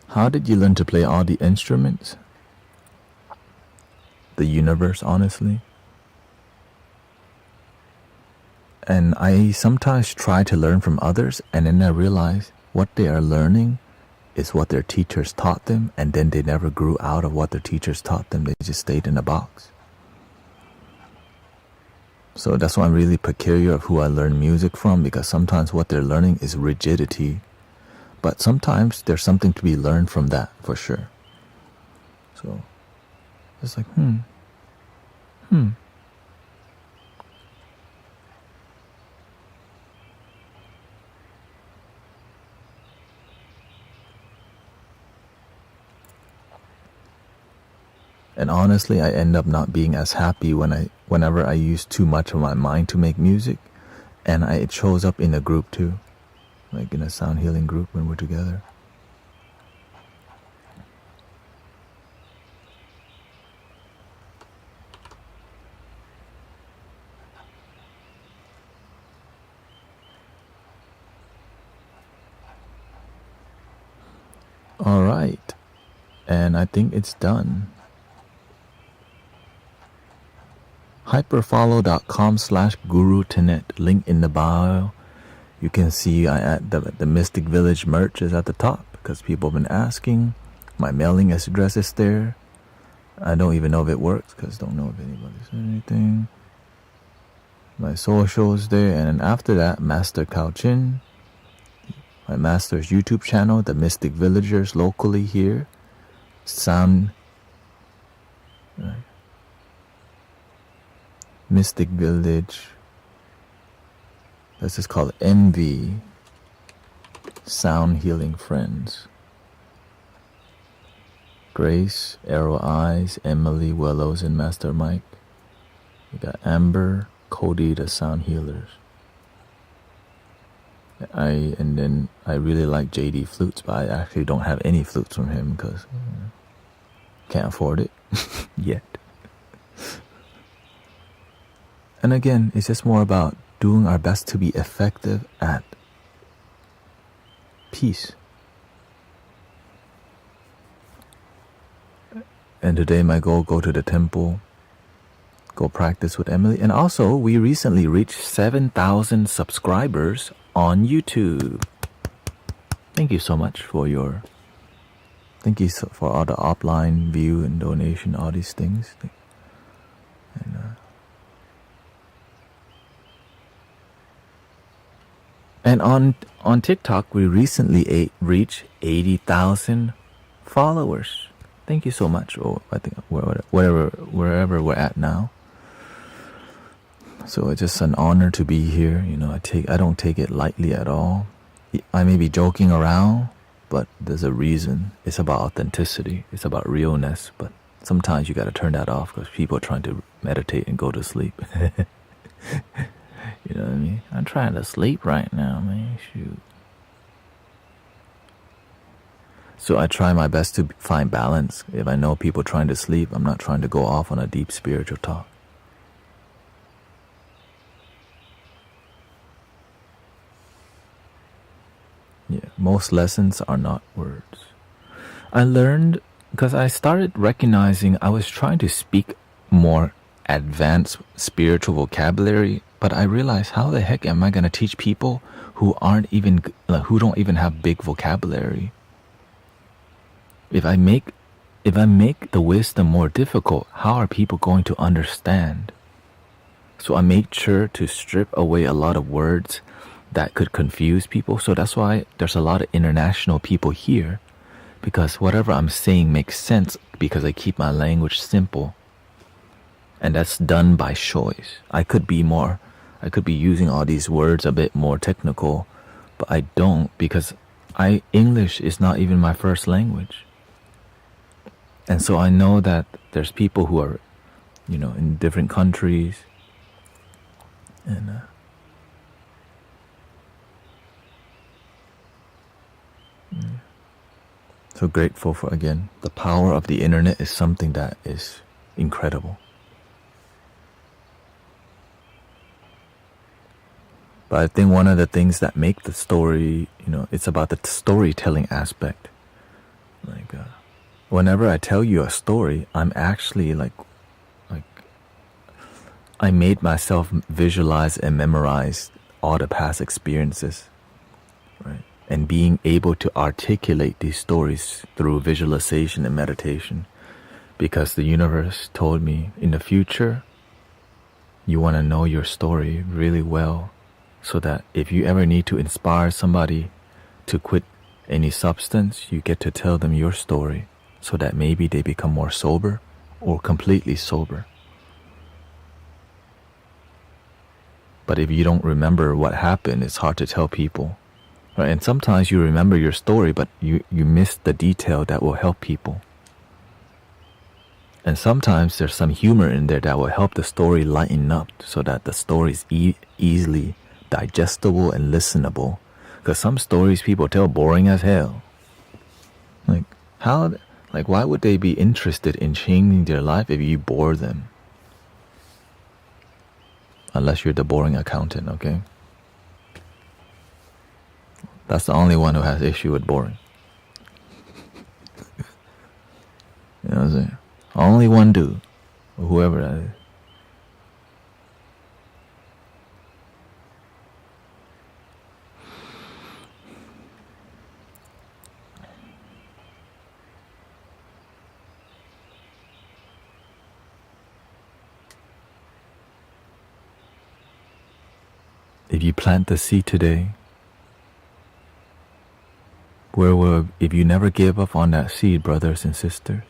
Speaker 1: How did you learn to play all the instruments? The universe, honestly. And I sometimes try to learn from others, and then I realize what they are learning is what their teachers taught them, and then they never grew out of what their teachers taught them. They just stayed in a box. So that's why I'm really peculiar of who I learn music from, because sometimes what they're learning is rigidity, but sometimes there's something to be learned from that, for sure. So it's like, And honestly, I end up not being as happy whenever I use too much of my mind to make music, and it shows up in a group too, like in a sound healing group when we're together. All right, and I think it's done. hyperfollow.com/gurutenet, link in the bio. You can see I add the Mystic Village merch is at the top because people have been asking. My mailing address is there. I don't even know if it works because I don't know if anybody said anything. My social is there, and then after that, Master Kao Chin, my master's YouTube channel, the Mystic Villagers locally here, sound. Right. Mystic Village. This is called MV. Sound Healing Friends. Grace, Arrow Eyes, Emily, Willows, and Master Mike. We got Amber, Cody, the Sound Healers. And then I really like JD Flutes, but I actually don't have any flutes from him because can't afford it yet. And again, it's just more about doing our best to be effective at peace. And today my goal, go to the temple, go practice with Emily. And also, we recently reached 7,000 subscribers on YouTube. Thank you so much for thank you for all the offline view and donation, all these things. And on TikTok, we recently reached 80,000 followers. Thank you so much. Or I think wherever we're at now. So it's just an honor to be here. I don't take it lightly at all. I may be joking around, but there's a reason. It's about authenticity. It's about realness. But sometimes you got to turn that off because people are trying to meditate and go to sleep. You know what I mean? I'm trying to sleep right now, man. Shoot. So I try my best to find balance. If I know people trying to sleep, I'm not trying to go off on a deep spiritual talk. Yeah, most lessons are not words. I learned because I started recognizing I was trying to speak more advanced spiritual vocabulary, but I realized how the heck am I going to teach people who who don't even have big vocabulary? If I make the wisdom more difficult, how are people going to understand? So I made sure to strip away a lot of words that could confuse people. So that's why there's a lot of international people here, because whatever I'm saying makes sense because I keep my language simple. And that's done by choice. I could be using all these words a bit more technical, but I don't, because English is not even my first language. And so I know that there's people who are, in different countries, and so grateful for, again, the power of the internet is something that is incredible. But I think one of the things that make the story, it's about the storytelling aspect. Like, whenever I tell you a story, I'm actually like I made myself visualize and memorize all the past experiences, right? And being able to articulate these stories through visualization and meditation, because the universe told me in the future, you want to know your story really well, so that if you ever need to inspire somebody to quit any substance, you get to tell them your story, so that maybe they become more sober or completely sober. But if you don't remember what happened, it's hard to tell people, right? And sometimes you remember your story, but you miss the detail that will help people. And sometimes there's some humor in there that will help the story lighten up, so that the story is easily digestible and listenable. Because some stories people tell boring as hell. Why would they be interested in changing their life if you bore them? Unless you're the boring accountant, okay? That's the only one who has issue with boring. You know what I'm saying? Only one dude, or whoever that is. If you plant the seed today, if you never give up on that seed, brothers and sisters,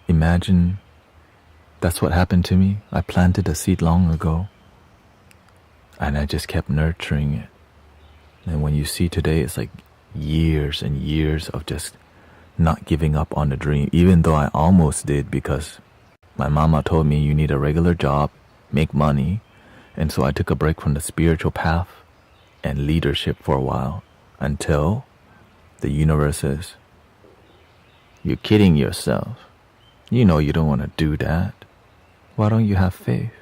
Speaker 1: imagine that's what happened to me. I planted a seed long ago, and I just kept nurturing it. And when you see today, it's like years and years of just not giving up on the dream, even though I almost did, because my mama told me you need a regular job, make money. And so I took a break from the spiritual path and leadership for a while, until the universe says, you're kidding yourself. You know you don't want to do that. Why don't you have faith?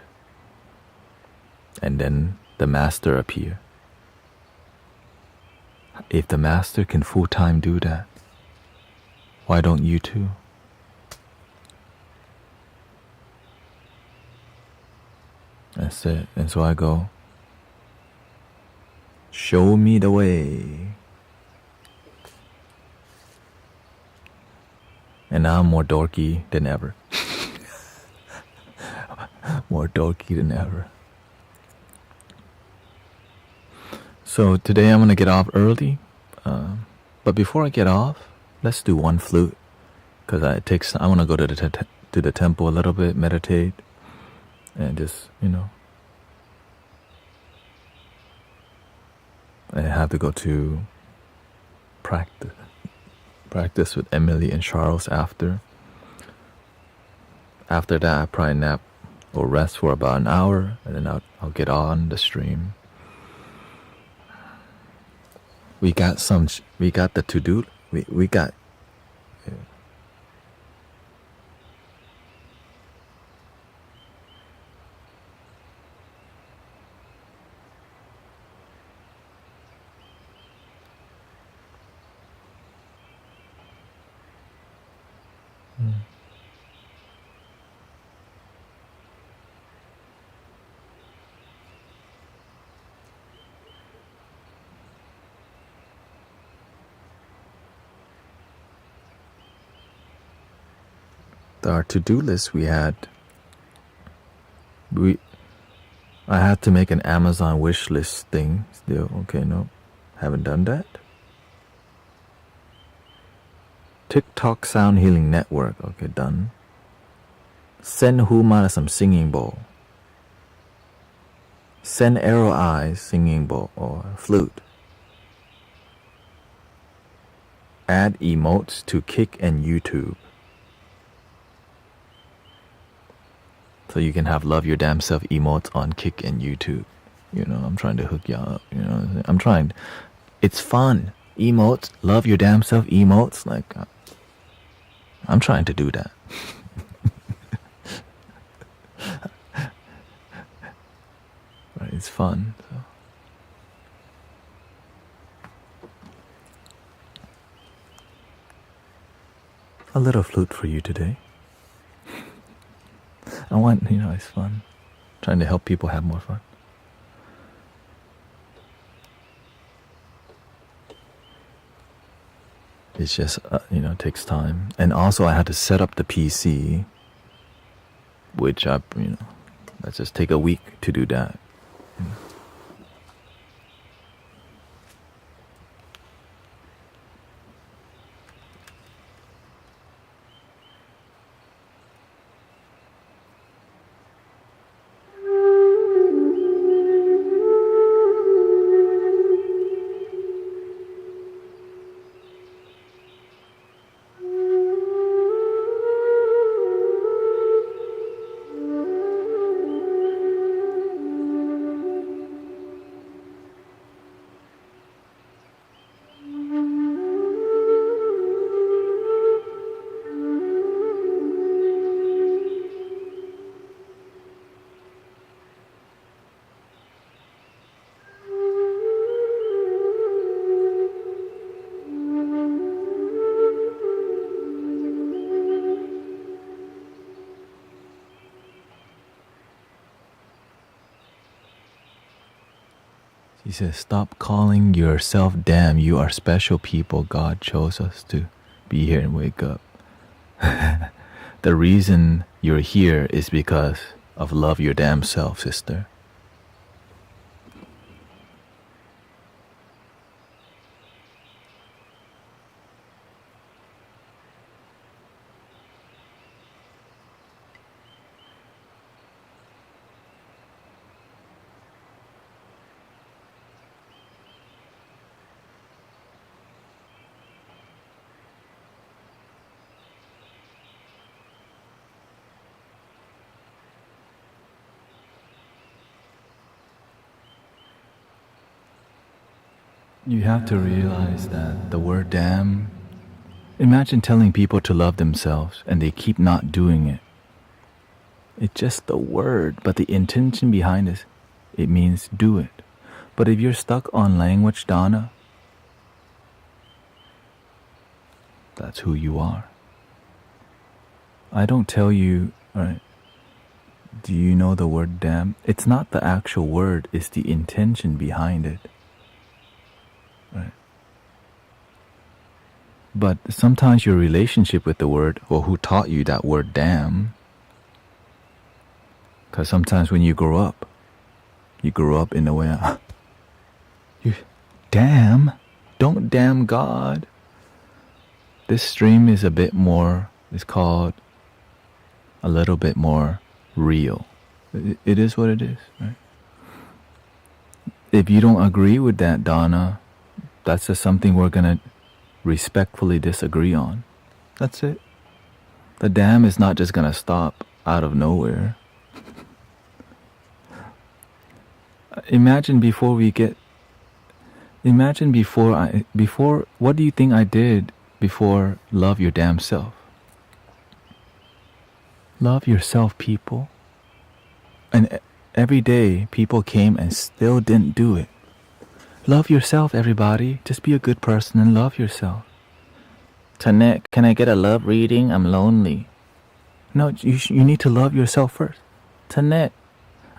Speaker 1: And then the master appeared. If the master can full-time do that, why don't you too? That's it. And so I go, show me the way. And now I'm more dorky than ever. More dorky than ever. So today I'm going to get off early. But before I get off, let's do one flute. Because I want to go to the temple a little bit, meditate. And just, I have to go to practice with Emily and Charles after. After that, I probably nap or rest for about an hour, and then I'll get on the stream. We got the to-do. We got. our to-do list, I had to make an Amazon wish list thing still. Okay, no, haven't done that. TikTok Sound Healing Network. Okay, done. Send Huma some singing bowl. Send Arrow Eyes singing bowl or flute. Add emotes to Kick and YouTube. So you can have Love Your Damn Self emotes on Kick and YouTube. You know, I'm trying to hook y'all up. You know, I'm trying. It's fun. Emotes, Love Your Damn Self emotes. Like, I'm trying to do that. Right, it's fun. So. A little flute for you today. I want, it's fun. Trying to help people have more fun. It's just, takes time. And also I had to set up the PC, which let's just take a week to do that. He says, stop calling yourself damn. You are special people. God chose us to be here and wake up. The reason you're here is because of love your damn self, sister. You have to realize that the word damn, imagine telling people to love themselves and they keep not doing it. It's just the word, but the intention behind it means do it. But if you're stuck on language, Donna, that's who you are. I don't tell you, all right, do you know the word damn? It's not the actual word, it's the intention behind it. Right. But sometimes your relationship with the word, or who taught you that word damn, because sometimes when you grow up in a way, you damn, don't damn God. This stream is a bit more, it's called a little bit more real. It is what it is, right? If you don't agree with that, Donna, that's just something we're going to respectfully disagree on. That's it. The damn is not just going to stop out of nowhere. Imagine before, what do you think I did before love your damn self? Love yourself, people. And every day people came and still didn't do it. Love yourself, everybody. Just be a good person and love yourself. Tanette, can I get a love reading? I'm lonely. No, you need to love yourself first. Tanette,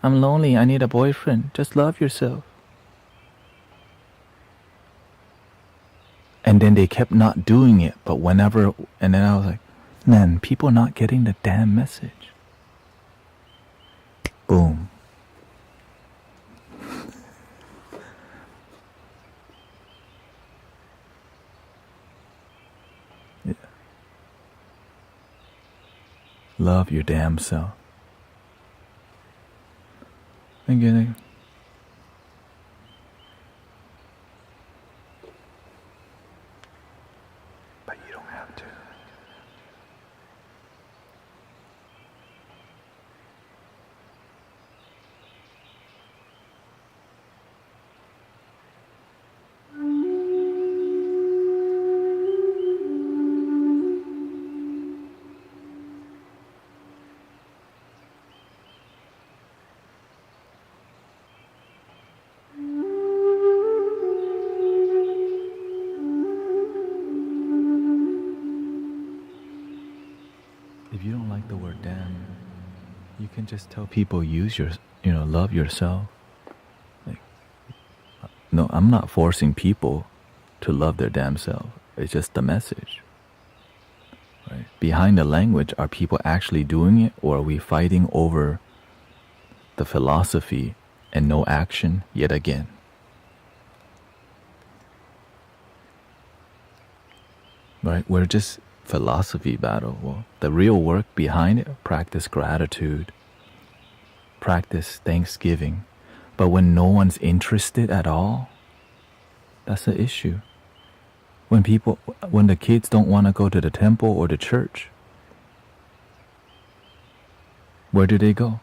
Speaker 1: I'm lonely. I need a boyfriend. Just love yourself. And then they kept not doing it. But and then I was like, Man, people not getting the damn message. Boom. Yeah. Love your damn self. Again. But you don't have to. If you don't like the word damn, you can just tell people love yourself. Like, no, I'm not forcing people to love their damn self. It's just the message. Right? Behind the language, are people actually doing it, or are we fighting over the philosophy and no action yet again? Right? We're just philosophy battle. Well, the real work behind it, practice gratitude, practice thanksgiving. But when no one's interested at all, that's the issue. When the kids don't want to go to the temple or the church, where do they go?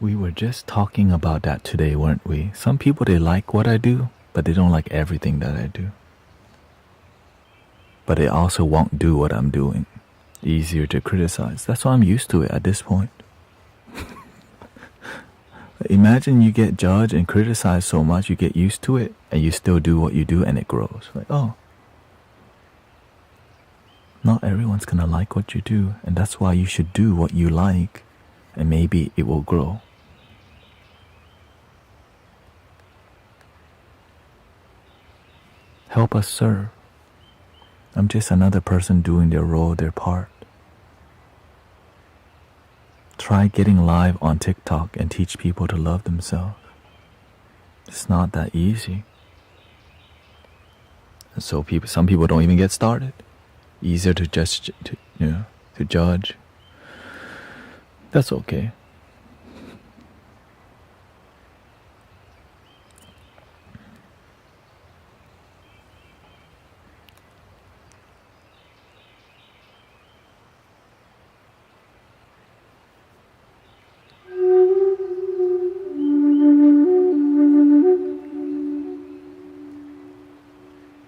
Speaker 1: We were just talking about that today, weren't we? Some people, they like what I do, but they don't like everything that I do. But they also won't do what I'm doing. Easier to criticize. That's why I'm used to it at this point. Imagine you get judged and criticized so much, you get used to it, and you still do what you do, and it grows. Like, oh, not everyone's gonna like what you do, and that's why you should do what you like, and maybe it will grow. Help us serve. I'm just another person doing their role, their part. Try getting live on TikTok and teach people to love themselves. It's not that easy. And so some people don't even get started. Easier to just to judge. That's okay.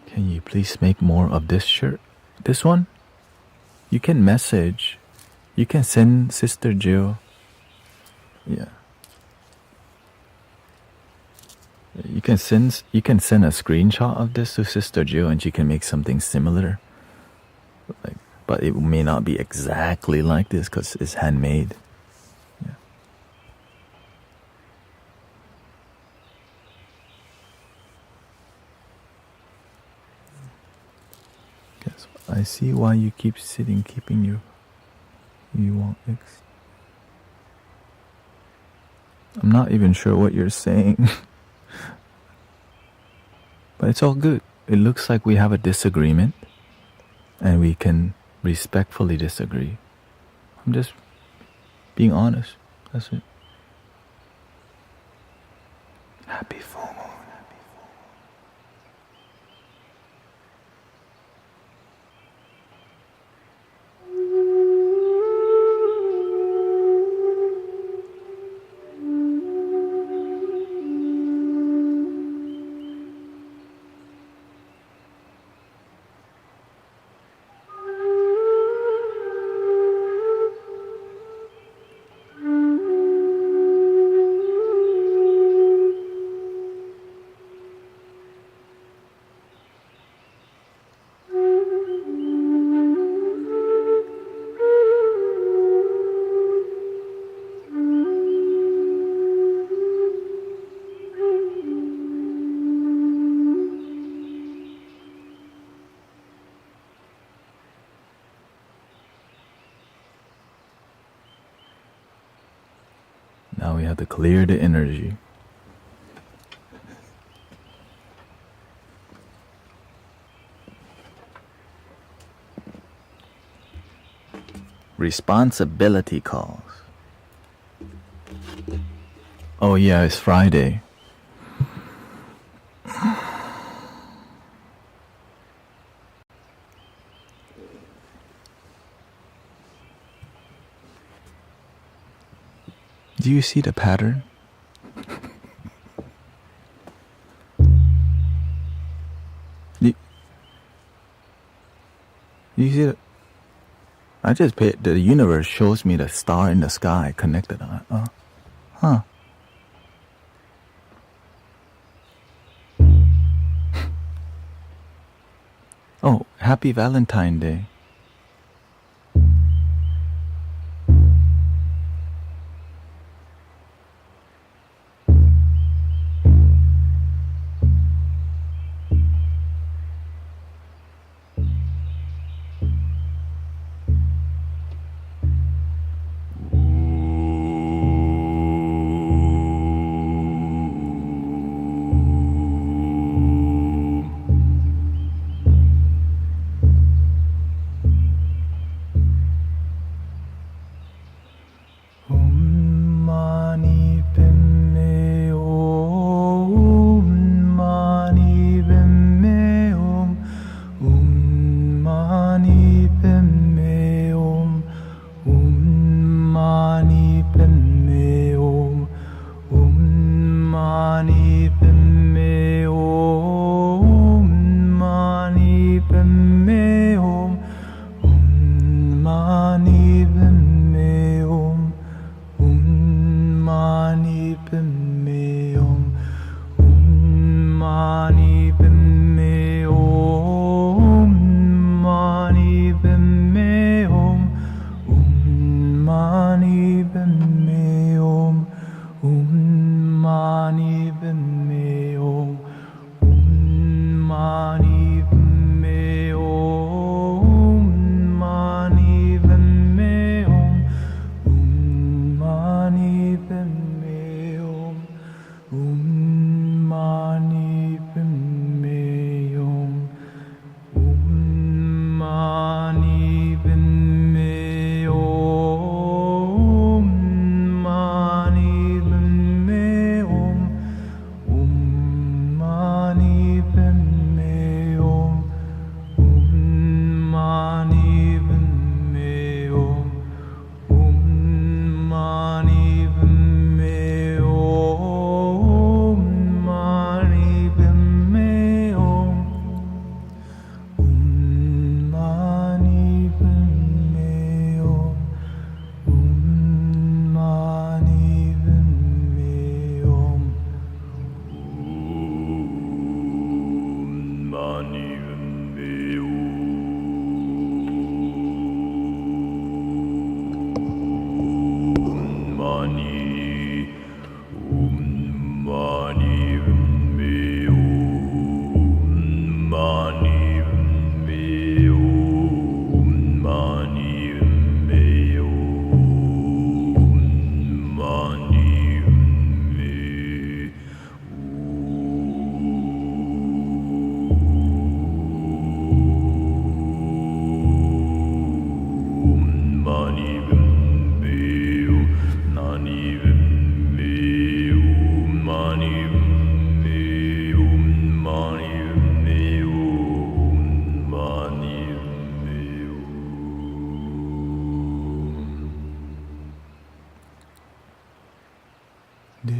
Speaker 1: Can you please make more of this shirt? This one? You can message. You can send Sister Jill. Yeah. You can send a screenshot of this to Sister Jill, and she can make something similar. But it may not be exactly like this because it's handmade. Yeah. Guess I see why you keep sitting, keeping you want X. I'm not even sure what you're saying. But it's all good. It looks like we have a disagreement and we can respectfully disagree. I'm just being honest. That's it. Happy full moon. Now we have to clear the energy. Responsibility calls. Oh yeah, it's Friday. Do you see the pattern? Do you see it? I just paid. The universe shows me the star in the sky connected on it. Huh. Oh, happy Valentine's Day. Mani Padme Hum.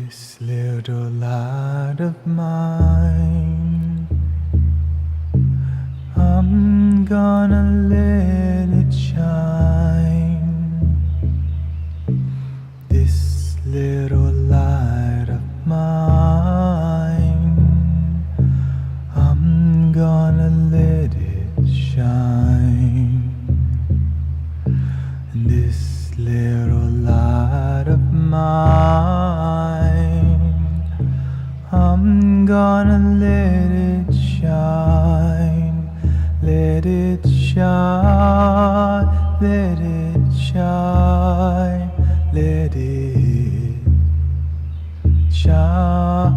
Speaker 1: This little light of mine, I'm gonna let it shine. This little light of mine, I'm gonna let it shine. This little light of mine, I'm gonna let it shine. Let it shine, let it shine, let it shine.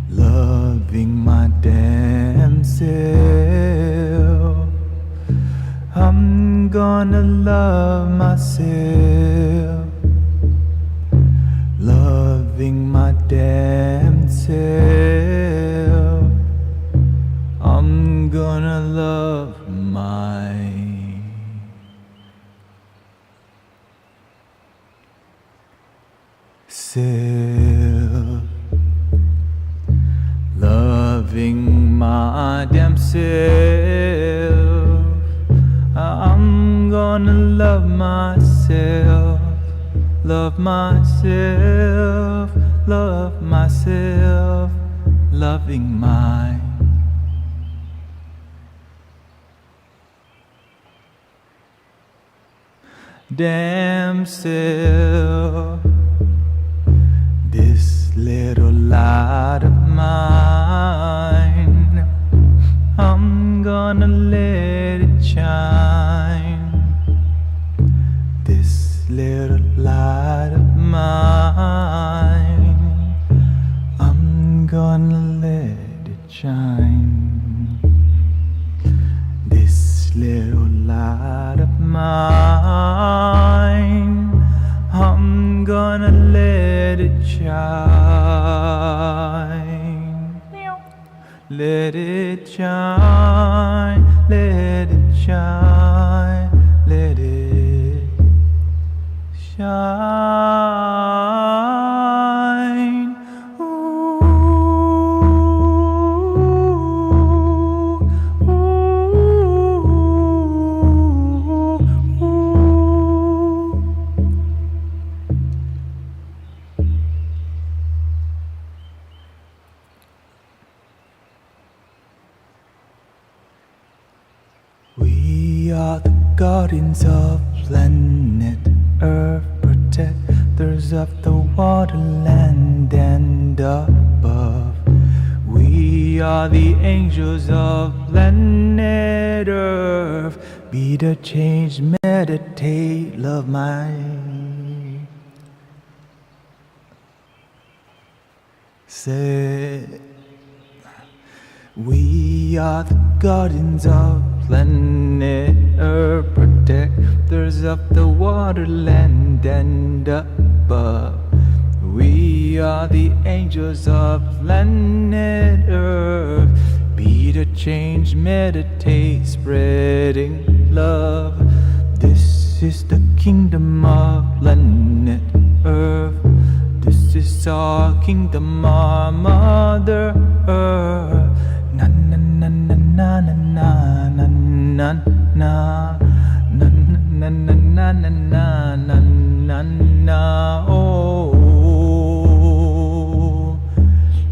Speaker 1: Loving my damn self, I'm gonna love myself. Loving my damn self, I'm gonna love myself. Loving my damn self, I'm gonna love myself. Love myself, love myself, loving my damn self. This little light of mine, I'm gonna let it shine. This little light of mine, I'm gonna let it shine. This little light of mine, I'm gonna let it shine. Let it shine, let it shine, let it shine. Ooh, ooh, ooh, ooh. We are the guardians of planet Earth, protectors of the water, land, and above. We are the angels of planet Earth. Be the change, meditate, love my. Say, we are the guardians of planet Earth, protectors of the water, land, and above. We are the angels of planet Earth. Be the change, meditate, spreading love. This is the kingdom of planet Earth. This is our kingdom, our Mother Earth. Na na na na na na na na na na na na na na na na na. Oh,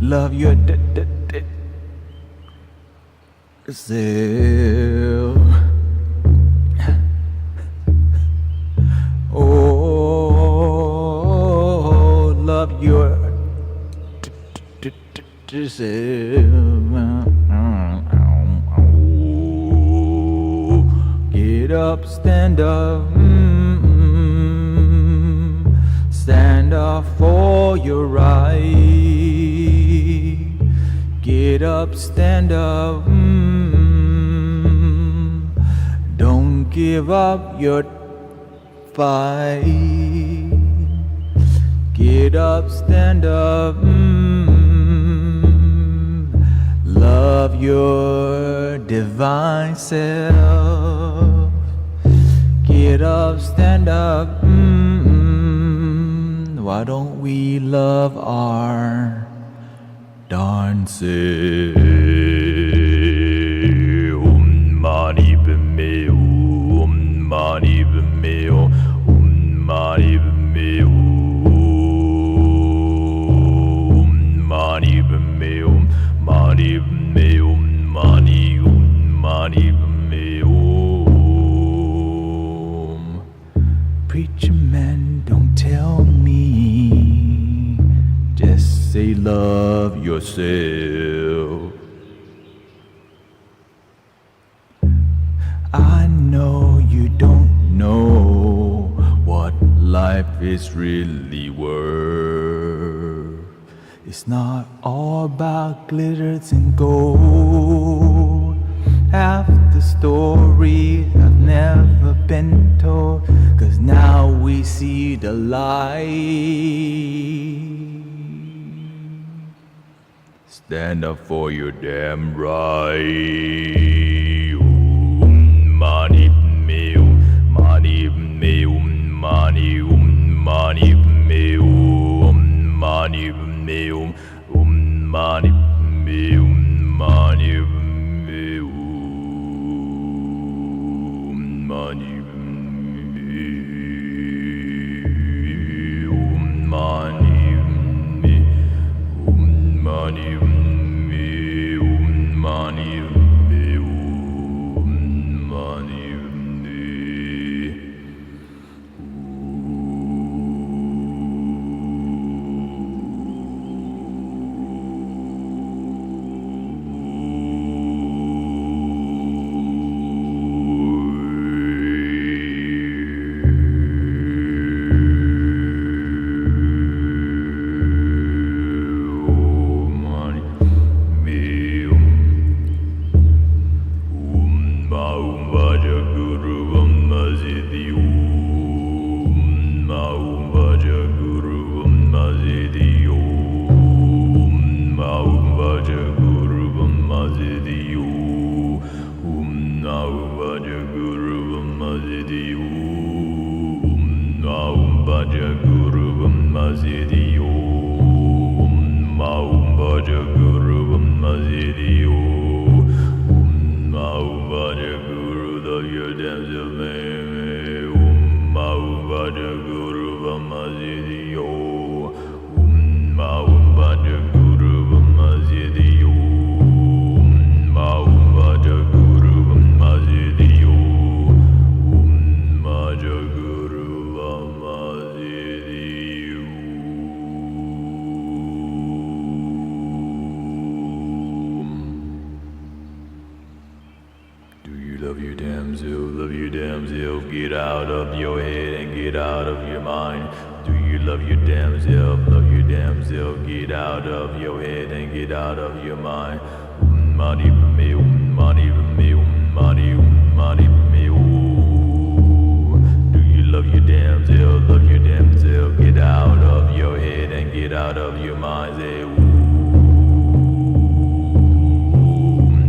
Speaker 1: love your self. Oh, love your self. Get up, stand up, stand up for your right. Get up, stand up, don't give up your fight. Get up, stand up, love your divine self. Get up, stand up, why don't we love our darn self? Mani Padme Hum, Mani Padme Hum, Mani Padme Hum, Mani Padme Hum, Mani Padme Hum, Mani Hum, Mani Padme Hum. Preacher man, don't tell me, just say love yourself. I know you don't know what life is really worth. It's not all about glitters and gold. Half the story have never been told, 'cause now we see the light. Stand up for your damn right. Mani Padme Hum, Mani Padme Hum, Mani Hum, Mani Padme Hum, Mani Padme Hum, Mani Padme Hum, Mani Padme Hum, Mani Padme Hum, Mani Padme Hum, Mani Padme Hum, Mani Padme Hum, Mani Padme. Get out of your head and get out of your mind. Do you love your damn self? Love your damn self. Get out of your head and get out of your mind. Mani Padme Hum, Mani Padme Hum, Mani Hum, Mani Padme Hum. Do you love your damn self? Love your damn self. Get out of your head and get out of your mind. Say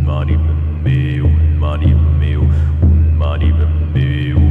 Speaker 1: Mani Padme Hum, Mani Padme Hum, Mani Padme Hum.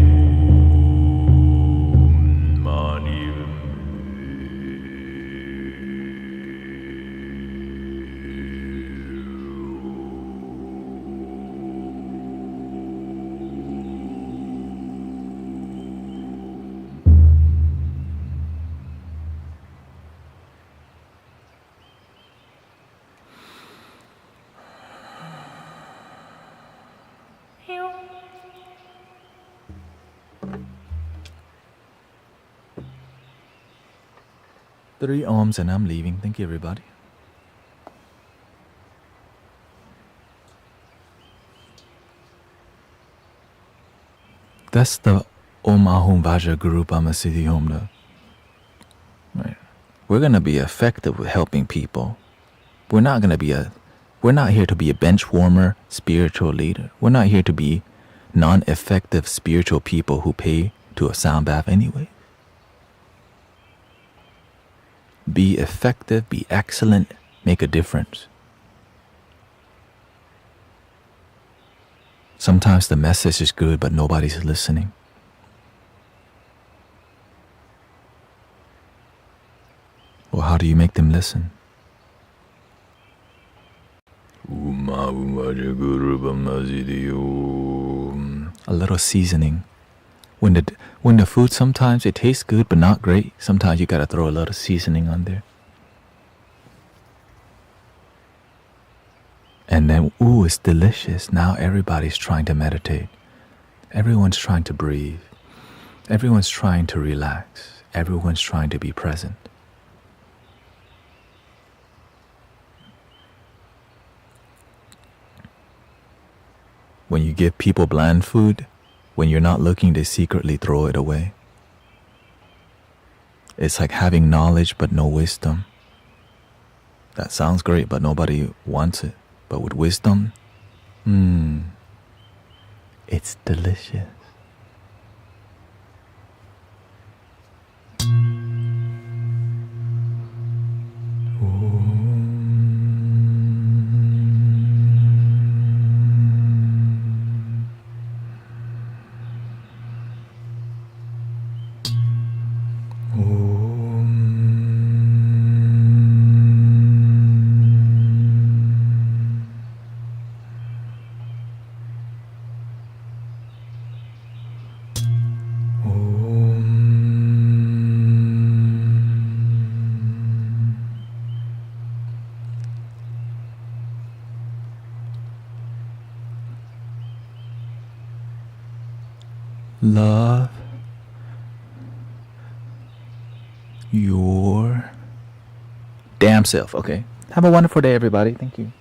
Speaker 1: Three ohms and I'm leaving. Thank you, everybody. That's the Om Ahum Vajra Guru Bama Siddhi Om. Right. We're gonna be effective with helping people. We're not here to be a bench warmer spiritual leader. We're not here to be non-effective spiritual people who pay to a sound bath anyway. Be effective, be excellent, make a difference. Sometimes the message is good, but nobody's listening. do you make them listen? A little seasoning. When the food, sometimes it tastes good but not great, sometimes you gotta throw a little seasoning on there. And then, ooh, it's delicious. Now everybody's trying to meditate. Everyone's trying to breathe. Everyone's trying to relax. Everyone's trying to be present. When you give people bland food, when you're not looking, they secretly throw it away. It's like having knowledge but no wisdom. That sounds great, but nobody wants it. But with wisdom, it's delicious. Love your damn self. Okay. Have a wonderful day, everybody. Thank you.